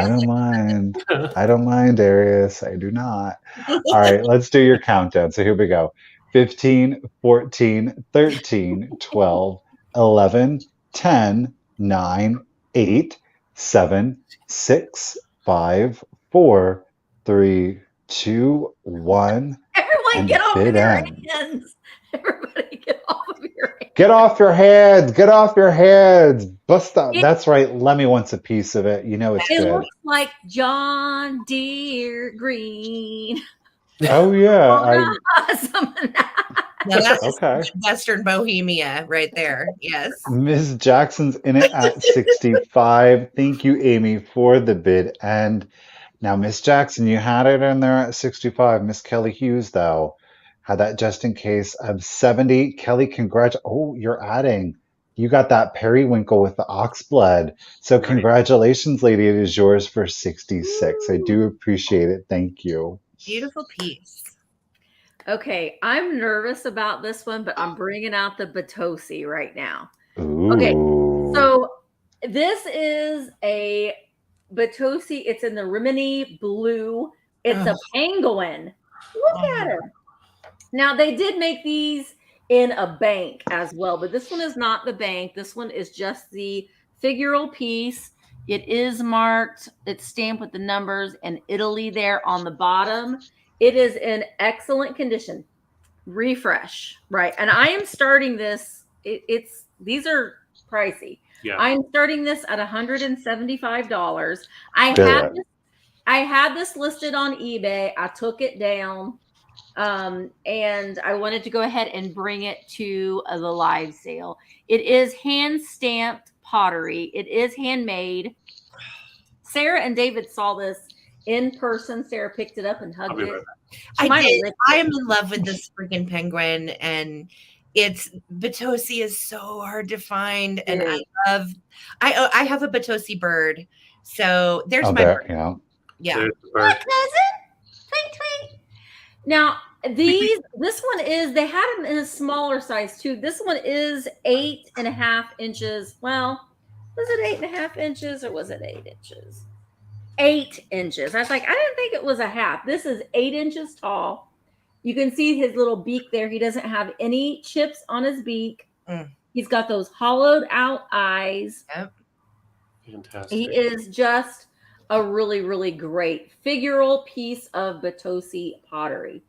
don't mind. I don't mind, Darius. I do not. All right, let's do your countdown. So here we go. 15, 14, 13, 12, 11, 10, 9, 8, 7, 6, 5, 4, 3, 2, 1. Everyone get off of your hands. Everybody get off of your hands. Get off your heads. Get off your heads. Bust up. That's right. Lemmy wants a piece of it. It's good. It looks like John Deere green. Oh, yeah. No, that's okay. Western Bohemia right there. Yes. Ms. Jackson's in it at 65. Thank you, Amy, for the bid. And now, Miss Jackson, you had it in there at 65. Miss Kelly Hughes, though, had that just in case of 70. Kelly, Oh, you're adding. You got that periwinkle with the ox blood. So congratulations, lady. It is yours for 66. I do appreciate it. Thank you. Beautiful piece. Okay, I'm nervous about this one, but I'm bringing out the Bitossi right now. Ooh. Okay, so this is a Bitossi. It's in the Rimini blue. It's a penguin. Look at her. Now, they did make these in a bank as well. But this one is not the bank. This one is just the figural piece. It is marked, it's stamped with the numbers and Italy there on the bottom. It is in excellent condition. Refresh, right? And I am starting this. These are pricey. Yeah. I'm starting this at $175. Really? I had this listed on eBay. I took it down. And I wanted to go ahead and bring it to the live sale. It is hand stamped pottery. It is handmade. Sarah and David saw this in person. Sarah picked it up and hugged it. I did. I am in love with this freaking penguin, and it's Bitossi is so hard to find, and I have a Bitossi bird, so there's my bird. Yeah. There's the bird. Twink, twink. Now this one is, they had them in a smaller size too. This one is 8.5 inches. Well, was it 8.5 inches or was it 8 inches? 8 inches. I was like, I didn't think it was a half. This is 8 inches tall. You can see his little beak there. He doesn't have any chips on his beak. He's got those hollowed out eyes. Yep. Fantastic. He is just a really, really great figural piece of Bitossi pottery.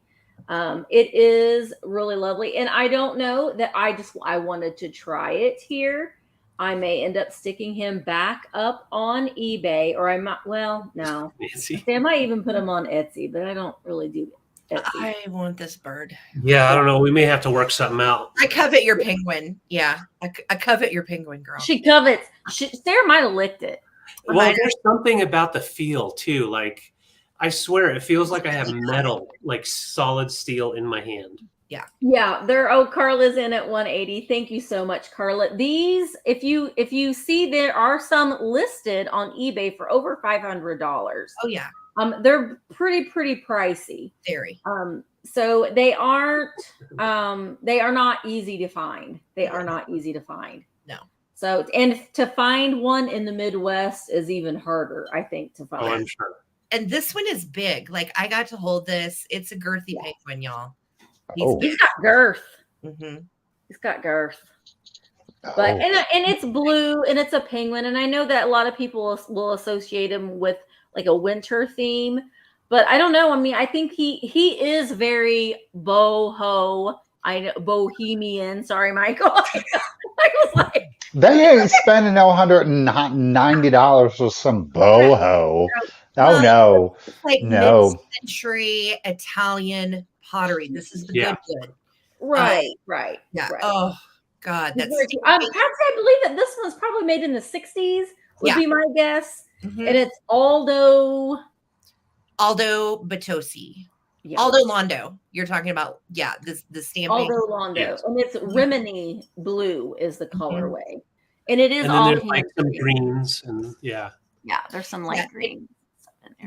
It is really lovely. And I don't know that I wanted to try it here. I may end up sticking him back up on eBay, or I might, well, no. I might even put him on Etsy, but I don't really do Etsy. I want this bird. Yeah, I don't know. We may have to work something out. I covet your penguin. Yeah, I covet your penguin, girl. She covets. Sarah might have licked it. Well, there's something about the feel too. Like, I swear, it feels like I have metal, like solid steel in my hand. Yeah. Carla's in at 180. Thank you so much, Carla. These, if you see, there are some listed on eBay for over $500. Oh yeah. They're pretty pricey. Very. So they are not easy to find. They are not easy to find. No. So, and to find one in the Midwest is even harder, I think, to find. Oh, I'm sure. And this one is big. Like, I got to hold this. It's a girthy penguin, y'all. He's got girth. Mm-hmm. He's got girth. But and it's blue and it's a penguin. And I know that a lot of people will associate him with like a winter theme. But I don't know. I mean, I think he is very boho. Bohemian. Sorry, Michael. Michael's like, they ain't spending no $190 for some boho. Oh no, like mid-century Italian pottery. This is the good. Right. Yeah. Right. Oh God, that's Patsy, I believe that this one's probably made in the 60s. Would be my guess. Mm-hmm. And it's Aldo Bitossi. Yeah. Aldo Londo. You're talking about, the stamping. Aldo Londo. Yes. And it's Rimini blue is the colorway. And it is and all there's like some greens and there's some light green.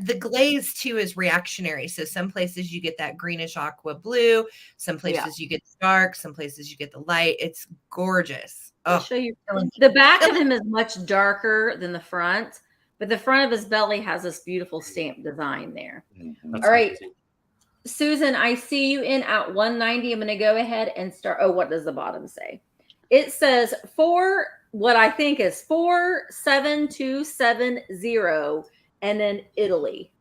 The glaze too is reactionary. So some places you get that greenish aqua blue, some places you get dark, some places you get the light. It's gorgeous. I'll show you. The back of him is much darker than the front, but the front of his belly has this beautiful stamp design there. That's all right. amazing. Susan, I see you in at 190. I'm going to go ahead and start. Oh, what does the bottom say? It says what I think is 47270 and then Italy.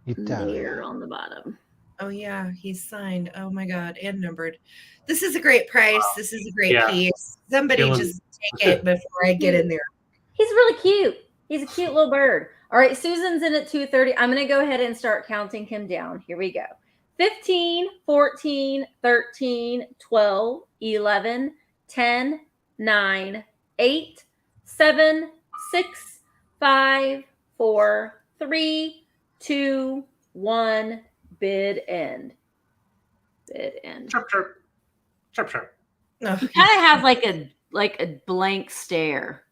There on the bottom. Oh yeah, he's signed. Oh my God, and numbered. This is a great price. This is a great piece. Somebody just take it before I get in there. He's really cute. He's a cute little bird. All right, Susan's in at 230. I'm going to go ahead and start counting him down. Here we go. 15, 14, 13, 12, 11, 10, 9, 8, 7, 6, 5, 4, 3, 2, 1. Bid end. Bid end. Chirp, chirp. Chirp, chirp. He kind of has like a blank stare.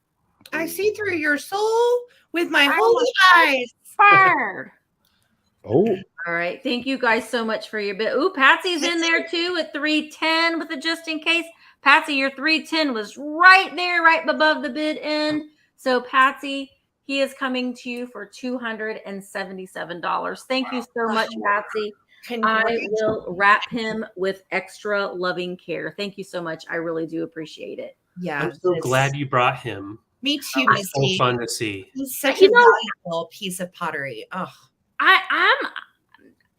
I see through your soul with my holy eyes. Fired. Oh. All right. Thank you guys so much for your bid. Ooh, Patsy's in there too at 310 with a just in case. Patsy, your 310 was right there, right above the bid end. So Patsy, he is coming to you for $277. Thank you so much, Patsy. I will wrap him with extra loving care. Thank you so much. I really do appreciate it. Yeah. I'm so glad you brought him. Me too, It's so Misty. fun to see. He's such a valuable piece of pottery. Oh, I'm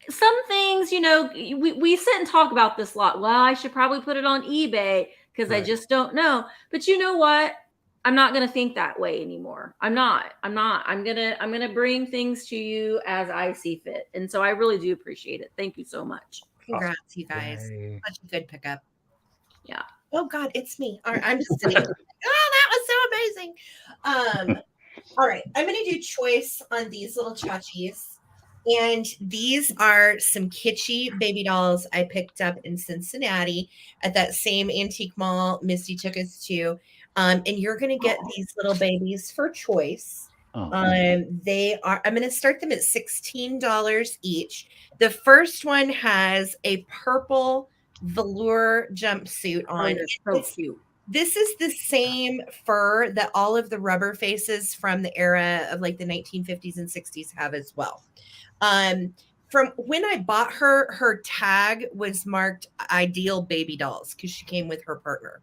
some things, we sit and talk about this a lot. Well, I should probably put it on eBay because I just don't know. But you know what? I'm not going to think that way anymore. I'm not. I'm going to bring things to you as I see fit. And so I really do appreciate it. Thank you so much. congrats, you guys. Yay. Such a good pickup. Yeah. Oh God, it's me. All right, I'm just sitting. Oh, that was so amazing. All right, I'm going to do choice on these little chachis. And these are some kitschy baby dolls I picked up in Cincinnati at that same antique mall Misty took us to. And you're going to get these little babies for choice. They are, I'm going to start them at $16 each. The first one has a purple velour jumpsuit on. It's so cute. This is the same fur that all of the rubber faces from the era of like the 1950s and 60s have as well. From when I bought her, her tag was marked ideal baby dolls because she came with her partner.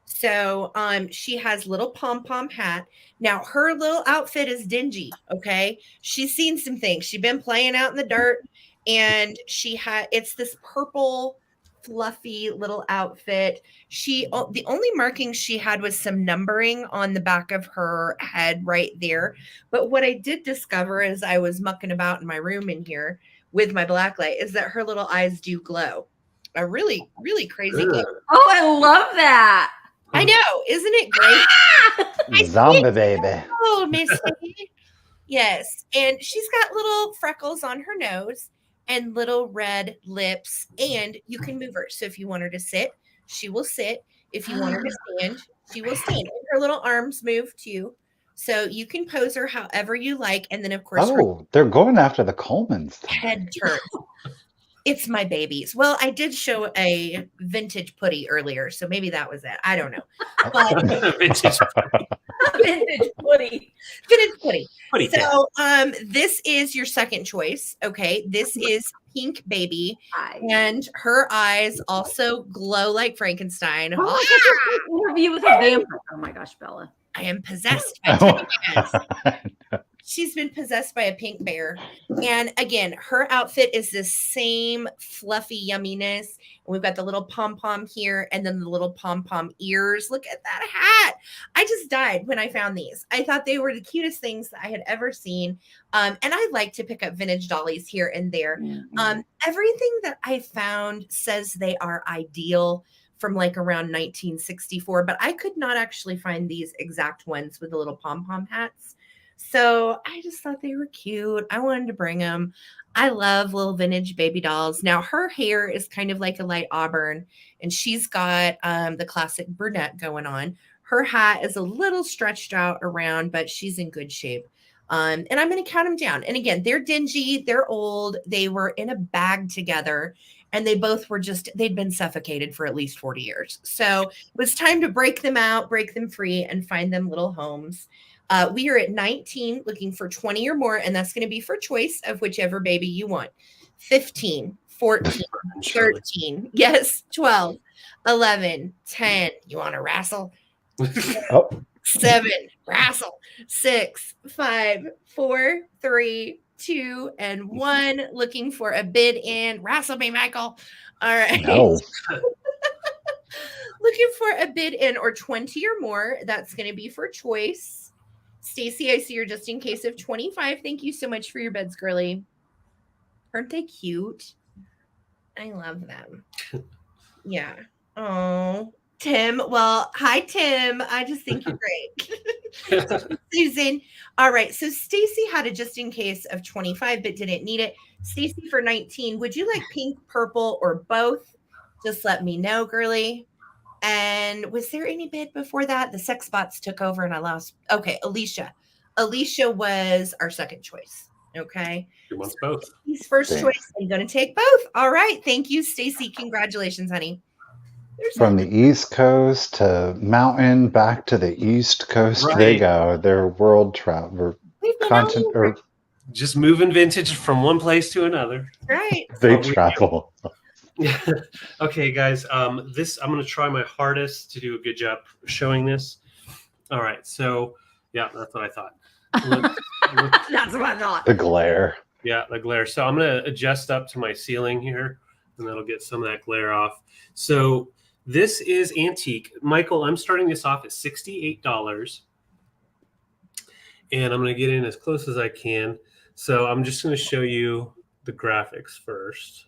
So she has little pom-pom hat. Now her little outfit is dingy. Okay. She's seen some things. She's been playing out in the dirt and it's this purple fluffy little outfit. The only markings she had was some numbering on the back of her head right there. But what I did discover as I was mucking about in my room in here with my black light is that her little eyes do glow. A really, really crazy glow. Oh, I love that. I know. Isn't it great? Zombie baby. Oh, Misty. Yes. And she's got little freckles on her nose and little red lips, and you can move her. So if you want her to sit, she will sit. If you want her to stand, she will stand. And her little arms move too. So you can pose her however you like. And then of course, they're going after the Colemans. Head turn. It's my babies. Well, I did show a vintage putty earlier, so maybe that was it. I don't know. But Vintage. Vintage putty. Vintage putty. Putty So this is your second choice. Okay. This is Pink Baby. And her eyes also glow like Frankenstein. Oh, I got an interview with a vampire. Oh my gosh, Bella. I am possessed by She's been possessed by a pink bear. And again, her outfit is the same fluffy yumminess. And we've got the little pom-pom here and then the little pom-pom ears. Look at that hat. I just died when I found these. I thought they were the cutest things that I had ever seen. And I like to pick up vintage dollies here and there. Mm-hmm. Everything that I found says they are ideal from like around 1964, but I could not actually find these exact ones with the little pom-pom hats. So I just thought they were cute. I wanted to bring them. I love little vintage baby dolls. Now her hair is kind of like a light auburn and she's got the classic brunette going on. Her hat is a little stretched out around, but she's in good shape. And I'm going to count them down. And again, they're dingy. They're old. They were in a bag together and they both were they'd been suffocated for at least 40 years. So it was time to break them out, break them free and find them little homes. We are at 19, looking for 20 or more, and that's going to be for choice of whichever baby you want. 15, 14, 13, yes, 12, 11, 10. You want to wrestle? 7, wrestle. 6, 5, 4, 3, 2, and 1. Looking for a bid in. Wrestle me, Michael. All right. No. Looking for a bid in or 20 or more. That's going to be for choice. Stacy, I see you're just in case of 25. Thank you so much for your beds, girly. Aren't they cute? I love them. Yeah. Oh, Tim. Well, hi, Tim. I just think you're great. Susan. All right. So Stacy had a just in case of 25, but didn't need it. Stacy for 19. Would you like pink, purple, or both? Just let me know, girly. And was there any bid before that? The sex bots took over and I lost. Okay, Alicia. Alicia was our second choice. Okay. She wants both. He's first choice. I'm going to take both. All right. Thank you, Stacy. Congratulations, honey. From the East Coast to mountain, back to the East Coast they go. They're world travel. just moving vintage from one place to another. Right. They travel. Okay, guys. This I'm going to try my hardest to do a good job showing this. All right. So, yeah, that's what I thought. That's what I thought. The glare. Yeah, the glare. So I'm going to adjust up to my ceiling here, and that'll get some of that glare off. So this is antique. Michael, I'm starting this off at $68. And I'm going to get in as close as I can. So I'm just going to show you the graphics first.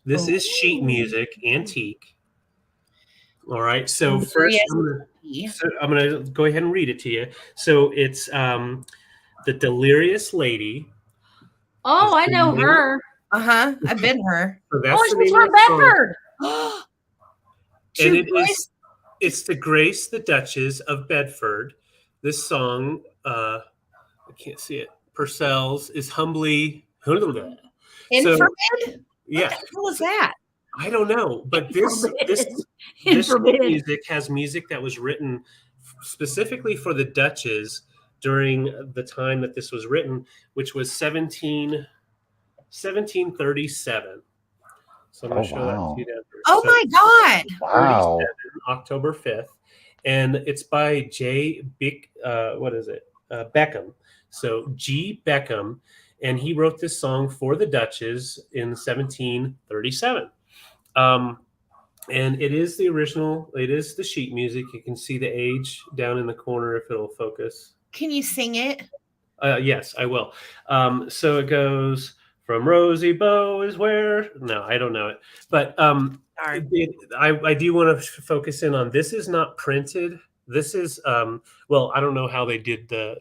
This is sheet music, antique. All right. So first, I'm going to go ahead and read it to you. So it's The Delirious Lady. Oh, I know her. I've been her. So that's Oh, she's from Bedford. And it's to Grace the Duchess of Bedford. This song, I can't see it. Purcell's is humbly. Infrared? Yeah. What the hell is that? I don't know, but this music has music that was written specifically for the Duchess during the time that this was written, which was 1737. So I'm going to show that to you down here. Oh, my God. Wow. October 5th. And it's by J. Beckham. So G. Beckham. And he wrote this song for the Duchess in 1737. And it is the original. It is the sheet music. You can see the age down in the corner if it'll focus. Can you sing it? Yes, I will. So it goes, from Rosie Bow is where. No, I don't know it. But I do want to focus in on, this is not printed. This is, well, I don't know how they did the,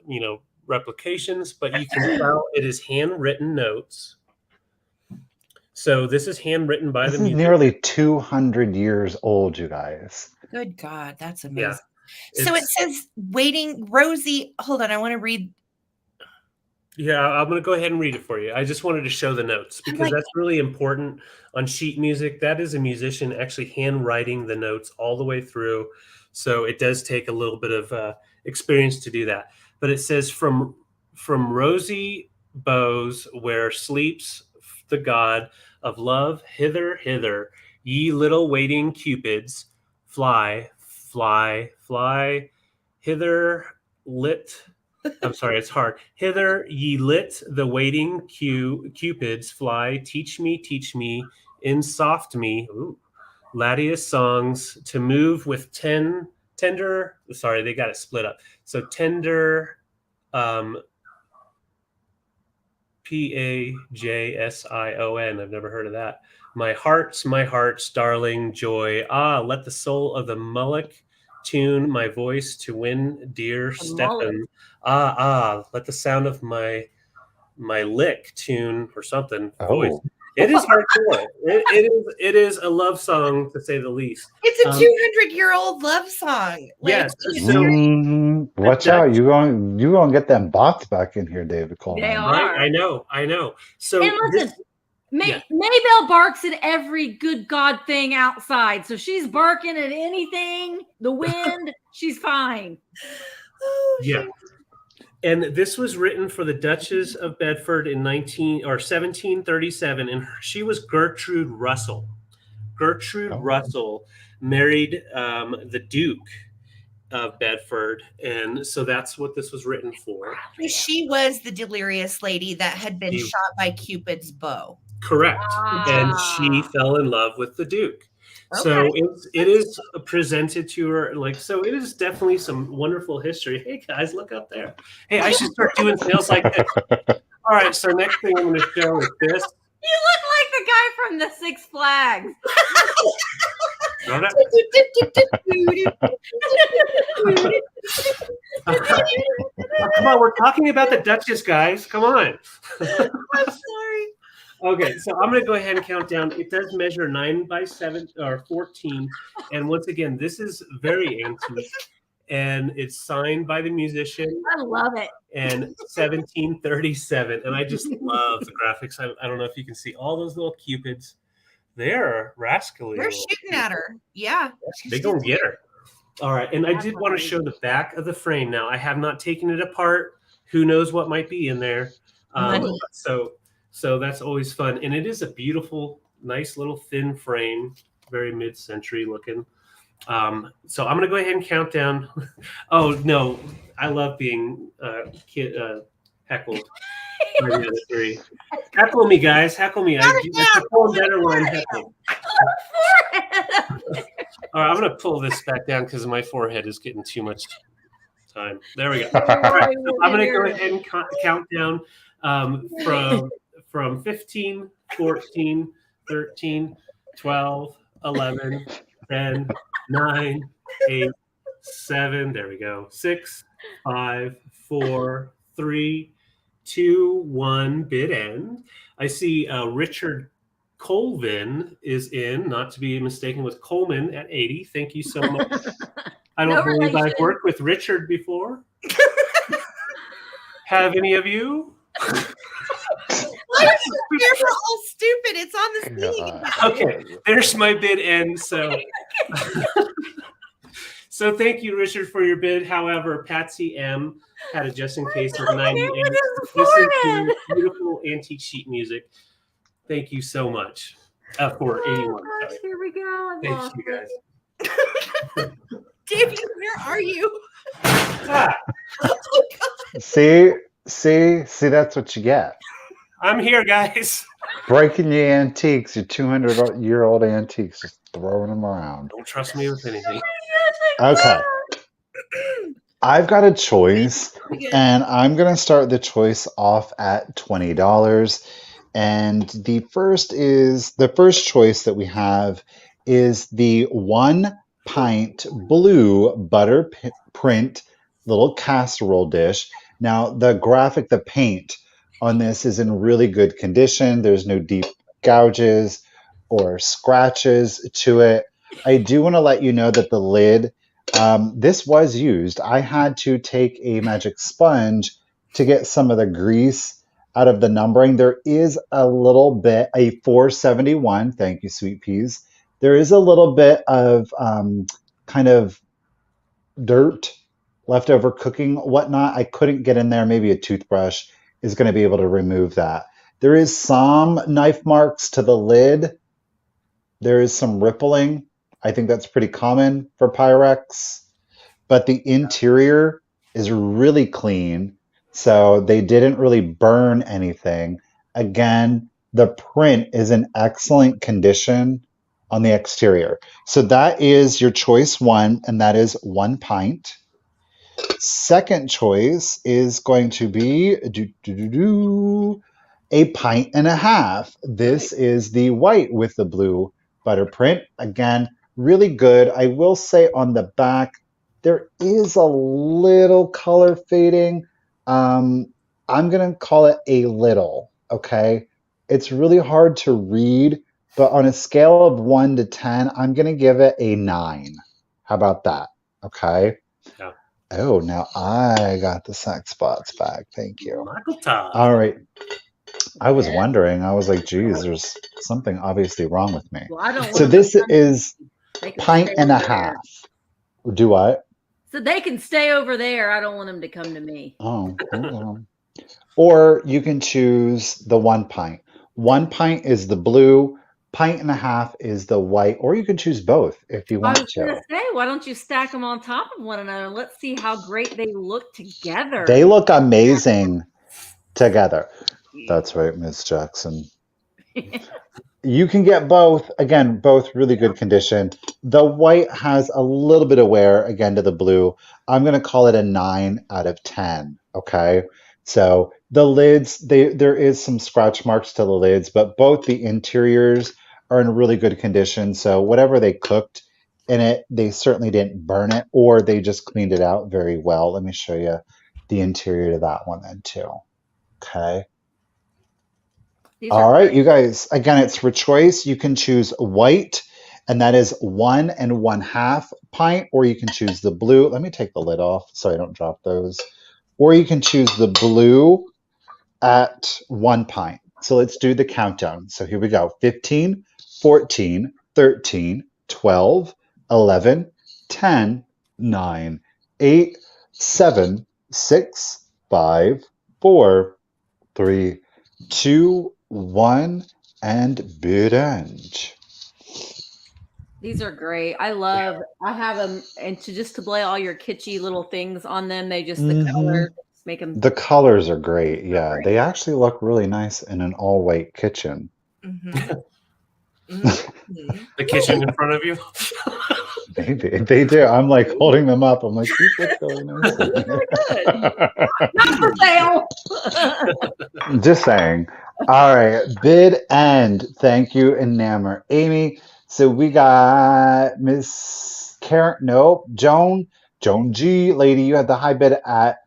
replications, but you can tell it is handwritten notes. So this is handwritten by this the is nearly 200 years old, you guys. Good God, that's amazing. Yeah, so it says waiting, Rosie. Hold on, I want to read. Yeah, I'm going to go ahead and read it for you. I just wanted to show the notes because that's really important on sheet music. That is a musician actually handwriting the notes all the way through. So it does take a little bit of experience to do that. But it says, from Rosie Bow's where sleeps the god of love, hither, hither, ye little waiting cupids, fly, fly, fly, hither lit. I'm sorry, it's hard. Hither ye lit the waiting cupids, fly, teach me, in soft me, Ladius songs to move with tender, sorry, they got it split up. So tender, Pajasion. I've never heard of that. My heart's darling joy. Ah, let the soul of the mullock tune my voice to win dear Stephen. Let the sound of my lick tune or something. Voice. It is hardcore. It is a love song, to say the least. It's a 200-year-old love song. Yes. Watch out. You're going to get them bots back in here, David Coleman. They are. Right? I know. So and listen, Maybelle barks at every good God thing outside. So she's barking at anything, the wind, she's fine. Yeah. And this was written for the Duchess of Bedford in 1737, and she was Gertrude Russell. Russell married the Duke of Bedford, and so that's what this was written for. She was the delirious lady that had been shot by Cupid's bow. Correct. And she fell in love with the Duke. Okay. So it is presented to her so it is definitely some wonderful history. Hey guys, look up there. Hey, I should start doing sales like this. All right, so next thing I'm going to show is this. You look like the guy from the Six Flags. Come on, we're talking about the Duchess, guys. Come on. I'm sorry. Okay, so I'm going to go ahead and count down. It does measure 9 by 7 or 14. And once again, this is very antique. And it's signed by the musician. I love it. And 1737. And I just love the graphics. I don't know if you can see all those little cupids. They're rascally. They're shooting at her. Yeah. They go get her. All right. And I did want to show the back of the frame. Now, I have not taken it apart. Who knows what might be in there. Money. So that's always fun, and it is a beautiful, nice little thin frame, very mid-century looking. So I'm gonna go ahead and count down. Oh no, I love being heckled by the other three. Heckle me, guys. Heckle me. I perform better when I'm heckled. All right, I'm gonna pull this back down because my forehead is getting too much time. There we go. All right, so I'm gonna go ahead and count down from 15, 14, 13, 12, 11, 10, 9, 8, 7. There we go. 6, 5, 4, 3, 2, 1. Bid end. I see Richard Colvin is in, not to be mistaken with Coleman at 80. Thank you so much. I don't believe I've worked with Richard before. Have any of you? You're all stupid. It's on the screen. Okay, there's my bid end. So, so thank you, Richard, for your bid. However, Patsy M had a just in case of 98. This is the beautiful antique sheet music. Thank you so much for 81. Gosh, here we go. Thank you, guys. David, where are you? Ah, Oh, God. See, that's what you get. I'm here, guys. Breaking your antiques, your 200-year-old antiques, just throwing them around. Don't trust me with anything. Okay. I've got a choice, and I'm going to start the choice off at $20. And the first choice that we have is the 1 pint blue butterprint little casserole dish. Now, the graphic, the paint on this is in really good condition. There's no deep gouges or scratches to it. I do want to let you know that the lid, this was used. I had to take a magic sponge to get some of the grease out of the numbering. There is a little bit, a 471. Thank you, sweet peas. There is a little bit of kind of dirt, leftover cooking, whatnot. I couldn't get in there. Maybe a toothbrush is going to be able to remove that. There is some knife marks to the lid. There is some rippling. I think that's pretty common for Pyrex. But the interior is really clean. So they didn't really burn anything. Again, the print is in excellent condition on the exterior. So that is your choice 1, and that is 1 pint. Second choice is going to be a pint and a half. This is the white with the blue butter print. Again, really good. I will say on the back, there is a little color fading. I'm going to call it a little, okay? It's really hard to read, but on a scale of 1 to 10, I'm going to give it a 9. How about that? Okay. Yeah. Oh, now I got the sack spots back. Thank you. Michael Todd. All right. I was wondering. I was like, geez, there's something obviously wrong with me. Well, I don't So want this them to is they can pint stay and a over there. half. Do what? So they can stay over there. I don't want them to come to me. Oh, well. Or you can choose the 1 pint. 1 pint is the blue, pint and a half is the white, or you can choose both if you I want was going to. to say, why don't you stack them on top of one another? Let's see how great they look together. They look amazing together. That's right, Miss Jackson. You can get both. Again, both really good condition. The white has a little bit of wear, again, to the blue. I'm going to call it a 9 out of 10, okay? So the lids, there is some scratch marks to the lids, but both the interiors are in really good condition. So whatever they cooked in it, they certainly didn't burn it, or they just cleaned it out very well. Let me show you the interior to that one then too. Okay. All right, you guys, again, it's for choice. You can choose white, and that is 1 1/2 pint, or you can choose the blue. Let me take the lid off so I don't drop those. Or you can choose the blue at 1 pint. So let's do the countdown. So here we go. 15, 14, 13, 12, 11, 10, 9, 8, 7, 6, 5, 4, 3, 2, 1, and bidange. These are great. I have them, and to display all your kitschy little things on them. They just, the colors just make them The colors are great. so Yeah, great. they actually look really nice in an all-white kitchen. Mhm. The kitchen in front of you. They do. I'm like holding them up. I'm like, these look really nice. They look really good. Not for sale. Just saying. All right, bid end. Thank you, Enamor. Amy, so we got Miss Karen. Nope, Joan G. Lady, you had the high bid at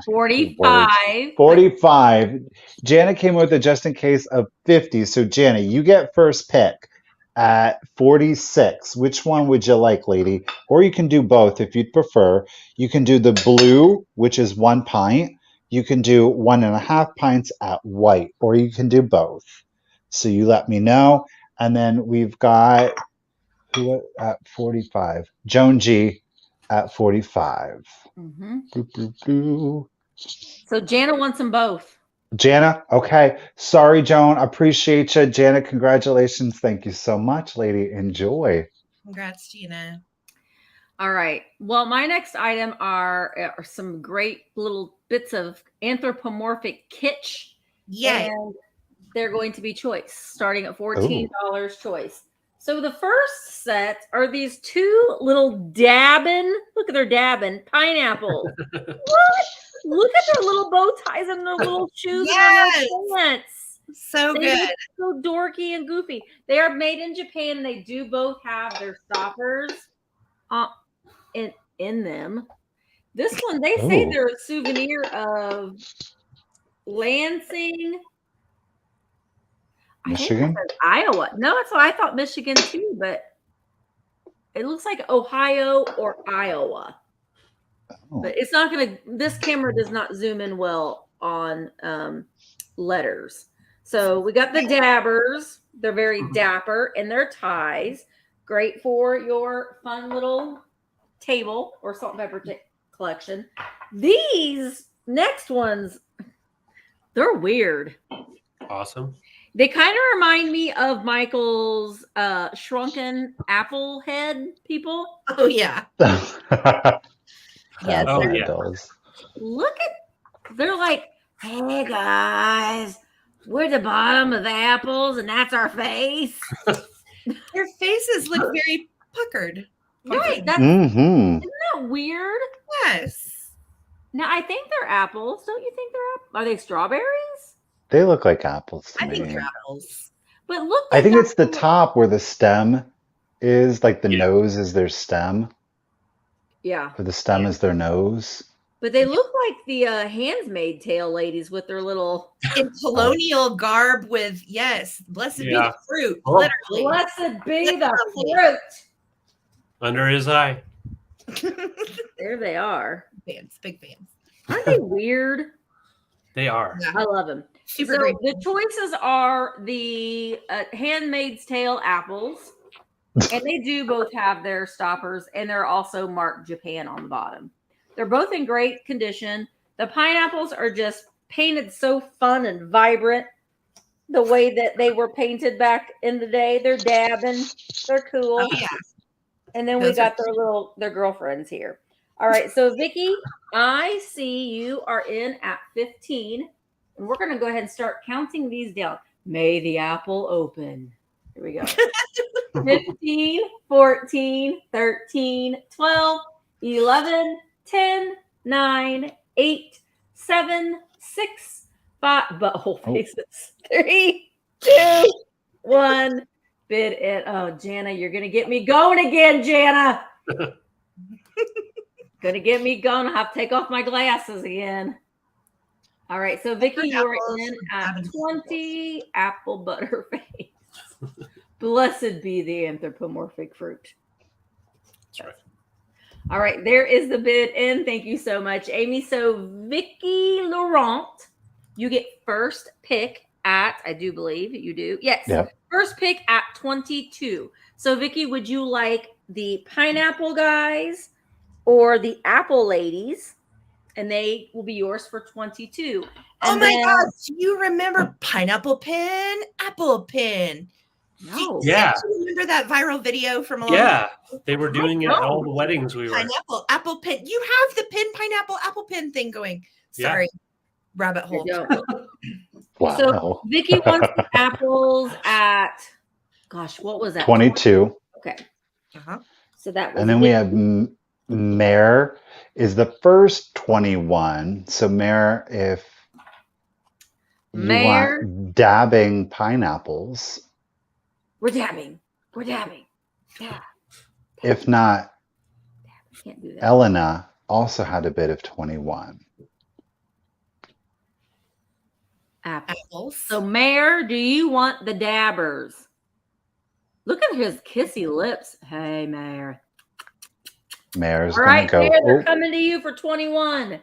45. 45. Jana came with a just in case of 50. So Jana, you get first pick at 46. Which one would you like, lady? Or you can do both if you'd prefer. You can do the blue, which is 1 pint. You can do 1.5 pints at white, or you can do both. So you let me know. And then we've got who at 45? Joan G at 45. Mm-hmm. Boo, boo, boo. So Jana wants them both. Jana, okay. Sorry, Joan. Appreciate you. Jana, congratulations. Thank you so much, lady. Enjoy. Congrats, Gina. All right. Well, my next item are some great little bits of anthropomorphic kitsch. Yay. And they're going to be choice, starting at $14 choice. So the first set are these two little dabbing, look at their dabbing, pineapples. What? Look at their little bow ties and their little shoes Yes. and their little pants. So They good. look so dorky and goofy. They are made in Japan, and they do both have their stoppers in them. This one, they say they're a souvenir of Lansing, Michigan? Iowa. No, that's what I thought, Michigan too, but it looks like Ohio or Iowa. Oh. But it's not going to, this camera does not zoom in well on letters. So we got the dabbers. They're very dapper in their ties. Great for your fun little table or salt and pepper collection. These next ones, they're weird. Awesome. They kind of remind me of Michael's shrunken apple head people. Oh, yeah. Yes, Oh, yeah. does. Look at, they're like, hey guys, we're the bottom of the apples and that's our face. Their faces look very puckered. Right. That's, Mm-hmm. isn't that weird? Yes. Now, I think they're apples. Don't you think they're apples? Are they strawberries? They look like apples to I me. think they're apples. But look, I think it's the top where the stem is, like the Yeah. nose is their stem, yeah. or the stem is their nose. But they look like the Handmaid's Tale ladies with their little In colonial garb with, yes, blessed be Yeah. the fruit, Oh. literally. blessed be the fruit. Under his eye. There they are. Fans, big fans. Aren't they weird? They are. Yeah. I love them. Super So great. the choices are the Handmaid's Tale apples, and they do both have their stoppers, and they're also marked Japan on the bottom. They're both in great condition. The pineapples are just painted so fun and vibrant, the way that they were painted back in the day. They're dabbing. They're cool. Oh, yeah. And then we Those are got their girlfriends here. All right, so Vicky, I see you are in at 15, and we're going to go ahead and start counting these down. May the apple open. Here we go. 15, 14, 13, 12, 11, 10, 9, 8, 7, 6, 5, butthole faces. 3, 2, 1. Bid it. Oh, Jana, you're going to get me going again, Jana. Gonna get me going. I'll have to take off my glasses again. All right, so Vicky, you're in at 20 apple butterface. Blessed be the anthropomorphic fruit. That's right. All right, there is the bid in. Thank you so much, Amy. So Vicky Laurent, you get first pick at, I do believe you do. Yes. Yep. First pick at 22. So Vicky, would you like the pineapple guys or the apple ladies? And they will be yours for 22. Oh my God. Do you remember pineapple pin, apple pin? No. Yeah. Do you remember that viral video from a long Yeah. They were doing it at all the weddings we were at. Pineapple, apple pin. You have the pin, pineapple, apple pin thing going. Sorry. Rabbit hole. Wow. So Vicky wants the apples at, gosh, what was that? 22. Okay. Uh-huh. So that was. And then we have Mare is the first 21. So Mare, if you want dabbing pineapples. We're dabbing. Yeah. If not, Can't do that. Elena also had a bid of 21. Apples. So Mayor, do you want the dabbers? Look at his kissy lips. Hey, Mayor. Mare's All going right, to go. Mayor, they're coming to you for 21.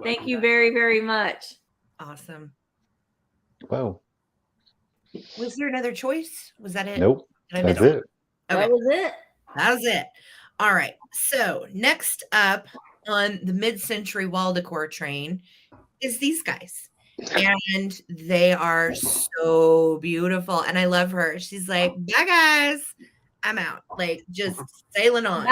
Thank you very, very much. Awesome. Whoa. Was there another choice? Was that it? Nope. Did I miss That's it. Okay. That was it. That was it. All right. So next up on the mid-century wall decor train is these guys. And they are so beautiful. And I love her. She's like, bye guys. I'm out. Like just sailing on.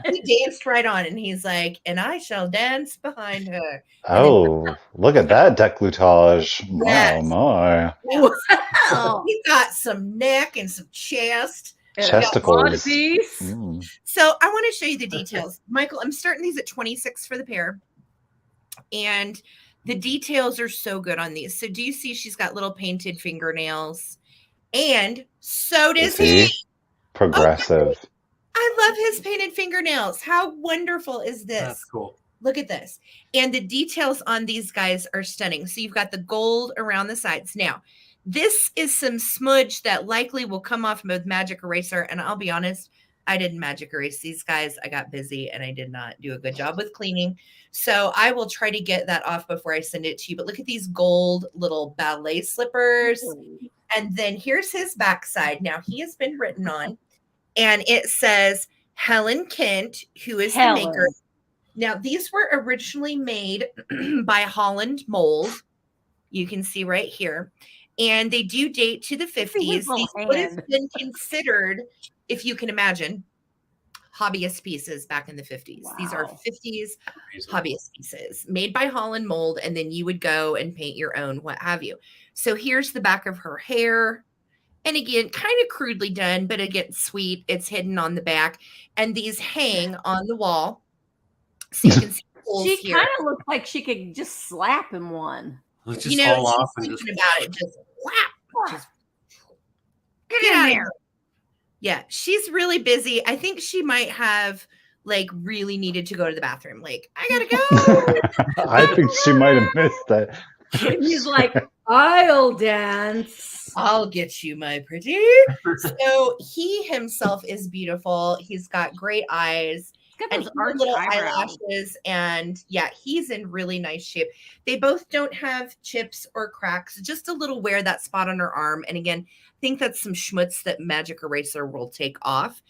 He danced right on. And he's like, and I shall dance behind her. Oh, look at that décolletage. Yes. My. Wow. He got some neck and some chest. Chesticles. So I want to show you the details. Michael, I'm starting these at 26 for the pair. And the details are so good on these. So do you see she's got little painted fingernails? And so does he. Progressive. Okay. I love his painted fingernails. How wonderful is this? That's cool. Look at this. And the details on these guys are stunning. So you've got the gold around the sides. Now, this is some smudge that likely will come off with magic eraser. And I'll be honest, I didn't magic erase these guys. I got busy and I did not do a good job with cleaning. So I will try to get that off before I send it to you. But look at these gold little ballet slippers. And then here's his backside. Now he has been written on. And it says Helen Kent, who is the maker. Now, these were originally made by Holland Mold. You can see right here. And they do date to the 50s. These would have been considered, if you can imagine, hobbyist pieces back in the 50s. Wow. These are 50s hobbyist pieces made by Holland Mold. And then you would go and paint your own, what have you. So here's the back of her hair. And again, kind of crudely done, but again, sweet. It's hidden on the back. And these hang on the wall. So you can see she kind of looks like she could just slap him one. Just fall off and just about it. Just whap. Just get out of here. Yeah, she's really busy. I think she might have like really needed to go to the bathroom. Like, I gotta go. I think she might have missed it. And he's like, I'll dance. I'll get you, my pretty. So he himself is beautiful. He's got great eyes. He's got and those arched little eyebrows. eyelashes. And yeah, he's in really nice shape. They both don't have chips or cracks, just a little wear that spot on her arm. And again, I think that's some schmutz that magic eraser will take off.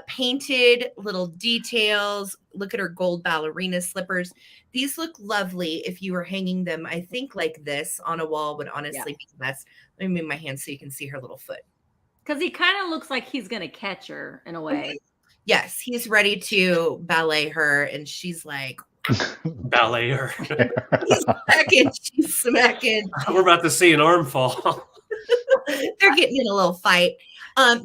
Painted little details. Look at her gold ballerina slippers. These look lovely if you were hanging them. I think like this on a wall would honestly be the best. Let me move my hand so you can see her little foot. Because he kind of looks like he's going to catch her in a way. Yes, he's ready to ballet her. And she's like, ballet her. He's smacking. She's smacking. We're about to see an arm fall. They're getting in a little fight.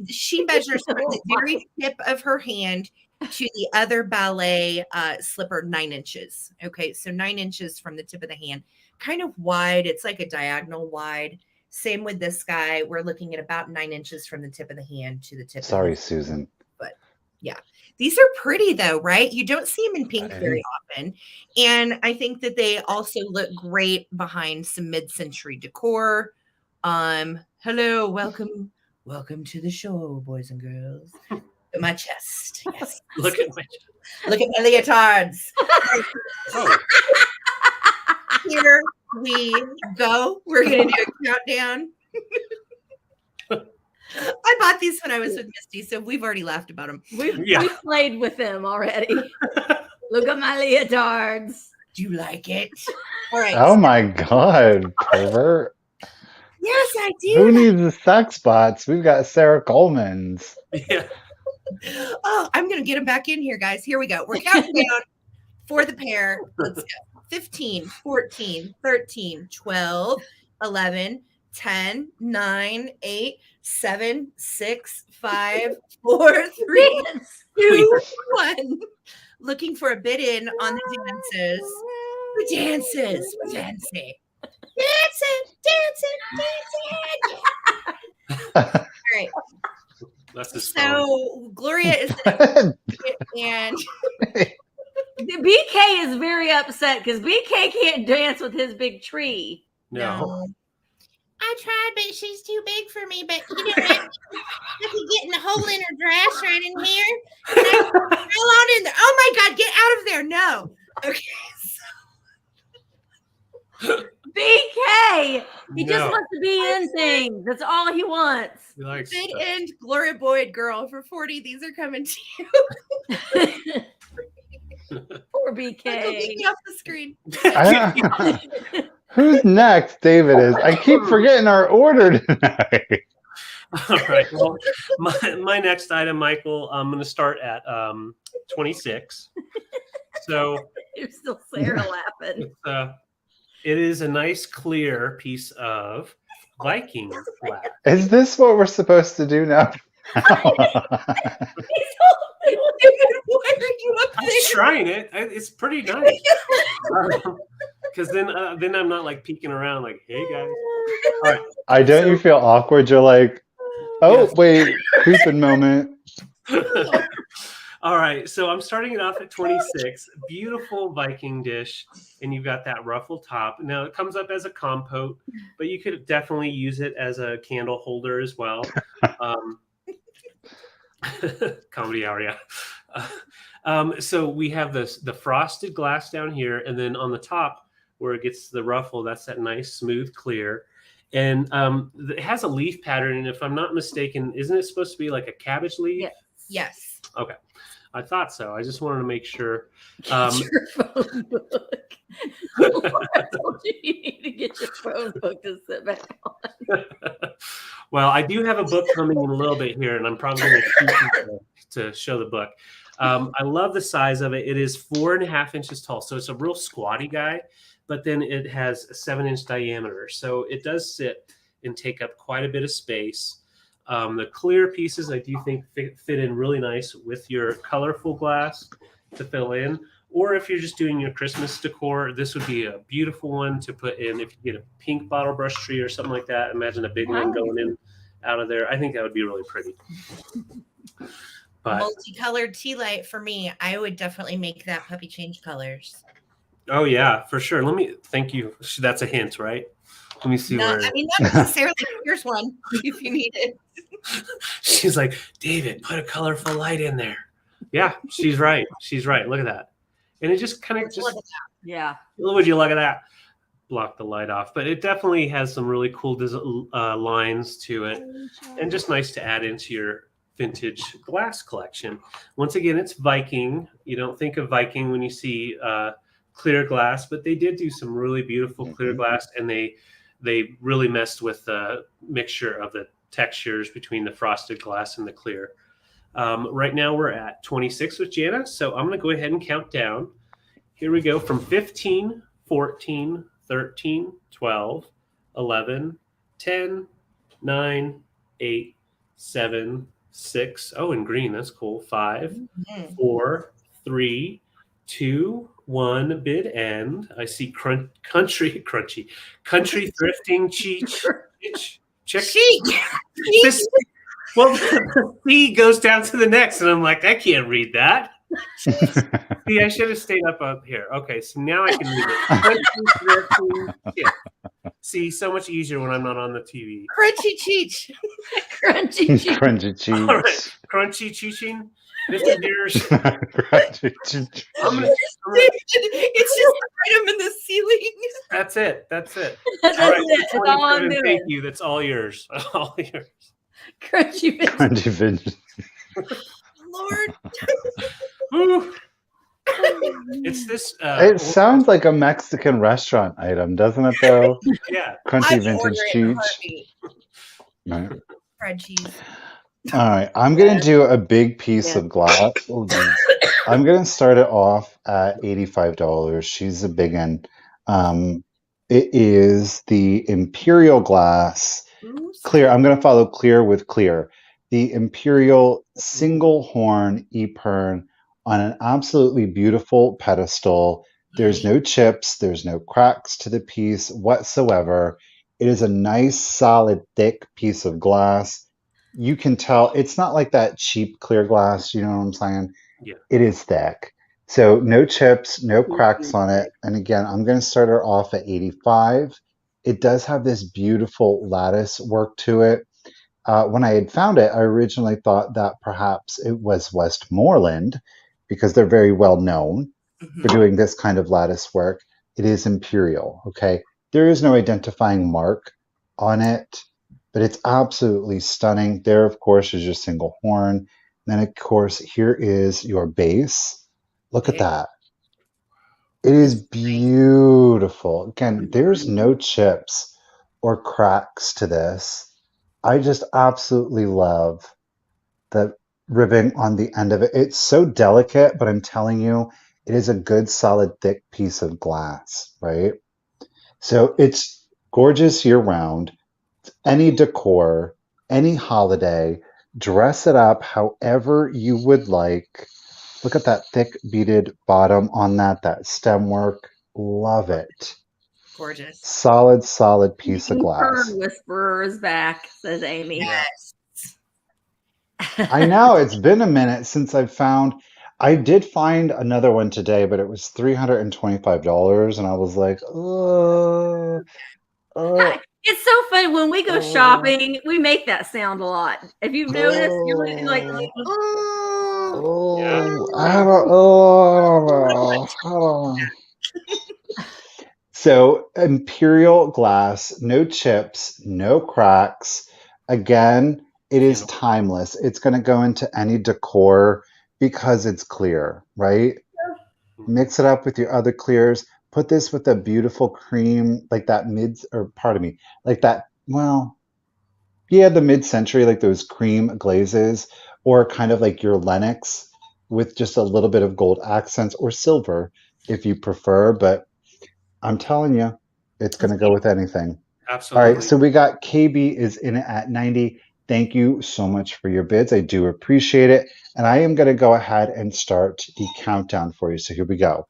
She measures from the very tip of her hand to the other ballet slipper 9 inches. Okay, so 9 inches from the tip of the hand, kind of wide. It's like a diagonal wide. Same with this guy. We're looking at about 9 inches from the tip of the hand to the tip. Sorry, of the Susan. hand. But yeah, these are pretty though, right? You don't see them in pink very often. And I think that they also look great behind some mid-century decor. Hello, welcome to the show, boys and girls. At my chest. Yes. Look at my leotards. Oh. Here we go. We're gonna do a countdown. I bought these when I was with Misty, so we've already laughed about them. We've played with them already. Look at my leotards. Do you like it? All right. Oh my God, pervert. Yes, I do. Who needs the sex bots? We've got Sarah Coleman's. Yeah. Oh, I'm going to get them back in here, guys. Here we go. We're counting down for the pair. Let's go. 15, 14, 13, 12, 11, 10, 9, 8, 7, 6, 5, 4, 3, 2, 1. Looking for a bid in on the dances. The dances. We're dancing. All right. That's his phone. So Gloria is and BK is very upset because BK can't dance with his big tree. No. I tried, but she's too big for me. But you know what? I could get in the hole in her dress right in here. And I fell on in there. Oh my God, get out of there. No. Okay. BK! He just No. wants to be in things. That's all he wants. He likes Bid stuff. end Gloria Boyd girl for 40. These are coming to you. Poor Michael, BK. get me off the screen. Who's next? David is. I keep forgetting our order tonight. All right. Well, my next item, Michael, I'm going to start at 26. So You're still Sarah laughing. it is a nice clear piece of Viking glass. Is this what we're supposed to do now? Why are you up I'm there? trying it. It's pretty nice. Because then I'm not like peeking around like, hey guys. All right. I don't you feel awkward? You're like, oh wait, creeping moment. All right, so I'm starting it off at 26. Beautiful Viking dish, and you've got that ruffled top. Now it comes up as a compote, but you could definitely use it as a candle holder as well. Comedy hour, yeah. So we have the frosted glass down here, and then on the top where it gets the ruffle, that's that nice smooth clear. And it has a leaf pattern, and if I'm not mistaken, isn't it supposed to be like a cabbage leaf? Yes. Yes. Okay. I thought so. I just wanted to make sure. Get your phone book. I told you need to get your phone book to sit back on. Well, I do have a book coming in a little bit here, and I'm probably going to show the book. I love the size of it. It is 4.5 inches tall, so it's a real squatty guy, but then it has a 7-inch diameter. So it does sit and take up quite a bit of space. The clear pieces I do think fit in really nice with your colorful glass to fill in. Or if you're just doing your Christmas decor, this would be a beautiful one to put in. If you get a pink bottle brush tree or something like that, imagine a big one going in out of there. I think that would be really pretty. But Multicolored tea light for me. I would definitely make that puppy change colors. oh yeah, for sure. Let me thank you. That's a hint, right? Let me see where. I mean, not necessarily. Here's one if you need it. She's like, David, put a colorful light in there. Yeah, she's right. She's right. Look at that. And it just kind of just. Yeah. Would you look at that? Block the light off, but it definitely has some really cool lines to it, and just nice to add into your vintage glass collection. Once again, it's Viking. You don't think of Viking when you see clear glass, but they did do some really beautiful clear glass, and they really messed with the mixture of the textures between the frosted glass and the clear. Right now we're at 26 with Jana, so I'm going to go ahead and count down. Here we go from 15, 14, 13, 12, 11, 10, 9, 8, 7, 6. Oh, in green, that's cool. 5, 4, 3, 2, 1. Bid end. I see country thrifting cheech. Check. This, well, the C goes down to the next, and I'm like, I can't read that. See, I should have stayed up here. Okay, so now I can read it. See, so much easier when I'm not on the TV. Crunchy cheech. Crunchy cheese. Crunchy cheese. All right, crunchy cheeching. This is yours. Crunchy cheese. It's just item in the ceiling. That's it. That's it. That's All right, it. That's all I'm 27, doing. thank you. That's all yours. All yours. Crunchy fish. Crunchy fish. Lord. Woo. It's this? It sounds like a Mexican restaurant item, doesn't it? Though Yeah. crunchy I'd vintage order it in a cheech. heartbeat. Right. Fried cheese. All right, I'm gonna Yes. do a big piece Yeah. of glass. Oh, geez. I'm gonna start it off at $85. She's a big one. It is the Imperial glass Ooh, clear. snap. I'm gonna follow clear with clear. The Imperial single horn epergne on an absolutely beautiful pedestal. There's no chips, there's no cracks to the piece whatsoever. It is a nice, solid, thick piece of glass. You can tell it's not like that cheap clear glass, you know what I'm saying? Yeah. It is thick. So no chips, no cracks on it. And again, I'm going to start her off at 85. It does have this beautiful lattice work to it. When I had found it, I originally thought that perhaps it was Westmoreland because they're very well known for Mhm. doing this kind of lattice work. It is Imperial, okay? There is no identifying mark on it, but it's absolutely stunning. There, of course, is your single horn. Then, of course, here is your base. Look at Okay. that. It is That's nice. beautiful. Again, there's no chips or cracks to this. I just absolutely love the ribbon on the end of it. It's so delicate, but I'm telling you, it is a good, solid, thick piece of glass, right? So it's gorgeous year round. Any decor, any holiday, dress it up however you would like. Look at that thick beaded bottom on that stem work. Love it. Gorgeous. Solid, solid piece of Turn glass. whisperer is back, says Amy. Yes. I know it's been a minute since I've found. I did find another one today, but it was $325, and I was like, It's so fun when we go shopping. We make that sound a lot. If you've noticed, you're like, I don't know. So Imperial glass, no chips, no cracks. Again, it is timeless. It's going to go into any decor because it's clear, right? Mix it up with your other clears. Put this with a beautiful cream, like that like that, well, yeah, the mid-century, like those cream glazes, or kind of like your Lenox with just a little bit of gold accents or silver if you prefer. But I'm telling you, it's going to go with anything. Absolutely. All right, so we got KB is in it at 90. Thank you so much for your bids. I do appreciate it. And I am going to go ahead and start the countdown for you. So here we go.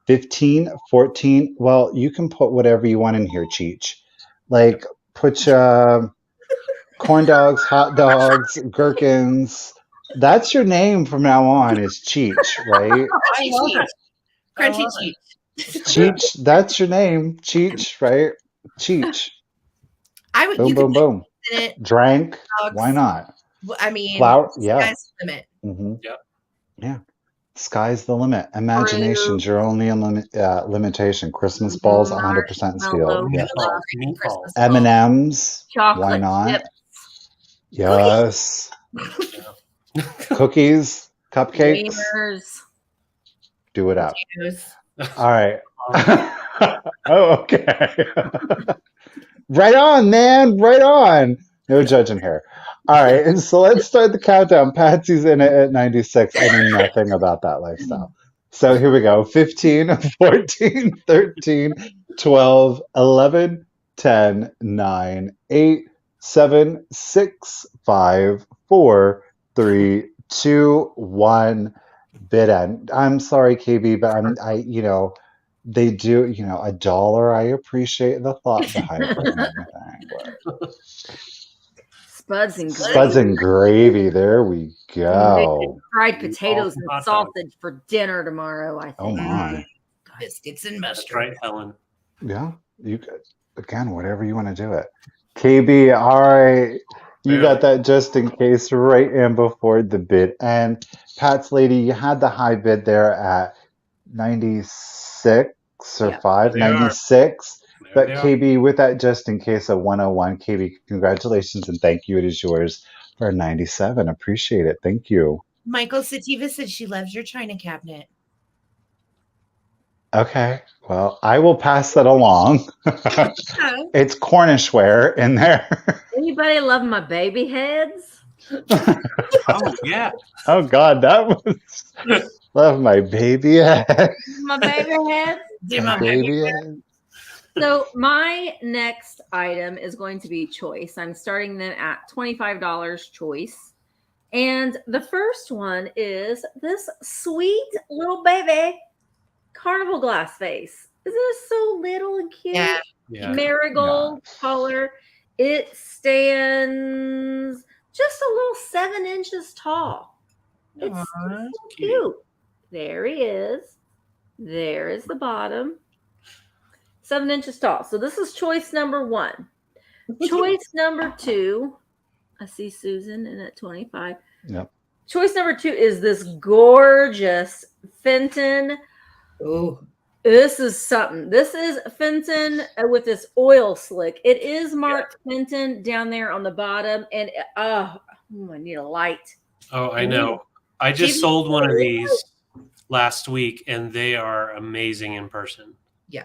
15, 14. Well, you can put whatever you want in here, Cheech. Like put corn dogs, hot dogs, gherkins. That's your name from now on is Cheech, right? I love it. Crunchy I love cheese. Cheech, that's your name. Cheech, right? Cheech. I would. Boom, You boom, could boom. put in it. Drank. Dogs. Why not? I mean, Flower. Yeah. sky's the limit. Mm-hmm. Yep. Yeah. Sky's the limit. Imagination's your only limitation. Christmas balls, 100% steel. Yeah. Meatballs. M&M's. chocolate Why not? chips. Yes. Cookies, cupcakes. Wieners. Do it up. Potatoes. All right. Oh, okay. Right on, man. Right on. No judging here. All right. And so let's start the countdown. Patsy's in it at 96. I know nothing about that lifestyle. So here we go. 15, 14, 13, 12, 11, 10, 9, 8, 7, 6, 5, 4, 3, 2, 1. Bid end. I'm sorry, KB, but they do, $1. I appreciate the thought behind it and everything. But Spuds and Spuds and gravy. There we go. fried potatoes and hot dog. sausage for dinner tomorrow, I think. Oh my. Biscuits and That's mustard. right, Helen. Yeah. You could, again, whatever you want to do it. KB, all right. You got that just in case right in before the bid. And Pat's lady, you had the high bid there at 96 or 5, 96. But KB, with that just in case of 101, KB, congratulations and thank you. It is yours for 97. Appreciate it. Thank you. Michael Sativa said she loves your china cabinet. Okay. Well, I will pass that along. It's Cornish ware in there. Anybody love my baby heads? Oh yeah. Oh God, that was love my baby head. My baby heads. Do my Baby head. So my next item is going to be choice. I'm starting them at $25 choice. And the first one is this sweet little baby carnival glass vase. Isn't it so little and cute? Yeah. Yeah. Marigold Yes. color. It stands just a little 7 inches tall. It's Aw. so cute. There he is. There is the bottom. 7 inches tall. So this is choice number 1. Choice number 2. I see Susan in at 25. Yep. Choice number 2 is this gorgeous Fenton. Ooh. This is something. This is Fenton with this oil slick. It is marked Fenton down there on the bottom. And I need a light. Oh, I know. I just sold one of these last week, and they are amazing in person. Yeah.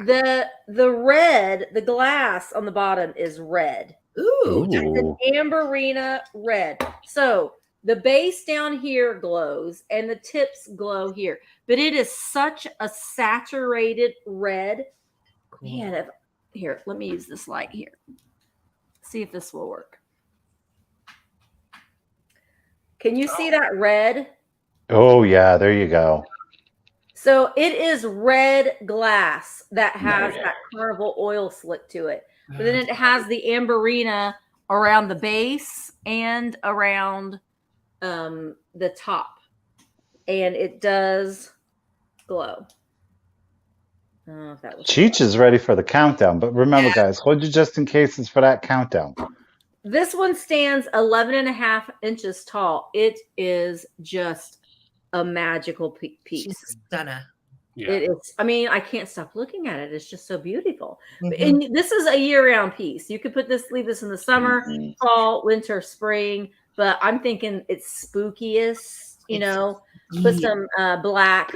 The red, the glass on the bottom is red. Ooh. It's an amberina red. So the base down here glows and the tips glow here, but it is such a saturated red. Cool. Man, here, let me use this light here. See if this will work. Can you see that red? Oh yeah, there you go. So it is red glass that has that carnival oil slick to it. But then it has the amberina around the base and around the top. And it does glow. I don't know if that was Cheech is ready for the countdown, but remember, guys, hold your just in cases for that countdown. This one stands 11.5 inches tall. It is just a magical piece. She's stunning. Yeah. It is. I mean, I can't stop looking at it. It's just so beautiful. Mhm. And this is a year-round piece. You could leave this in the summer, fall, winter, spring. But I'm thinking it's spookiest. You know, put some black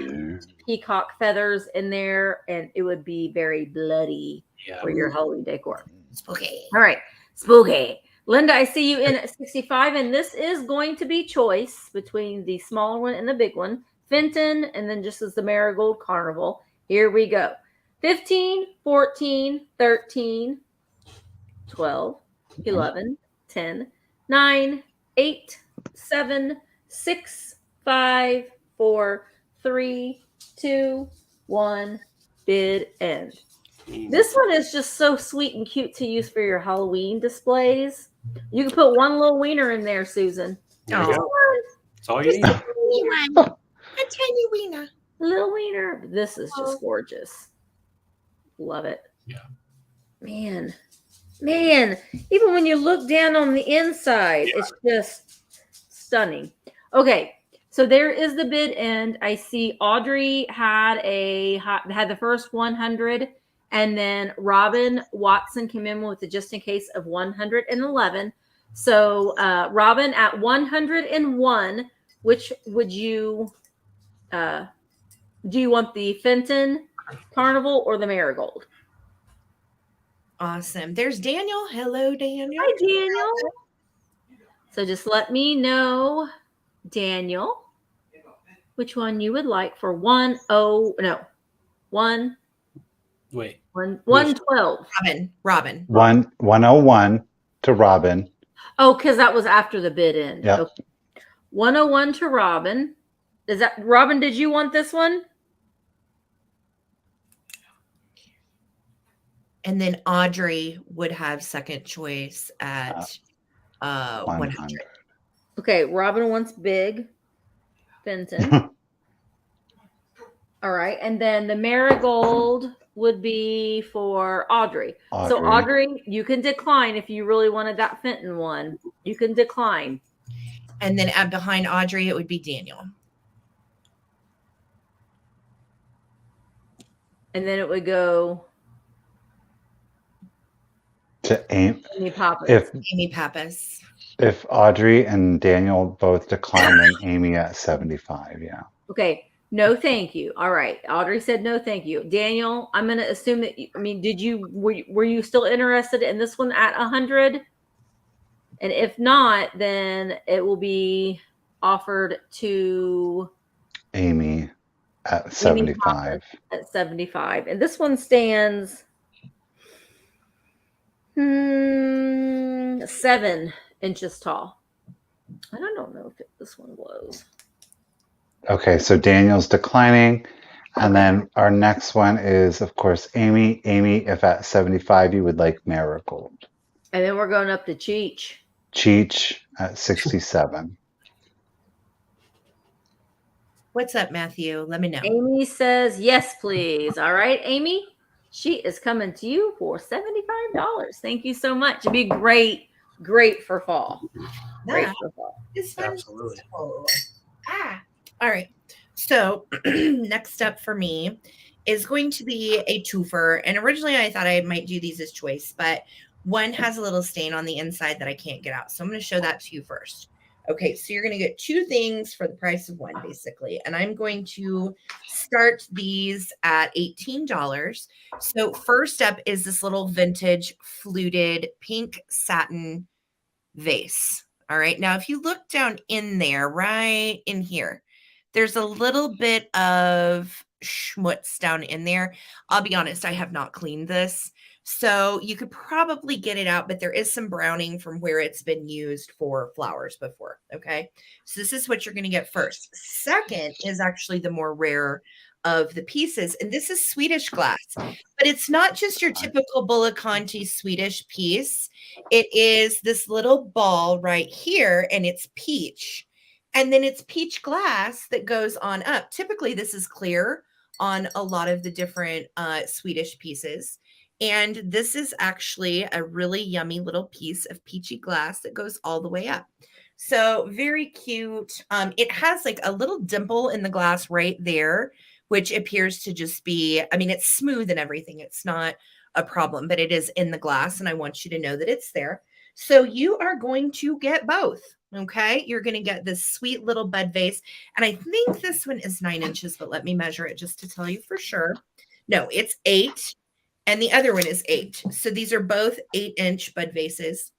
peacock feathers in there, and it would be very bloody for your Halloween decor. Spooky. All right, spooky. Linda, I see you in at 65, and this is going to be choice between the smaller one and the big one. Fenton, and then just as the Marigold Carnival. Here we go. 15, 14, 13, 12, 11, 10, 9, 8, 7, 6, 5, 4, 3, 2, 1. Bid end. This one is just so sweet and cute to use for your Halloween displays. You can put one little wiener in there, Susan. There you go. That's all you need. A tiny wiener. Little wiener. This is just gorgeous. Love it. Yeah. Man. Even when you look down on the inside, it's just stunning. Okay. So there is the bid end. I see Audrey had the first 100, and then Robin Watson came in with the just in case of 111. So Robin at 101, which would you do you want the Fenton Carnival or the Marigold? Awesome. There's Daniel. Hello, Daniel. Hi, Daniel. So just let me know, Daniel, which one you would like for 112. Robin. 101 to Robin. Oh, because that was after the bid end. Yep. Okay. 101 to Robin. Is that Robin? Did you want this one? And then Audrey would have second choice at 100. Okay, Robin wants big Fenton. All right, and then the Marigold would be for Audrey. So Audrey, you can decline if you really wanted that Fenton one. You can decline. And then behind Audrey, it would be Daniel. And then it would go To Amy Pappas. Amy Pappas. If Audrey and Daniel both decline, then Amy at 75. Yeah. Okay. No, thank you. All right. Audrey said no, thank you. Daniel, I'm going to assume that, were you still interested in this one at 100? And if not, then it will be offered to Amy at Amy 75. at 75. And this one stands 7 inches tall. I don't know if this one blows. Okay, so Daniel's declining. And then our next one is, of course, Amy. Amy, if at 75 you would like marigold. And then we're going up to Cheech. Cheech at 67. What's up, Matthew? Let me know. Amy says, yes, please. All right, Amy. She is coming to you for $75. Thank you so much. It'd be great for fall. Great for fall. It's fun. Absolutely. All right. So next up for me is going to be a twofer. And originally I thought I might do these as choice, but one has a little stain on the inside that I can't get out. So I'm going to show that to you first. Okay, so you're going to get two things for the price of one, basically. And I'm going to start these at $18. So first up is this little vintage fluted pink satin vase. All right, now if you look down in there, right in here, there's a little bit of schmutz down in there. I'll be honest, I have not cleaned this. So you could probably get it out, but there is some browning from where it's been used for flowers before. Okay. So this is what you're going to get first. Second is actually the more rare of the pieces. And this is Swedish glass, but it's not just your typical Bulliconti Swedish piece. It is this little ball right here, and it's peach. And then it's peach glass that goes on up. Typically, this is clear on a lot of the different Swedish pieces. And this is actually a really yummy little piece of peachy glass that goes all the way up. So very cute. It has like a little dimple in the glass right there, which appears to just be, I mean, it's smooth and everything. It's not a problem, but it is in the glass. And I want you to know that it's there. So you are going to get both. Okay. You're going to get this sweet little bud vase. And I think this one is 9 inches, but let me measure it just to tell you for sure. No, it's 8. And the other one is 8. So these are both 8-inch bud vases.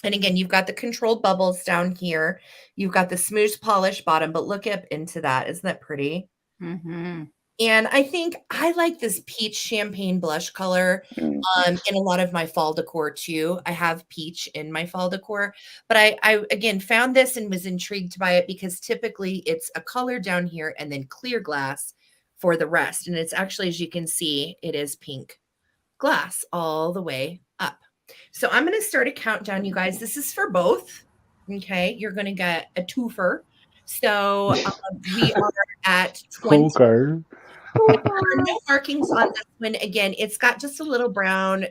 And again, you've got the controlled bubbles down here. You've got the smooth polished bottom, but look up into that. Isn't that pretty? Mm-hmm. And I think I like this peach champagne blush color in a lot of my fall decor too. I have peach in my fall decor, but I again found this and was intrigued by it because typically it's a color down here and then clear glass for the rest. And it's actually, as you can see, it is pink glass all the way up. So I'm going to start a countdown, you guys. This is for both. Okay. You're going to get a twofer. So we are at 20. Okay. No markings on this one. Again, it's got just a little brown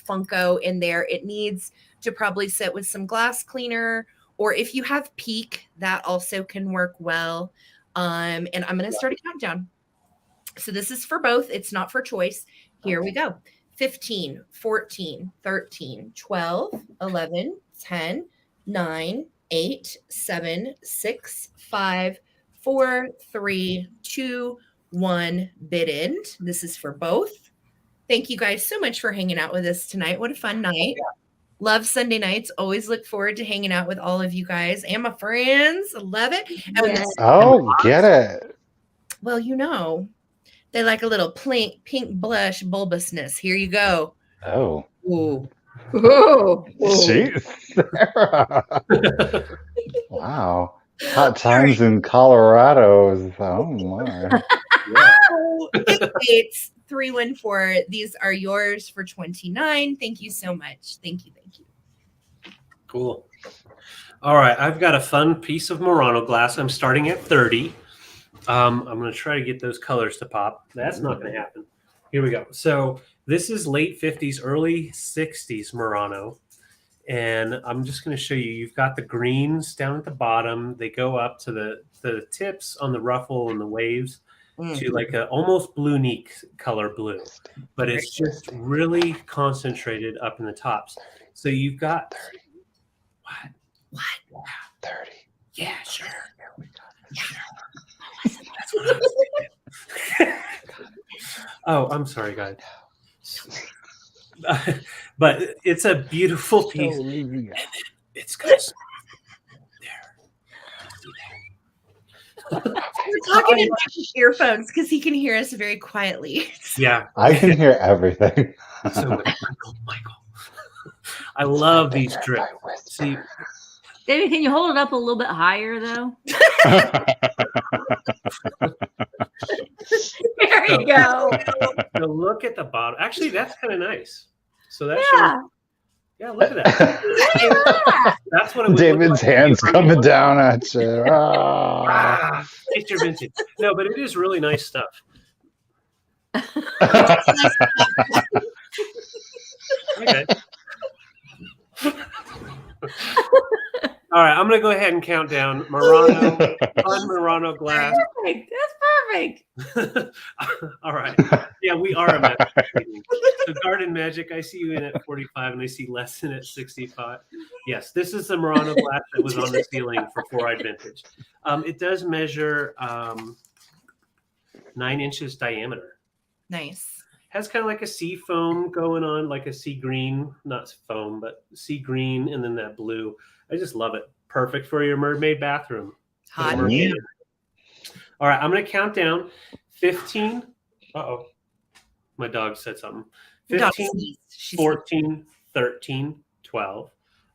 Funko in there. It needs to probably sit with some glass cleaner, or if you have Peak, that also can work well. And I'm going to start a countdown. So this is for both. It's not for choice. Here we go. 15, 14, 13, 12, 11, 10, 9, 8, 7, 6, 5, 4, 3, 2, 1, bid end. This is for both. Thank you guys so much for hanging out with us tonight. What a fun night. Love Sunday nights. Always look forward to hanging out with all of you guys and my friends. Love it. Yes. Oh, get it. Well, you know, they like a little pink blush bulbousness. Here you go. Oh. Ooh. Ooh. Jeez, Sarah. Wow. Hot times in Colorado. Oh, my. Oh, 314. These are yours for 29. Thank you so much. Thank you. Cool. All right, I've got a fun piece of Murano glass. I'm starting at 30. I'm going to try to get those colors to pop. That's not going to happen. Here we go. So this is late 50s, early 60s Murano. And I'm just going to show you, you've got the greens down at the bottom. They go up to the tips on the ruffle and the waves to like a almost blue neat color blue. But it's just really concentrated up in the tops. So you've got 30. What? 30. Yeah, sure. That's what I was Oh, I'm sorry, guys. But it's a beautiful piece. It's got We're talking in Michael's earphones because he can hear us very quietly. yeah. I can hear everything. So Michael. I love these drips. See, David, can you hold it up a little bit higher though? There you go. so look at the bottom. Actually, that's kind of nice. So that Yeah. shows. Yeah, look at that. That's what it would David's look like. hands coming down at you. Ah. It's your vintage. No, but it is really nice stuff. Okay. All right, I'm gonna go ahead and count down Murano, fun Murano glass. Perfect. That's perfect. All right. Yeah, we are a magic. So Garden Magic, I see you in at 45 and I see Lesson at 65. Yes, this is the Murano glass that was on the ceiling for 4-eyed vintage. It does measure 9 inches diameter. Nice. Has kind of like a sea foam going on, like a sea green, not foam, but sea green, and then that blue. I just love it. Perfect for your mermaid bathroom. Hot. Yeah. All right, I'm going to count down 15. Uh-oh. My dog said something. The dog 15, sneezed. She 14, 13, 12,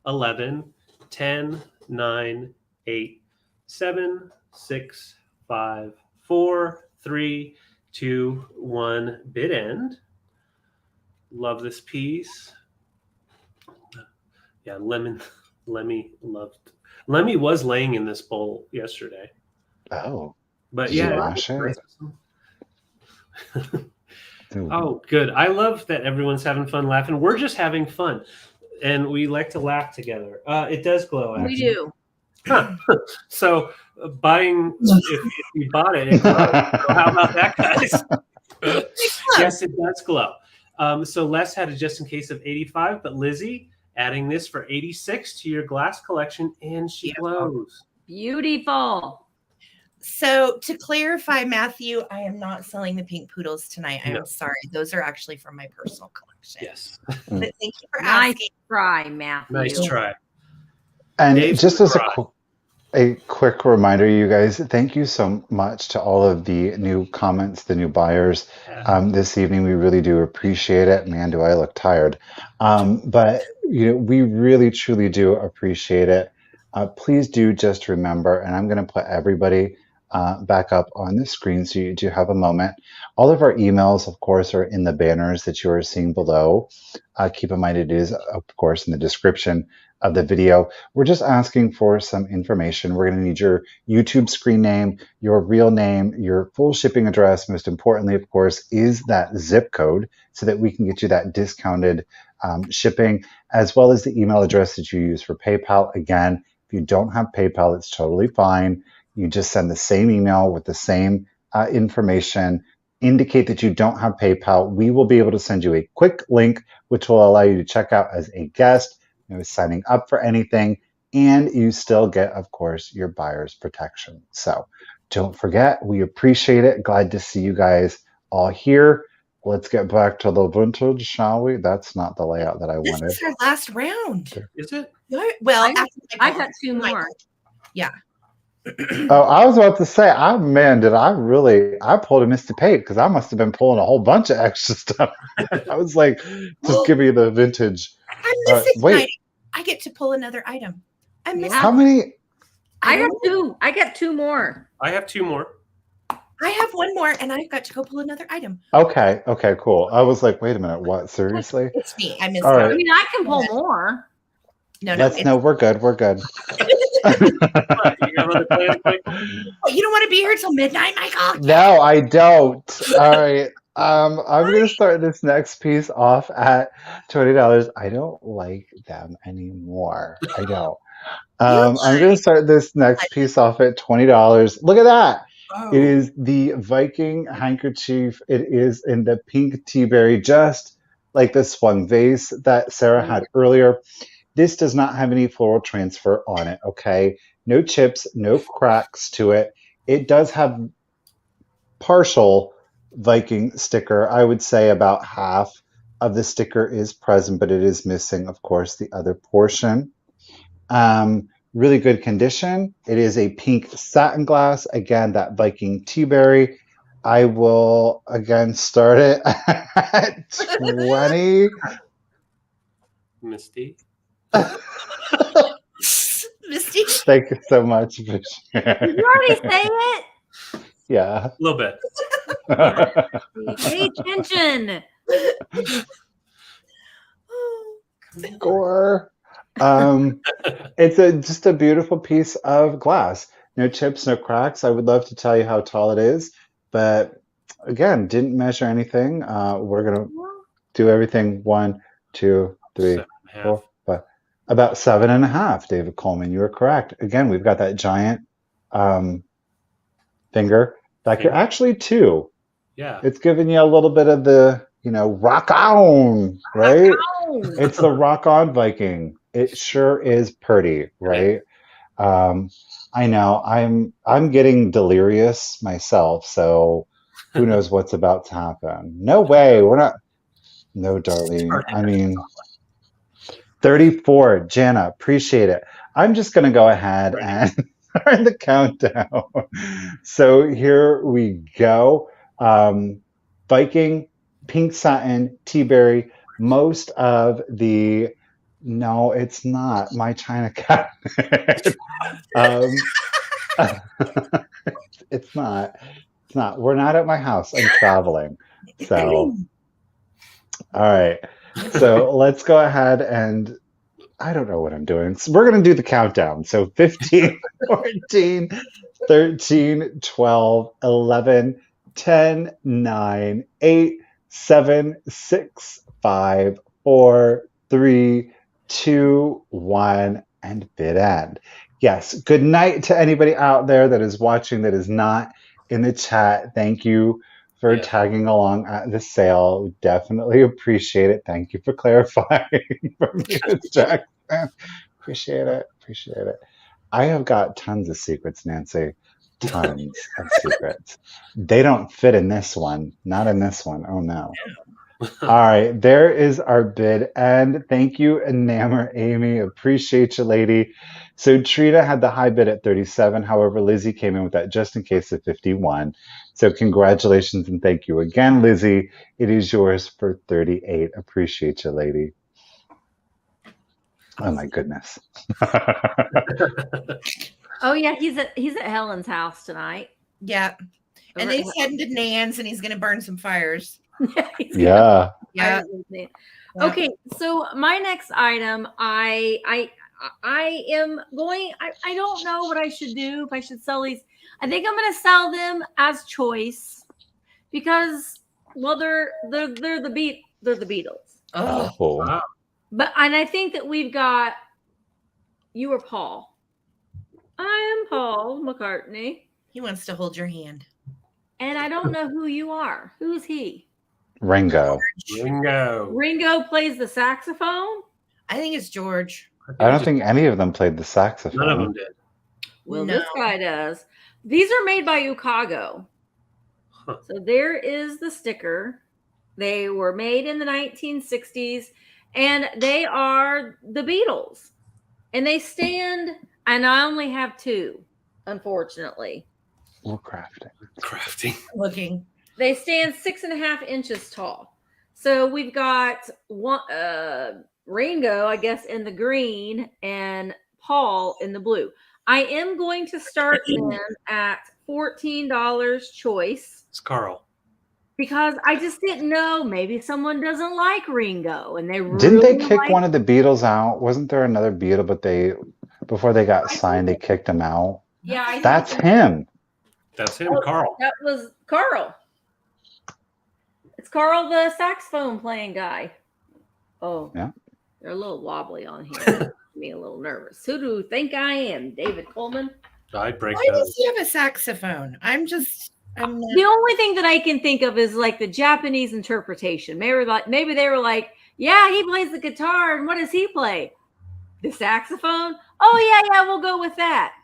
11, 10, 9, 8, 7, 6, 5, 4, 3, 2, 1. Bid end. Love this piece. Yeah, Lemmy was laying in this bowl yesterday. Oh. But Did you yeah. wash it? Oh, good. I love that everyone's having fun laughing. We're just having fun. And we like to laugh together. It does glow, actually. We do. Huh. So buying, if you bought it, it glows. So how about that, guys? Yes, it does glow. So Les had a just in case of 85, but Lizzie adding this for 86 to your glass collection, and she glows. Beautiful. So to clarify, Matthew, I am not selling the pink poodles tonight. I'm sorry. Those are actually from my personal collection. Yes. But thank you for Nice asking. try, Matthew. Nice try. And Dave's just as try. a quick reminder, you guys, thank you so much to all of the new comments, the new buyers this evening. We really do appreciate it. Man, do I look tired. But we really, truly do appreciate it. Please do just remember, and I'm going to put everybody back up on the screen so you do have a moment. All of our emails, of course, are in the banners that you are seeing below. Keep in mind it is, of course, in the description of the video. We're just asking for some information. We're going to need your YouTube screen name, your real name, your full shipping address. Most importantly, of course, is that zip code so that we can get you that discounted shipping, as well as the email address that you use for PayPal. Again, if you don't have PayPal, it's totally fine. You just send the same email with the same information. Indicate that you don't have PayPal. We will be able to send you a quick link, which will allow you to check out as a guest, signing up for anything, and you still get, of course, your buyer's protection. So don't forget, we appreciate it. Glad to see you guys all here. Let's get back to the vintage, shall we? That's not the layout that I wanted. This is our last round. Is it? Well, I got 2 more. Yeah. Oh, I was about to say, I pulled a Misty Pate because I must have been pulling a whole bunch of extra stuff. I was like, just give me the vintage. I'm missing wait. an item. I get to pull another item. I'm missing. How many? I got 2. I got 2 more. I have 2 more. I have 1 more, and I've got to go pull another item. Okay, cool. I was like, wait a minute, what? Seriously? It's me. I missed All out. right. I mean, I can pull more. No, we're good. We're good. You got another plan, Michael? Oh, you don't want to be here till midnight, Michael? No, I don't. All right. I'm going to start this next piece off at $20. I don't like them anymore. I don't. I'm going to start this next piece off at $20. Look at that. Oh. It is the Viking handkerchief. It is in the pink tea berry, just like the swung vase that Sarah had earlier. This does not have any floral transfer on it, okay? No chips, no cracks to it. It does have partial Viking sticker. I would say about half of the sticker is present, but it is missing, of course, the other portion. Really good condition. It is a pink satin glass. Again, that Viking tea berry. I will again start it at 20. Misty. Misty. Thank you so much for Did sharing. you already say it? Yeah. A little bit. Pay attention. Gore. It's just a beautiful piece of glass. No chips, no cracks. I would love to tell you how tall it is, but again, didn't measure anything. We're gonna do everything 1, 2, 3, 7.5. 4, 5. About 7.5, David Coleman. You are correct. Again, we've got that giant finger back here. Actually, 2. Yeah. It's giving you a little bit of the, rock on, right? Ow. It's the rock on Viking. It sure is pretty, right? I know I'm getting delirious myself, so who knows what's about to happen. No way. We're not. No, Darlene. I mean, 34, Jana, appreciate it. I'm just going to go ahead and start the countdown. So here we go. Viking, pink satin, tea berry, most of the, no, it's not my China cabinet. It's not. It's not. We're not at my house. I'm traveling. So, all right. So let's go ahead and I don't know what I'm doing. So we're going to do the countdown. So 15, 14, 13, 12, 11, 10, 9, 8, 7, 6, 5, 4, 3, 2, 1, and bid end. Yes. Good night to anybody out there that is watching that is not in the chat. Thank you for tagging along at the sale. We definitely appreciate it. Thank you for clarifying for me, Ms. Jackson. Appreciate it. Appreciate it. I have got tons of secrets, Nancy. Tons of secrets. They don't fit in this one. Not in this one. Oh no. All right, there is our bid. And thank you, Enamor Amy. Appreciate you, lady. So Trina had the high bid at 37. However, Lizzie came in with that just in case at 51. So congratulations and thank you again, Lizzie. It is yours for 38. Appreciate you, lady. Oh my goodness. Oh yeah, he's at Helen's house tonight. Yeah. And then he's heading to Nan's and he's gonna burn some fires. Yeah. Yeah. Okay, so my next item, I am going. I don't know what I should do, if I should sell these. I think I'm going to sell them as choice because, well, they're the Beatles. Oh. Wow. And I think that we've got you or Paul. I am Paul McCartney. He wants to hold your hand. And I don't know who you are. Who's he? Ringo. Ringo plays the saxophone? I think it's George. I don't think any of them played the saxophone. None of them did. Well, No. this guy does. These are made by Ukago. Huh. So there is the sticker. They were made in the 1960s, and they are the Beatles. And they stand, and I only have 2, unfortunately. We're crafting. Looking. They stand 6.5 inches tall. So we've got one Ringo, I guess, in the green and Paul in the blue. I am going to start them at $14 choice. It's Carl. Because I just didn't know. Maybe someone doesn't like Ringo, and they Didn't they really kick like one of the Beatles out? Wasn't there another Beatle, but before they got signed, they kicked him out? Yeah, That's him. That's him, Carl. That was Carl. It's Carl, the saxophone playing guy. Oh, Yeah. They're a little wobbly on here. Me a little nervous. Who do you think I am, David Coleman? I'd break Why those. does he have a saxophone? I'm not. The only thing that I can think of is like the Japanese interpretation. Maybe they were like, yeah, he plays the guitar, and what does he play? The saxophone? Oh yeah, we'll go with that.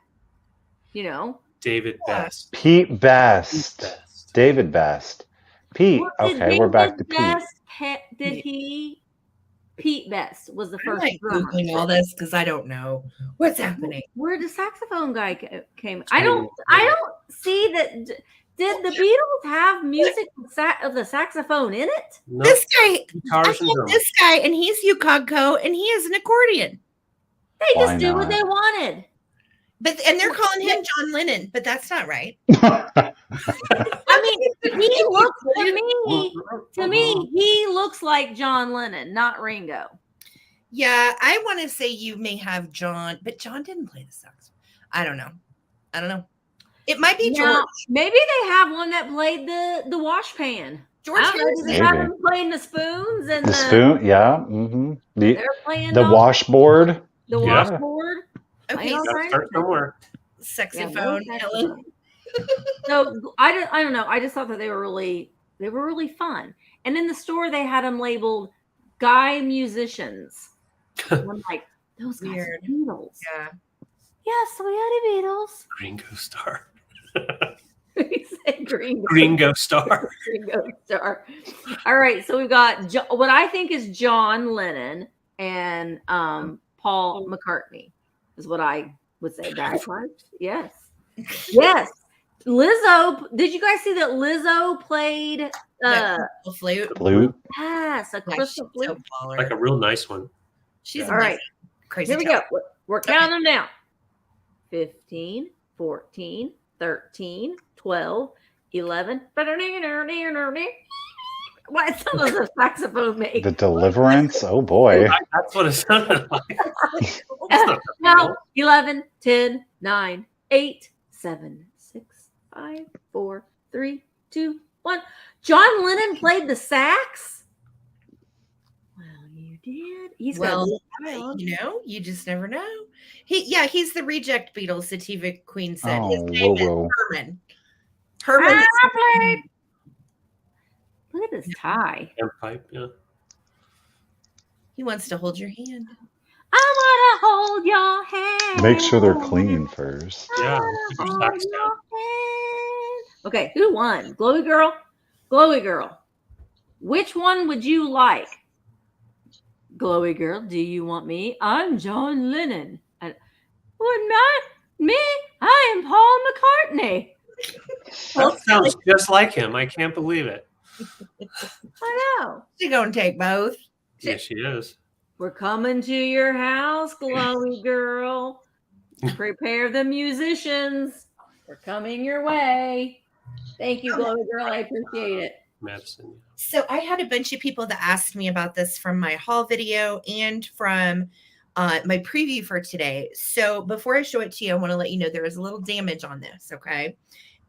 David Best. Pete Best. David Best. Pete. What did Okay, we're back to David Pete. Best did he? Pete Best was the I'm first like drummer. Googling all this because I don't know what's happening. Where the saxophone guy came? I don't see that. Did the Beatles have music of the saxophone in it? No, This guy, guitars and drums. this guy, and he's Ukagko, and he has an accordion. They Why just do what not? they wanted. And they're calling him John Lennon, but that's not right. I mean, he looks to me, he looks like John Lennon, not Ringo. Yeah, I want to say you may have John, but John didn't play the saxophone. I don't know. It might be George. Maybe they have one that played the wash pan. George Harrison. They have him playing the spoons and the spoon. Yeah. Mm-hmm. They're playing the washboard. The washboard. Okay, start somewhere. Saxophone, Helen. So I don't know. I just thought that they were really fun. And in the store they had them labeled guy musicians. I'm like, those guys are Beatles. Yeah. Yes, we had a Beatles. Gringo Star. He said Gringo Star. Gringo Star. All right, so we've got what I think is John Lennon and Paul McCartney is what I would say. Backwards. Yes. Yes. Lizzo. Did you guys see that Lizzo played flute? Yes, a crystal flute. So like a real nice one. She's all right. Crazy. Here we go. We're counting them down. 15, 14, 13, 12, 11. Why it sounds like a saxophone make? The Deliverance. Oh boy. That's what it sounded like. Now 11, 10, 9, 8, 7, 6, 5, 4, 3, 2, 1. John Lennon played the sax. Well, you did. He's you just never know. He's the reject Beatles. The TV Queen said his name is Herman. Herman. Look at this tie. Pipe, yeah. He wants to hold your hand. I want to hold your hand. Make sure they're clean first. Yeah. Okay, who won? Glowy Girl? Glowy Girl. Which one would you like? Glowy Girl, do you want me? I'm John Lennon. Well, not me. I am Paul McCartney. That sounds just like him. I can't believe it. I know. She's going to take both. Yeah, she is. We're coming to your house, Glowy Girl. Prepare the musicians. We're coming your way. Thank you, Glowy Girl. I appreciate it. Madison. So I had a bunch of people that asked me about this from my haul video and from my preview for today. So before I show it to you, I want to let you know there is a little damage on this, okay?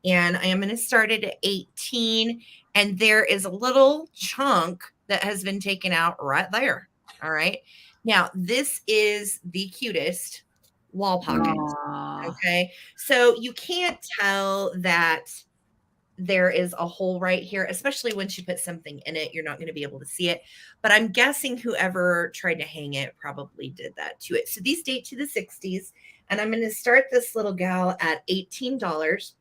And I am going to start it at 18, and there is a little chunk that has been taken out right there. All right. Now, this is the cutest wall pocket. Okay. So you can't tell that there is a hole right here, especially once you put something in it, you're not going to be able to see it. But I'm guessing whoever tried to hang it probably did that to it. So these date to the 60s, and I'm going to start this little gal at $18.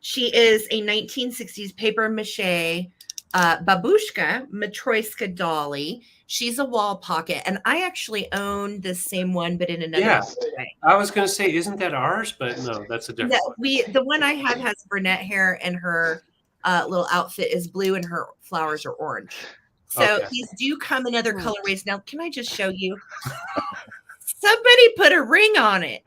She is a 1960s paper mache babushka Matryoshka dolly. She's a wall pocket, and I actually own the same one, but in another way. I was going to say, isn't that ours? But no, that's a different one. The one I have has brunette hair, and her little outfit is blue, and her flowers are orange. So these do come in other colorways. Now, can I just show you? Somebody put a ring on it.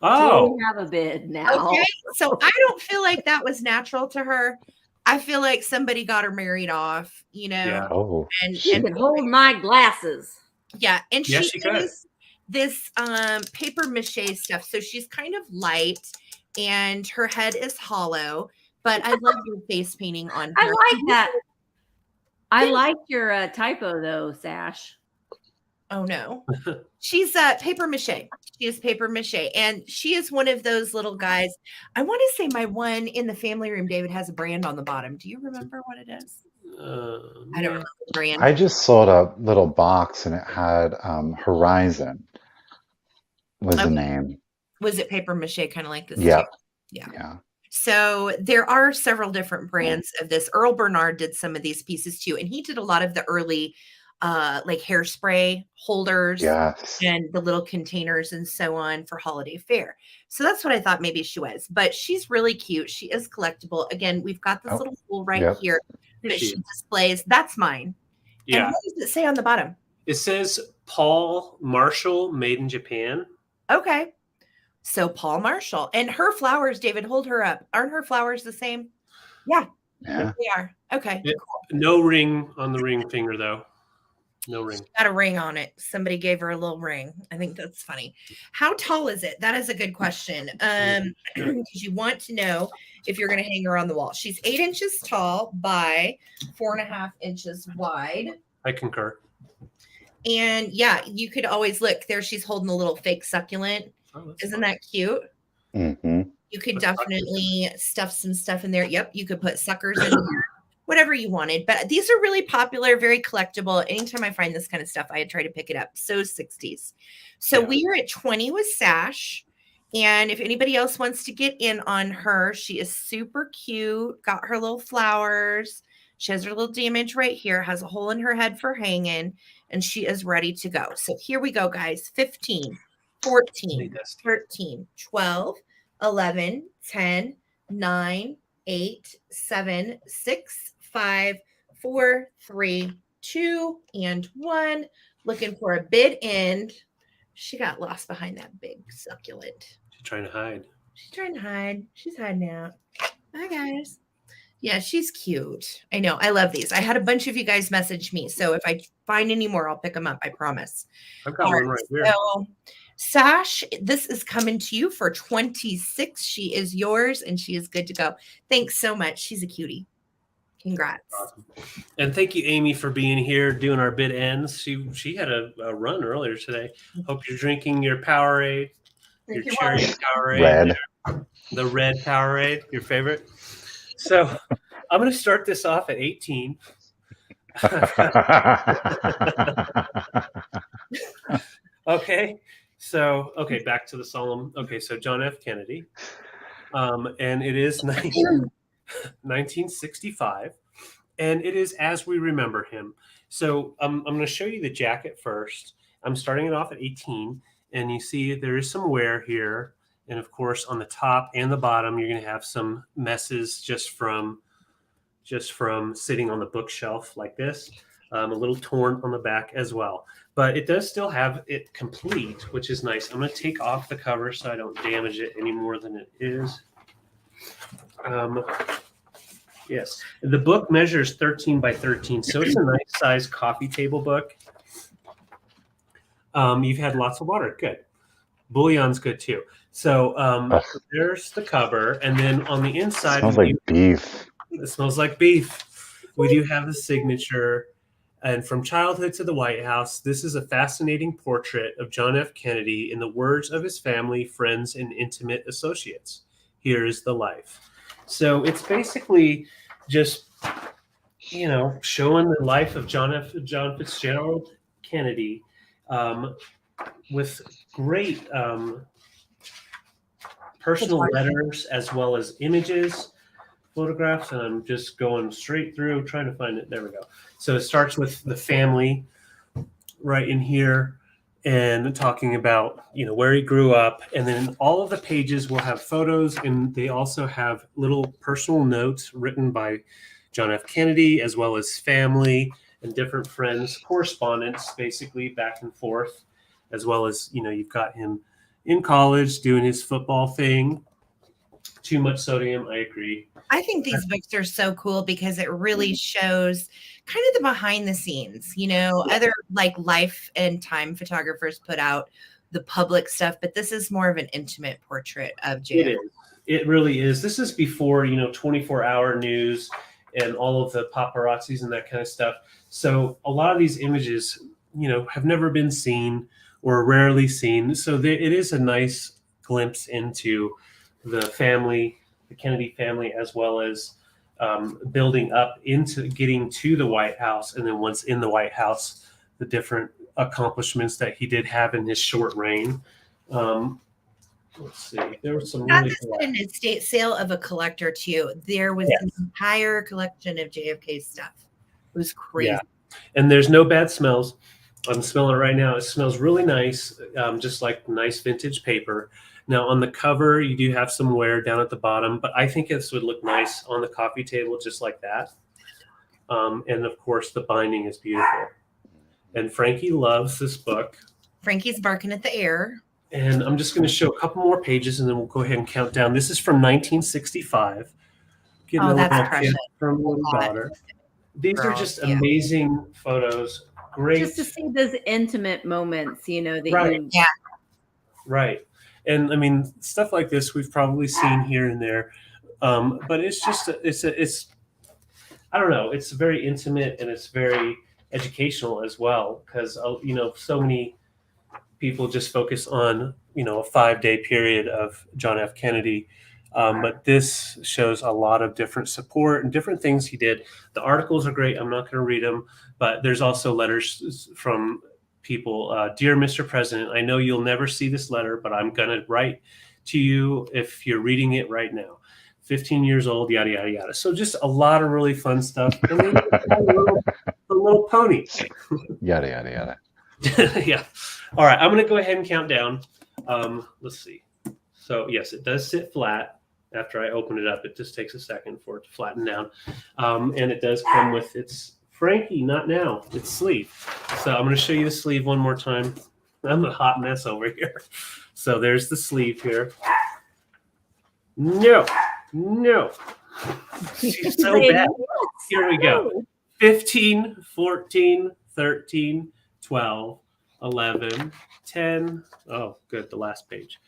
Oh, we have a bid now. Okay, so I don't feel like that was natural to her. I feel like somebody got her married off, you know. Yeah. Oh, and she can hold my glasses. Yeah, and she is this paper mache stuff. So she's kind of light, and her head is hollow. But I love your face painting on her. I like that. I like your typo though, Sash. Oh no, she's paper mache. She is paper mache, and she is one of those little guys. I want to say my one in the family room, David, has a brand on the bottom. Do you remember what it is? I don't remember the brand. I just saw a little box and it had Horizon was the name. Was it paper mache, kind of like this? Yeah. Yeah. Yeah. So there are several different brands of this. Earl Bernard did some of these pieces too, and he did a lot of the early like hairspray holders Yes. and the little containers and so on for holiday fare. So that's what I thought maybe she was. But she's really cute. She is collectible. Again, we've got this Oh, little tool right yep. here that she displays. That's mine. Yeah. And what does it say on the bottom? It says Paul Marshall, made in Japan. Okay. So Paul Marshall. And her flowers, David, hold her up. Aren't her flowers the same? Yeah. Yeah. They are. Okay. No ring on the ring finger, though. No ring. Got a ring on it. Somebody gave her a little ring. I think that's funny. How tall is it? That is a good question. Because you want to know if you're going to hang her on the wall. She's 8 inches tall by 4.5 inches wide. I concur. And yeah, you could always look there. She's holding a little fake succulent. Oh, Isn't that cute? Mm-hmm. You could definitely stuff some stuff in there. Yep. You could put suckers in there, whatever you wanted. But these are really popular, very collectible. Anytime I find this kind of stuff, I try to pick it up. So 60s. So we are at 20 with Sash. And if anybody else wants to get in on her, she is super cute. Got her little flowers. She has her little damage right here, has a hole in her head for hanging, and she is ready to go. So here we go, guys. 15, 14, 13, 12, 11, 10, 9, 8, 7, 6, 5, 4, 3, 2, and 1. Looking for a bid end. She got lost behind that big succulent. She's trying to hide. She's trying to hide. She's hiding out. Bye, guys. Yeah, she's cute. I know. I love these. I had a bunch of you guys message me. So if I find any more, I'll pick them up. I promise. I've got one right here. So, Sash, this is coming to you for 26. She is yours and she is good to go. Thanks so much. She's a cutie. Congrats. Awesome. And thank you, Amy, for being here doing our bid ends. She had a run earlier today. Hope you're drinking your Powerade, your cherry Powerade, the red Powerade, your favorite. So I'm going to start this off at 18. Okay. So, back to the solemn. Okay, so John F. Kennedy. And it is 1965. And it is As We Remember Him. So I'm going to show you the jacket first. I'm starting it off at 18. And you see there is some wear here. And of course, on the top and the bottom, you're going to have some messes just from sitting on the bookshelf like this. A little torn on the back as well. But it does still have it complete, which is nice. I'm going to take off the cover so I don't damage it any more than it is. Yes. The book measures 13 by 13, so it's a nice size coffee table book. You've had lots of water. Good. Bouillon's good too. So there's the cover, and then on the inside, smells like beef. It smells like beef. We do have the signature. And From Childhood to the White House, this is a fascinating portrait of John F. Kennedy in the words of his family, friends, and intimate associates. Here is the life. So it's basically just, showing the life of John Fitzgerald Kennedy with great personal letters as well as images, photographs, and I'm just going straight through trying to find it. There we go. So it starts with the family right in here and talking about, where he grew up. And then all of the pages will have photos, and they also have little personal notes written by John F. Kennedy, as well as family and different friends, correspondence, basically back and forth, as well as, you've got him in college doing his football thing. Too much sodium, I agree. I think these books are so cool because it really shows kind of the behind the scenes. Other like life and time photographers put out the public stuff, but this is more of an intimate portrait of JF. It is. It really is. This is before, 24-hour news and all of the paparazzis and that kind of stuff. So a lot of these images, have never been seen or rarely seen. So it is a nice glimpse into the family, the Kennedy family, as well as building up into getting to the White House. And then once in the White House, the different accomplishments that he did have in his short reign. Let's see. There was some Got really this cool. at an estate sale of a collector too. There was Yes. an entire collection of JFK stuff. It was crazy. Yeah. And there's no bad smells. I'm smelling it right now. It smells really nice, just like nice vintage paper. Now on the cover, you do have some wear down at the bottom, but I think this would look nice on the coffee table, just like that. And of course, the binding is beautiful. And Frankie loves this book. Frankie's barking at the air. And I'm just going to show a couple more pages, and then we'll go ahead and count down. This is from 1965. Getting Oh, a that's little precious. gift from little daughter. These are Girl, just yeah. amazing photos. Great. Just to see those intimate moments, you know, that Right. you. Yeah. Right. And I mean, stuff like this we've probably seen here and there. But it's just, it's, I don't know, it's very intimate and it's very educational as well. Because, you know, so many people just focus on, you know, a 5-day period of John F. Kennedy. But this shows a lot of different support and different things he did. The articles are great. I'm not going to read them, but there's also letters from people. Dear Mr. President, I know you'll never see this letter, but I'm going to write to you if you're reading it right now. 15 years old, yada, yada, yada. So just a lot of really fun stuff. And then a little pony. Yada, yada, yada. Yeah. All right. I'm going to go ahead and count down. Let's see. So yes, it does sit flat. After I open it up, it just takes a second for it to flatten down. And it does come with its Frankie, not now, its sleeve. So I'm going to show you the sleeve one more time. I'm a hot mess over here. So there's the sleeve here. No. She's so bad. Here we go. 15, 14, 13, 12, 11, 10. Oh, good. The last page.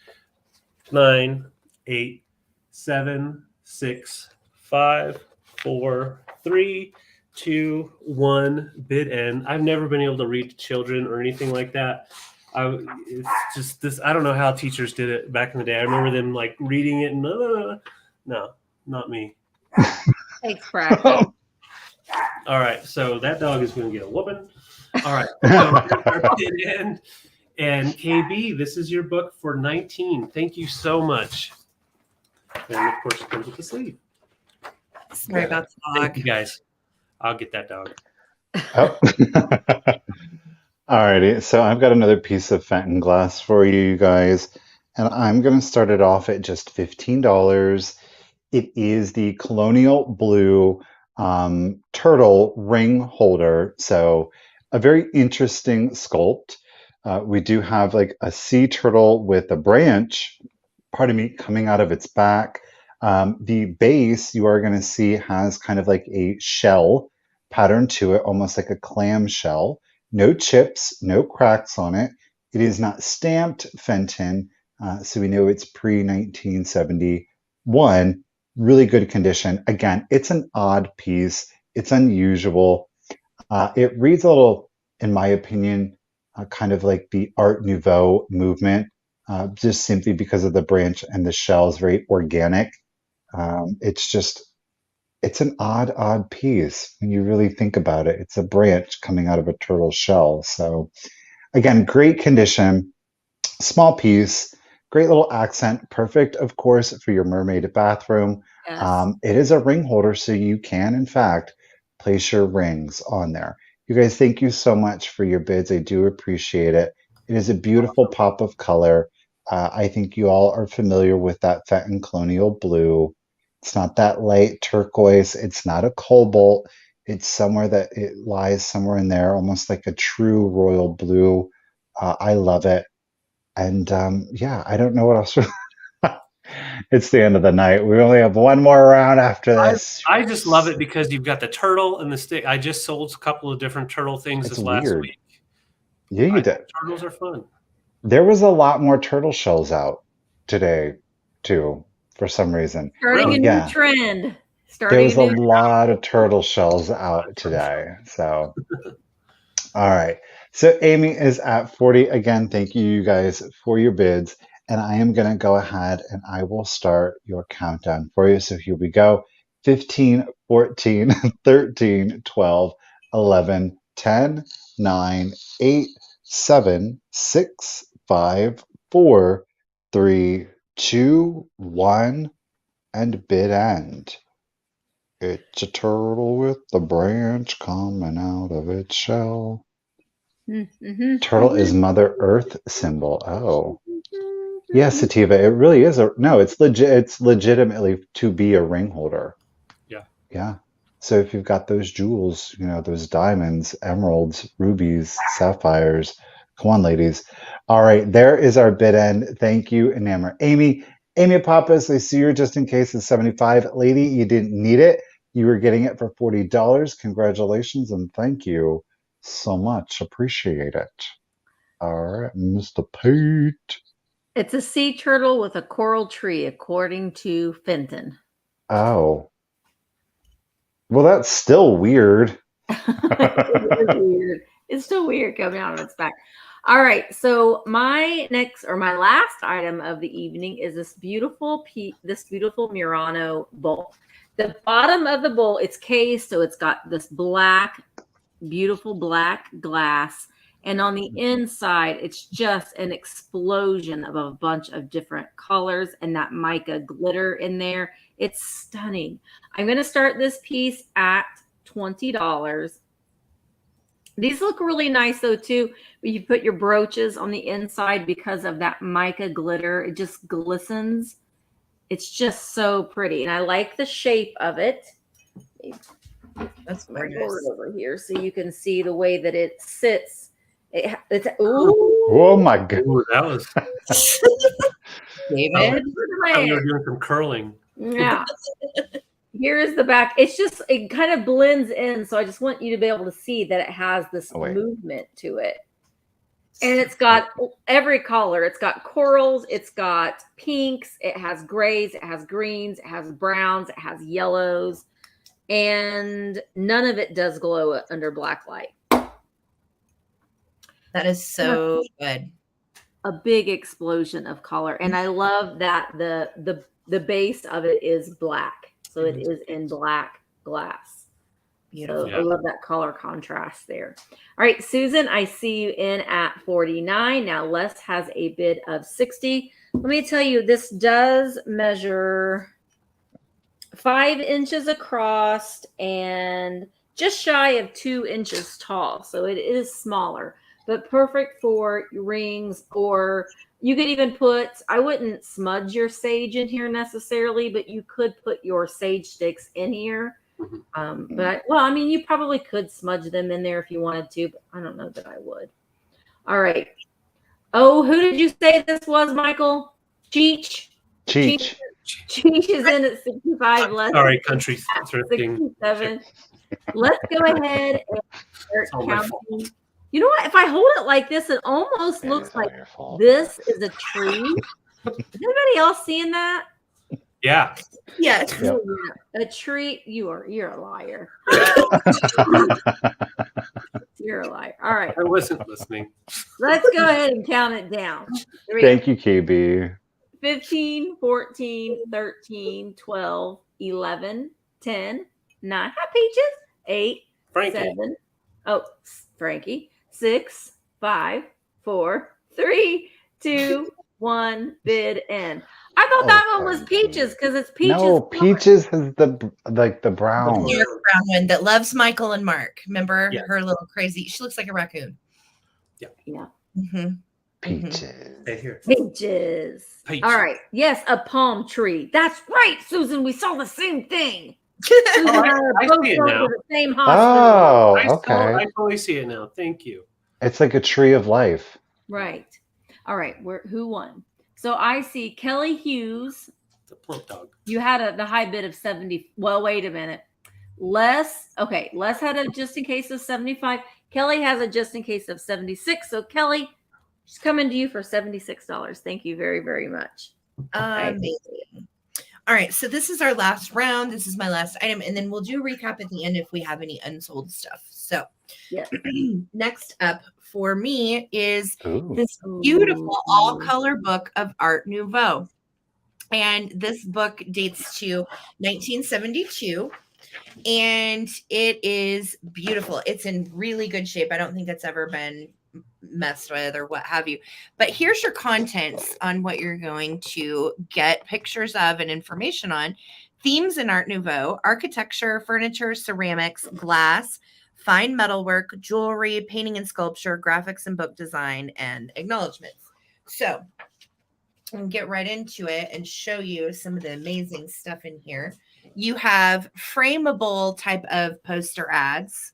9, 8, 7, 6, 5, 4, 3, 2, 1. Bid end. I've never been able to read to children or anything like that. It's just this. I don't know how teachers did it back in the day. I remember them like reading it and no, not me. Thanks, practice. All right, so that dog is going to get a whooping. All right, so bid end. And KB, this is your book for 19. Thank you so much. And of course, it comes with the sleeve. Sorry about the Thank dog. you guys. I'll get that dog. Oh. Alrighty, so I've got another piece of Fenton glass for you guys, and I'm going to start it off at just $15. It is the Colonial Blue turtle ring holder, so a very interesting sculpt. We do have like a sea turtle with a branch, coming out of its back. The base you are going to see has kind of like a shell pattern to it, almost like a clam shell. No chips, no cracks on it. It is not stamped Fenton, so we know it's pre-1971. Really good condition. Again, it's an odd piece. It's unusual. It reads a little, in my opinion, kind of like the Art Nouveau movement, just simply because of the branch and the shell is very organic. It's an odd piece when you really think about it. It's a branch coming out of a turtle shell. So again, great condition, small piece, great little accent, perfect, of course, for your mermaid bathroom. Yes. It is a ring holder, so you can, in fact, place your rings on there. You guys, thank you so much for your bids. I do appreciate it. It is a beautiful pop of color. I think you all are familiar with that Fenton Colonial Blue. It's not that light turquoise. It's not a cobalt. It's somewhere that it lies somewhere in there, almost like a true royal blue. I love it. And yeah, I don't know what else. It's the end of the night. We only have one more round after this. I just love it because you've got the turtle and the stick. I just sold a couple of different turtle things It's this last weird. week. Yeah, you did. Turtles are fun. There was a lot more turtle shells out today, too, for some reason. Starting Really? a new Yeah. trend. There was a Starting a new lot of turtle shells out today. So, all right. So Amy is at 40. Again, thank you guys for your bids. And I am going to go ahead and I will start your countdown for you. So here we go. 15, 14, 13, 12, 11, 10, 9, 8, 7, 6, 5, 4, 3, 2, 1, and bid end. It's a turtle with a branch coming out of its shell. Turtle is Mother Earth symbol. Oh. Yes, Sativa, it really is it's legit. It's legitimately to be a ring holder. Yeah. Yeah. So if you've got those jewels, those diamonds, emeralds, rubies, sapphires, come on, ladies. All right, there is our bid end. Thank you, Enamor. Amy Pappas, I see you're just in case it's 75. Lady, you didn't need it. You were getting it for $40. Congratulations and thank you so much. Appreciate it. All right, Mr. Pete. It's a sea turtle with a coral tree, according to Fenton. Oh. Well, that's still weird. It is weird. It's still weird coming out of its back. All right. So my last item of the evening is this beautiful Murano bowl. The bottom of the bowl, it's cased, so it's got this beautiful black glass. And on the inside, it's just an explosion of a bunch of different colors and that mica glitter in there. It's stunning. I'm going to start this piece at $20. These look really nice, though, too. You put your brooches on the inside because of that mica glitter. It just glistens. It's just so pretty. And I like the shape of it. That's My gorgeous. board over here so you can see the way that it sits. It's Oh my god. Ooh, that was. David. I thought you were doing some curling. Yeah. Here is the back. It kind of blends in. So I just want you to be able to see that it has this movement to it. And it's got every color. It's got corals. It's got pinks. It has grays. It has greens. It has browns. It has yellows. And none of it does glow under black light. That is so good. A big explosion of color. And I love that the base of it is black. So it is in black glass. Beautiful. So I love that color contrast there. All right, Susan, I see you in at 49. Now Les has a bid of 60. Let me tell you, this does measure 5 inches across and just shy of 2 inches tall. So it is smaller, but perfect for rings, or you could even put, I wouldn't smudge your sage in here necessarily, but you could put your sage sticks in here. You probably could smudge them in there if you wanted to, but I don't know that I would. All right. Oh, who did you say this was, Michael? Cheech is in at 65. Sorry, country thrifting. 67. Let's go ahead and start counting. You know what? If I hold it like this, it almost looks like this is a tree. Is anybody else seeing that? Yeah. Yes. Yeah. A tree. You're a liar. You're a liar. All right. I wasn't listening. Let's go ahead and count it down. Thank you, KB. 15, 14, 13, 12, 11, 10, 9. Hi, Peaches. 8, Frankie. 7. Oh, Frankie. 6, 5, 4, 3, 2, 1. Bid end. I thought that one was Peaches because it's Peaches. No, Peaches has the brown. The brown one that loves Michael and Mark. Remember her little crazy? She looks like a raccoon. Yeah. Mm-hmm. Peaches. Hey, here. Peaches. All right. Yes, a palm tree. That's right, Susan. We saw the same thing. Susan and I are both see it going now. to the same hospital. Oh, okay. I totally see it now. Thank you. It's like a tree of life. Right. All right. Who won? So I see Kelly Hughes. The plump dog. You had the high bid of 70. Well, wait a minute. Les had a just in case of 75. Kelly has a just in case of 76. So Kelly, she's coming to you for $76. Thank you very, very much. Amazing. All right. So this is our last round. This is my last item. And then we'll do a recap at the end if we have any unsold stuff. So next up for me is this beautiful all-color book of Art Nouveau. And this book dates to 1972. And it is beautiful. It's in really good shape. I don't think it's ever been messed with or what have you. But here's your contents on what you're going to get pictures of and information on. Themes in Art Nouveau: architecture, furniture, ceramics, glass, fine metalwork, jewelry, painting and sculpture, graphics and book design, and acknowledgments. So I'll get right into it and show you some of the amazing stuff in here. You have frameable type of poster ads.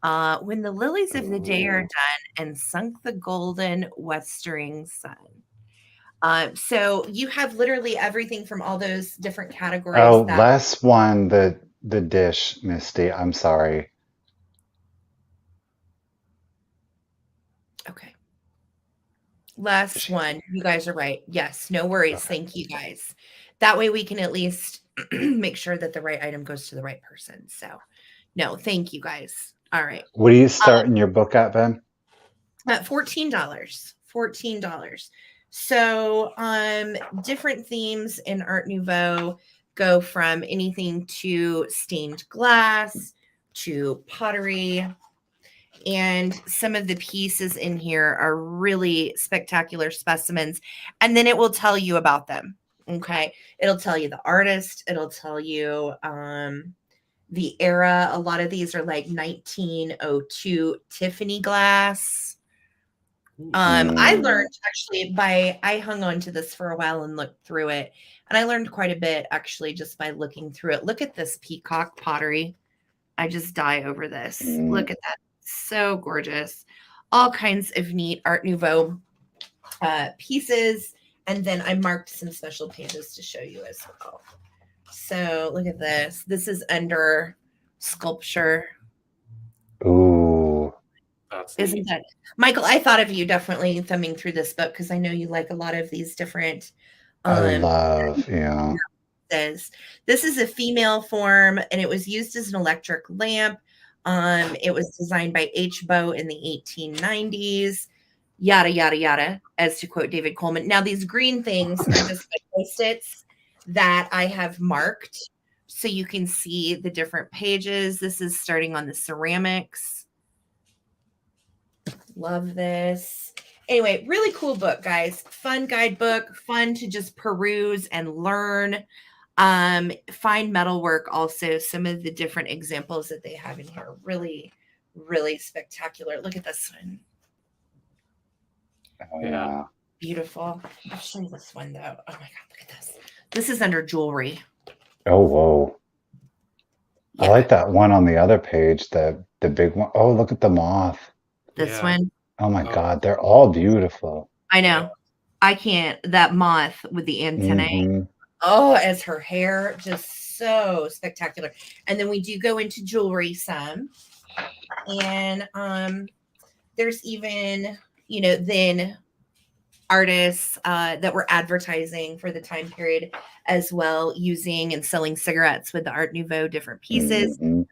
When the lilies of the day are done and sunk the golden westering sun. So you have literally everything from all those different categories. Oh, less one, the dish, Misty. I'm sorry. Okay. Last one. You guys are right. Yes, no worries. Okay. Thank you guys. That way we can at least make sure that the right item goes to the right person. So no, thank you guys. All right. What are you starting your book at, Ben? At $14. $14. So different themes in Art Nouveau go from anything to stained glass to pottery. And some of the pieces in here are really spectacular specimens. And then it will tell you about them. Okay. It'll tell you the artist. It'll tell you the era. A lot of these are like 1902 Tiffany glass. I learned actually I hung on to this for a while and looked through it. And I learned quite a bit actually just by looking through it. Look at this peacock pottery. I just die over this. Look at that. So gorgeous. All kinds of neat Art Nouveau pieces. And then I marked some special pages to show you as well. So look at this. This is under sculpture. Ooh. Isn't that, Michael? I thought of you definitely thumbing through this book because I know you like a lot of these different. I love, yeah. This is a female form, and it was used as an electric lamp. It was designed by H. Bow in the 1890s. Yada yada yada, as to quote David Coleman. Now these green things are just my post-its that I have marked, so you can see the different pages. This is starting on the ceramics. Love this. Anyway, really cool book, guys. Fun guidebook, fun to just peruse and learn. Fine metalwork also. Some of the different examples that they have in here. Really, really spectacular. Look at this one. Oh, yeah. Beautiful. I'll show you this one though. Oh my God, look at this. This is under jewelry. Oh, whoa. Yeah. I like that one on the other page, the big one. Oh, look at the moth. This one. Oh my God, they're all beautiful. I know. I can't. That moth with the antennae. Mm-hmm. Oh, as her hair, just so spectacular. And then we do go into jewelry some. And there's even, then artists that were advertising for the time period as well, using and selling cigarettes with the Art Nouveau different pieces. Mm-hmm.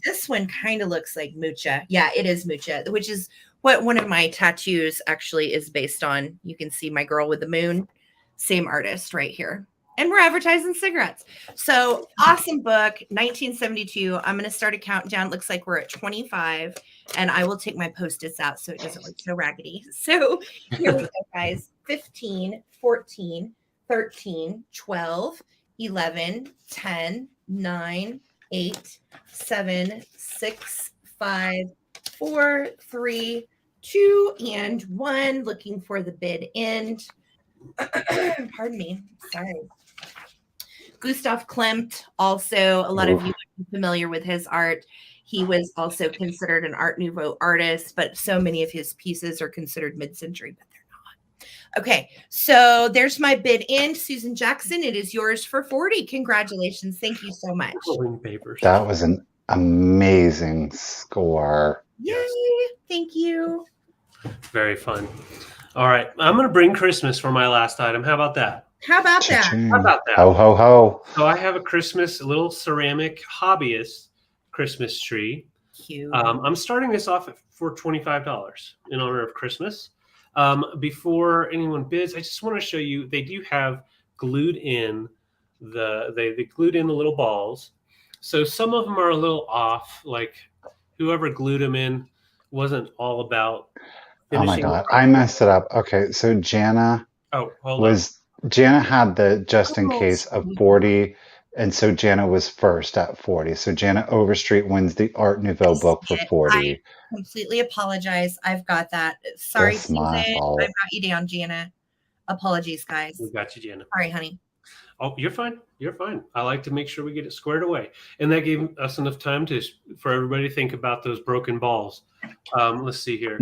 This one kind of looks like Mucha. Yeah, it is Mucha, which is what one of my tattoos actually is based on. You can see my girl with the moon, same artist right here. And we're advertising cigarettes. So awesome book, 1972. I'm going to start a countdown. It looks like we're at 25, and I will take my Post-its out so it doesn't look so raggedy. So here we go, guys. 15, 14, 13, 12, 11, 10, 9, 8, 7, 6, 5, 4, 3, 2, and 1. Looking for the bid end. Pardon me. Sorry. Gustav Klimt, also a lot of you are familiar with his art. He was also considered an Art Nouveau artist, but so many of his pieces are considered mid-century, but they're not. Okay, so there's my bid end. Susan Jackson, it is yours for 40. Congratulations. Thank you so much. That was an amazing score. Yay. Thank you. Very fun. All right, I'm going to bring Christmas for my last item. How about that? How about that? Cha-ching. How about that? Ho, ho, ho. So I have a little ceramic hobbyist Christmas tree. Cute. I'm starting this off for $25 in honor of Christmas. Before anyone bids, I just want to show you, they do have glued in they glued in the little balls. So some of them are a little off, like whoever glued them in wasn't all about Oh my finishing. God, I messed it up. Okay, so Jana Oh, hold on. Jana had the just in Oh, case of sweet. 40, and so Jana was first at 40. So Jana Overstreet wins the Art Nouveau book for I 40. completely apologize. I've got that. Sorry, That's my Susan. fault. I've got you down, Jana. Apologies, guys. We got you, Jana. Sorry, honey. Oh, you're fine. You're fine. I like to make sure we get it squared away, and that gave us enough time for everybody to think about those broken balls. Let's see here.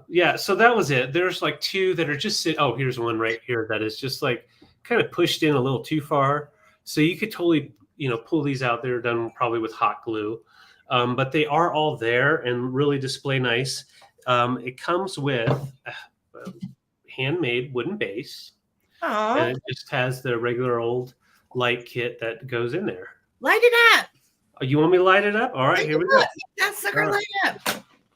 Yeah, so that was it. There's like two that are just oh, here's one right here that is just like kind of pushed in a little too far. So you could totally, pull these out. They're done probably with hot glue, but they are all there and really display nice. It comes with a handmade wooden base. Oh, And it just has the regular old light kit that goes in there. light it up. Oh, you want me to light it up? All right, here we go. That sucker light up.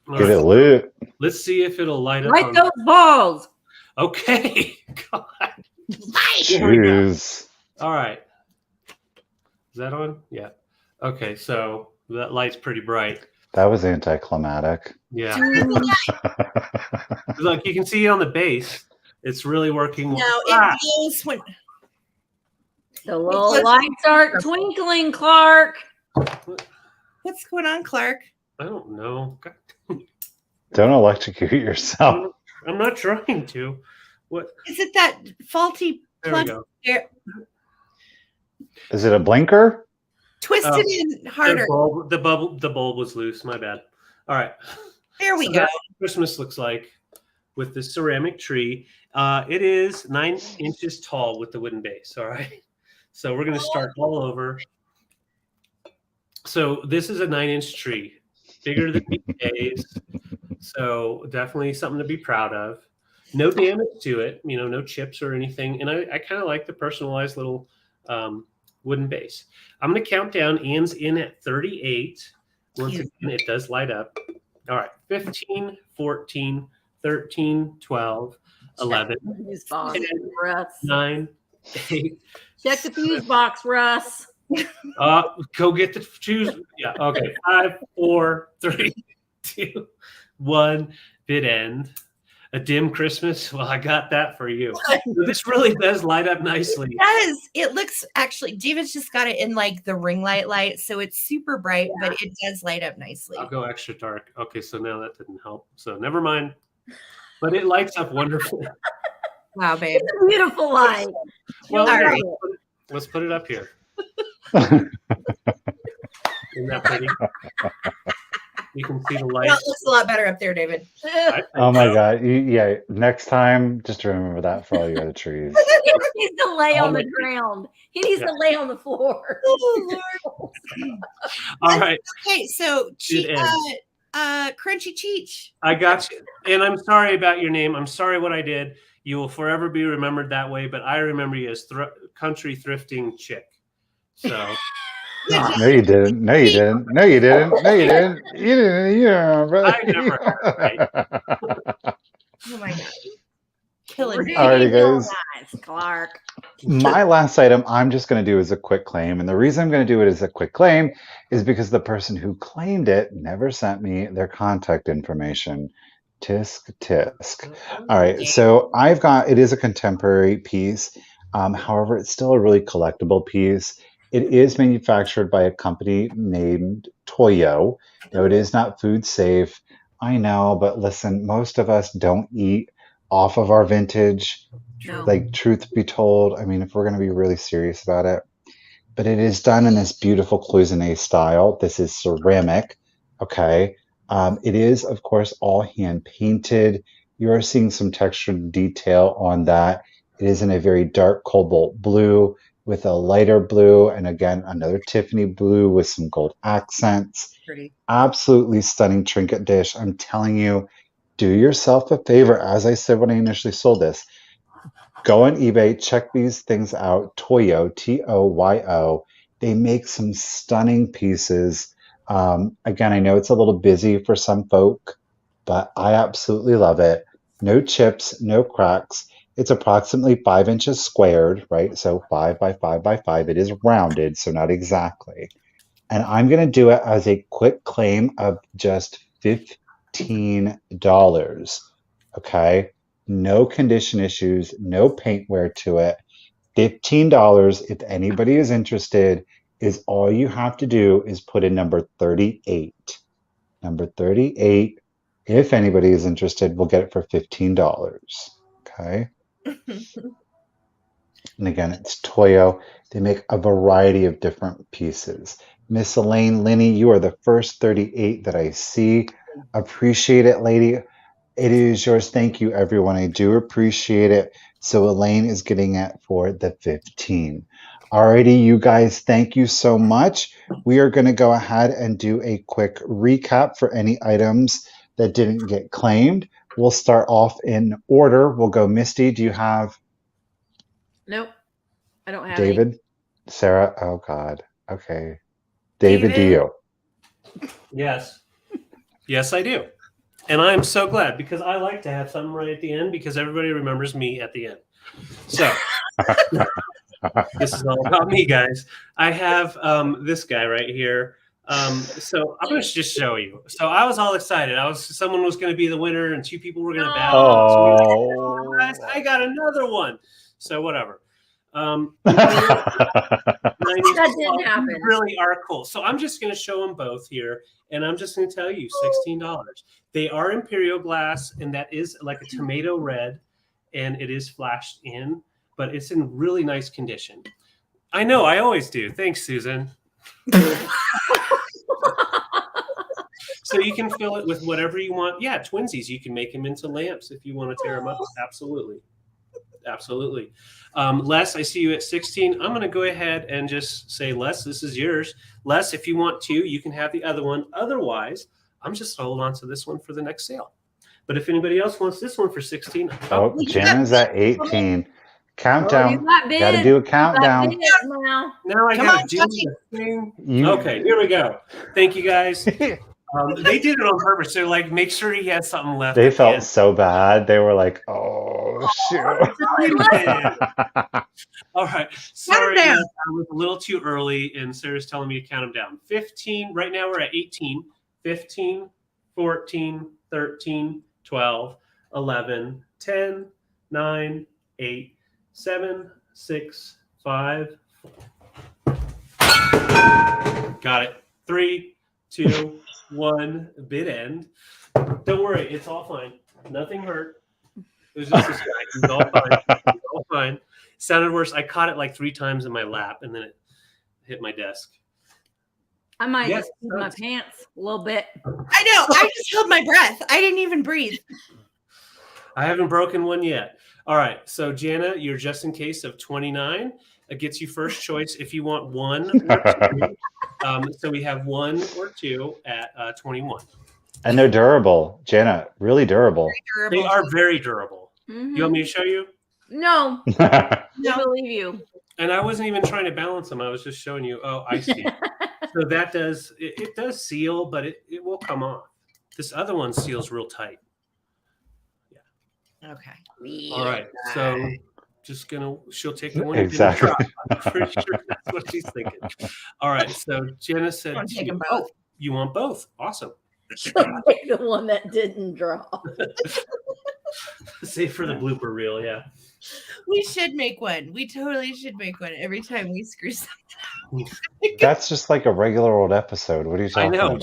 All Get right. it lit. Let's see if it'll light up. Light those balls. Okay. God. Light. Here we go. Choose. All right. Is that on? Yeah. Okay, so that light's pretty bright. That was anticlimactic. Yeah. Look, you can see on the base, it's really working. No, it glows when. The little lights are twinkling, Clark. What's going on, Clark? I don't know. God. Don't electrocute yourself. I'm not trying to. What? Is it that faulty There we plug? go. There? Is it a blinker? Twist it in harder. The bulb was loose. My bad. All right. There we So go. that's what Christmas looks like with this ceramic tree. It is 9 inches tall with the wooden base. All right. So we're going to start all over. So this is a 9-inch tree, bigger than days. So definitely something to be proud of. No damage to it, no chips or anything. And I kind of like the personalized little wooden base. I'm going to count down. Anne's in at 38. Once again, it does light up. All right. 15, 14, 13, 12, 11, 10, 9, 8. Check the fuse box, Russ. Go get the choose. Yeah. Okay. 5, 4, 3, 2, 1. Bid end. A dim Christmas. Well, I got that for you. This really does light up nicely. It does. It looks actually, David's just got it in like the ring light. So it's super bright, but it does light up nicely. I'll go extra dark. Okay. So now that didn't help. So never mind. But it lights up wonderfully. Wow, babe. It's a beautiful light. Well, All right. let's put it up here. Isn't that pretty? You can see the light. Well, it looks a lot better up there, David. Oh my God. Yeah. Next time, just remember that for all your other trees. He needs to lay on the ground. He needs to lay on the floor. Oh, Lord. All right. Okay, so Good end. Crunchy Cheech. I got you. And I'm sorry about your name. I'm sorry what I did. You will forever be remembered that way, but I remember you as country thrifting chick. So No, you didn't. No, you didn't. No, you didn't. No, you didn't. You didn't. You don't remember. I never heard it, right? Oh my God. Killing me. Alrighty, guys. Nice, Clark. My last item I'm just going to do is a quick claim. And the reason I'm going to do it as a quick claim is because the person who claimed it never sent me their contact information. Tisk, tisk. All right. So I've got, it is a contemporary piece. However, it's still a really collectible piece. It is manufactured by a company named Toyo. Now, it is not food safe. I know, but listen, most of us don't eat off of our vintage. No. Like, truth be told, I mean, if we're going to be really serious about it, but it is done in this beautiful cloisonne style. This is ceramic. Okay. It is, of course, all hand painted. You are seeing some textured detail on that. It is in a very dark cobalt blue with a lighter blue, and again, another Tiffany blue with some gold accents. Pretty. Absolutely stunning trinket dish. I'm telling you, do yourself a favor. As I said when I initially sold this, go on eBay, check these things out. Toyo, Toyo. They make some stunning pieces. Again, I know it's a little busy for some folk, but I absolutely love it. No chips, no cracks. It's approximately 5 inches squared, right? So 5 by 5 by 5. It is rounded, so not exactly. And I'm going to do it as a quick claim of just $15. $15. Okay. No condition issues, no paint wear to it. $15. If anybody is interested, is all you have to do is put in number 38. Number 38. If anybody is interested, we'll get it for $15. Okay. And again, it's Toyo. They make a variety of different pieces. Miss Elaine Linney, you are the first 38 that I see. Appreciate it, lady. It is yours. Thank you, everyone. I do appreciate it. So Elaine is getting it for the 15. Alrighty, you guys, thank you so much. We are going to go ahead and do a quick recap for any items that didn't get claimed. We'll start off in order. We'll go Misty. Do you have Nope. I don't have David? Sarah? Oh, God. Okay. David, do you? Yes. Yes, I do. And I'm so glad because I like to have something right at the end because everybody remembers me at the end. So this is all about me, guys. I have this guy right here. So I'm going to just show you. So I was all excited. Someone was going to be the winner and two people were going to battle. Oh. So guys, I got another one. So whatever. That didn't happen. Really are cool. So I'm just going to show them both here, and I'm just going to tell you $16. They are Imperial glass, and that is like a tomato red, and it is flashed in, but it's in really nice condition. I know, I always do. Thanks, Susan. So you can fill it with whatever you want. Yeah, twinsies. You can make them into lamps if you want to tear them up. Absolutely. Absolutely. Les, I see you at 16. I'm going to go ahead and just say, Les, this is yours. Les, if you want to, you can have the other one. Otherwise, I'm just hold on to this one for the next sale. But if anybody else wants this one for 16, oh, Jenna's at 18. Countdown. Got to do a countdown. Now I got to do the thing. Okay, here we go. Thank you, guys. They did it on purpose. They're like, make sure he has something left. They felt so bad. They were like, oh, shoot. All right. Sorry, I was a little too early, and Sarah's telling me to count them down. 15. Right now we're at 18. 15, 14, 13, 12, 11, 10, 9, 8, 7, 6, 5. Got it. 3, 2, 1. Bid end. Don't worry. It's all fine. Nothing hurt. It was just this guy. He's all fine. He's all fine. Sounded worse. I caught it like 3 times in my lap, and then it hit my desk. I might just keep my pants a little bit. I know. I just held my breath. I didn't even breathe. I haven't broken one yet. All right. So, Jana, you're just in case of 29. It gets you first choice if you want 1 or 2. So we have 1 or 2 at 21. And they're durable, Jana. Really durable. They are very durable. You want me to show you? No. I believe you. And I wasn't even trying to balance them. I was just showing you. Oh, I see. So that does it does seal, but it will come off. This other one seals real tight. Yeah. Okay. All right. So just she'll take the one exactly. I'm pretty sure that's what she's thinking. All right. So Jenna said, you want both? Awesome. She'll take the one that didn't draw. Save for the blooper reel, yeah. We should make one. We totally should make one every time we screw something. That's just like a regular old episode. What are you talking about?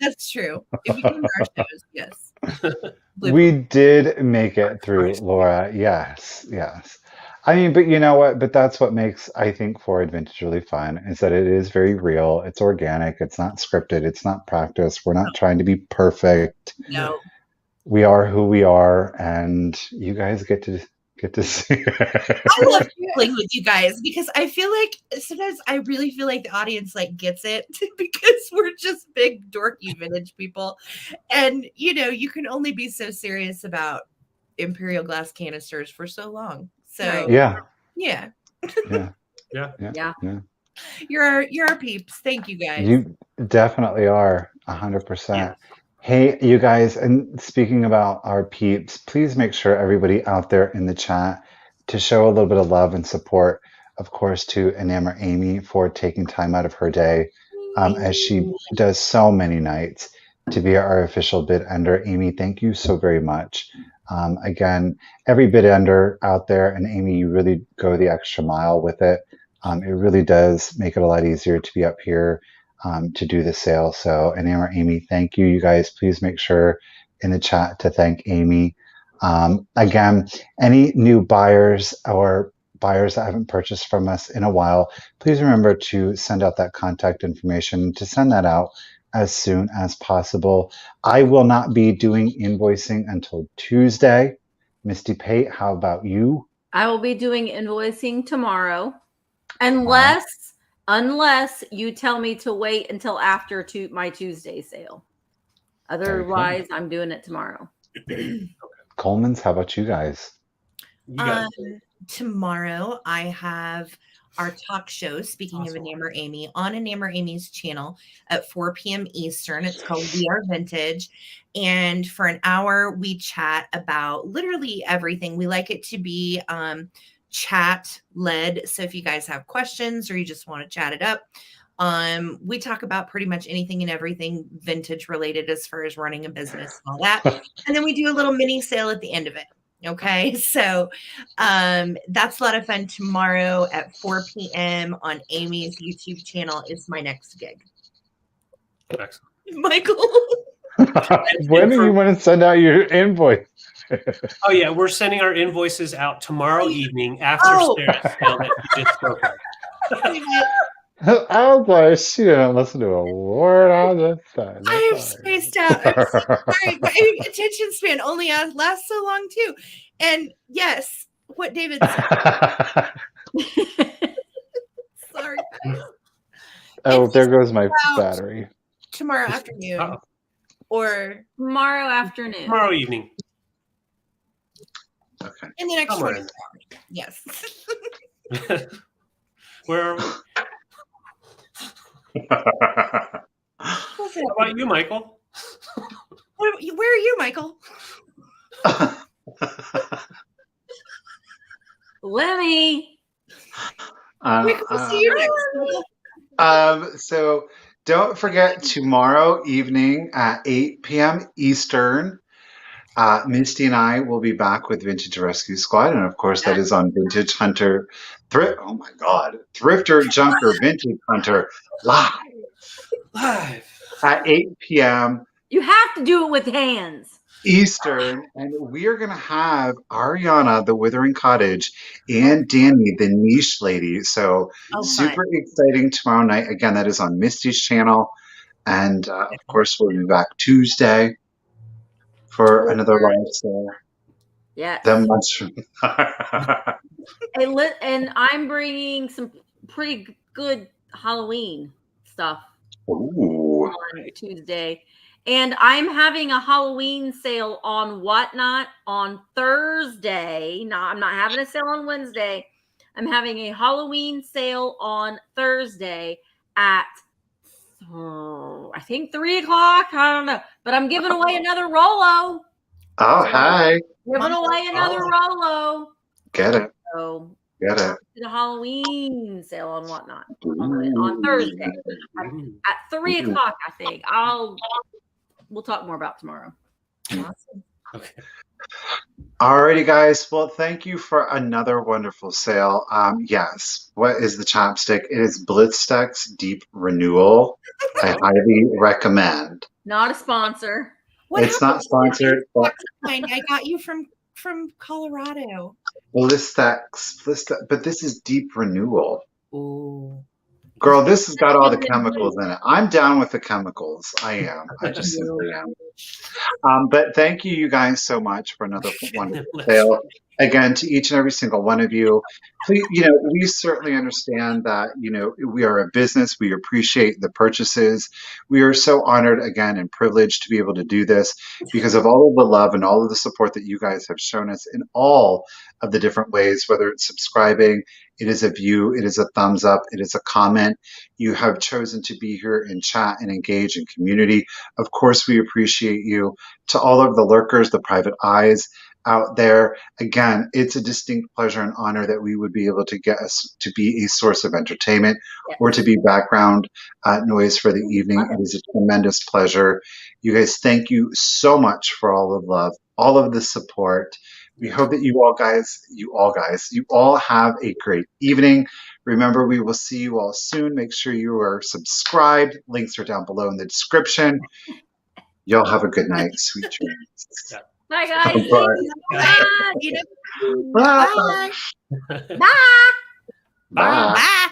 That's true. If you come to our shows, yes. We did make it through, Laura. Yes. I mean, but you know what? But that's what makes, I think, Forward Vintage really fun, is that it is very real. It's organic. It's not scripted. It's not practiced. We're not trying to be perfect. No. We are who we are, and you guys get to see it. I love dealing with you guys because I feel like sometimes I really feel like the audience like gets it because we're just big dorky vintage people, and you can only be so serious about Imperial glass canisters for so long. So yeah. You're our peeps. Thank you guys. You definitely are 100%. Hey, you guys, and speaking about our peeps, please make sure everybody out there in the chat to show a little bit of love and support, of course, to Enamor Amy for taking time out of her day, as she does so many nights, to be our official bid ender. Amy, thank you so very much. Again, every bid ender out there, and Amy, you really go the extra mile with it. It really does make it a lot easier to be up here to do the sale. So, Amy, thank you. You guys, please make sure in the chat to thank Amy. Again, any new buyers or buyers that haven't purchased from us in a while, please remember to send out that contact information, to send that out as soon as possible. I will not be doing invoicing until Tuesday. Misty Pate, how about you? I will be doing invoicing tomorrow, unless you tell me to wait until after my Tuesday sale. Otherwise, I'm doing it tomorrow. Coleman's, how about you guys? Tomorrow I have our talk show, speaking of Enamour Amy, on Enamour Amy's channel at 4 p.m. Eastern. It's called We Are Vintage. And for an hour, we chat about literally everything. We like it to be chat led. So if you guys have questions or you just want to chat it up, we talk about pretty much anything and everything vintage related as far as running a business and all that. And then we do a little mini sale at the end of it. Okay, so that's a lot of fun. Tomorrow at 4 p.m. on Amy's YouTube channel is my next gig. Excellent. Michael. When do you want to send out your invoice? Oh, yeah, we're sending our invoices out tomorrow evening after Sarah's sale that you just spoke of. I was like, she didn't listen to a word I just said. I have spaced out. I'm so sorry. My attention span only lasts so long too. And yes, what David said. Sorry. Oh, there goes my battery. Tomorrow afternoon. Or tomorrow afternoon. Tomorrow evening. Okay. In the next 24 hours. Yes. Where are we? How about you, Michael? Where are you, Michael? Lemmy. So don't forget tomorrow evening at 8 p.m. Eastern, Misty and I will be back with Vintage Rescue Squad, and of course that is on Vintage Hunter, Thrifter Junker Vintage Hunter live at 8 p.m. You have to do it with hands. Eastern, and we are going to have Ariana, the Withering Cottage, and Danny, the Niche Lady. So super exciting tomorrow night. Again, that is on Misty's channel, and of course we'll be back Tuesday for another live sale. Yeah. And I'm bringing some pretty good Halloween stuff on Tuesday. And I'm having a Halloween sale on Whatnot on Thursday. No, I'm not having a sale on Wednesday. I'm having a Halloween sale on Thursday at, I think 3 o'clock. I don't know. But I'm giving away another Rolo. Oh, hi. Giving away another Rolo. Get it. So get it. The Halloween sale on Whatnot on Thursday at 3 o'clock, I think. We'll talk more about tomorrow. Awesome. Okay. Alrighty, guys. Well, thank you for another wonderful sale. Yes. What is the chapstick? It is Blitzsteck's Deep Renewal. I highly recommend. Not a sponsor. It's not sponsored. But I got you from Colorado. Blitzsteck's, but this is Deep Renewal. Ooh. Girl, this has got all the chemicals in it. I'm down with the chemicals. I am. I just simply am. But thank you guys so much for another wonderful sale. Again, to each and every single one of you, please, we certainly understand that, we are a business. We appreciate the purchases. We are so honored, again, and privileged to be able to do this because of all of the love and all of the support that you guys have shown us in all of the different ways, whether it's subscribing, it is a view, it is a thumbs up, it is a comment. You have chosen to be here and chat and engage in community. Of course, we appreciate you. To all of the lurkers, the private eyes, out there. Again, it's a distinct pleasure and honor that we would be able to get us to be a source of entertainment or to be background noise for the evening. It is a tremendous pleasure. You guys, thank you so much for all the love, all of the support. We hope that you all have a great evening. Remember, we will see you all soon. Make sure you are subscribed. Links are down below in the description. Y'all have a good night. Sweet dreams. Yeah. Bye, guys. Bye. Thank you. Bye. Bye. Bye. Bye. Bye.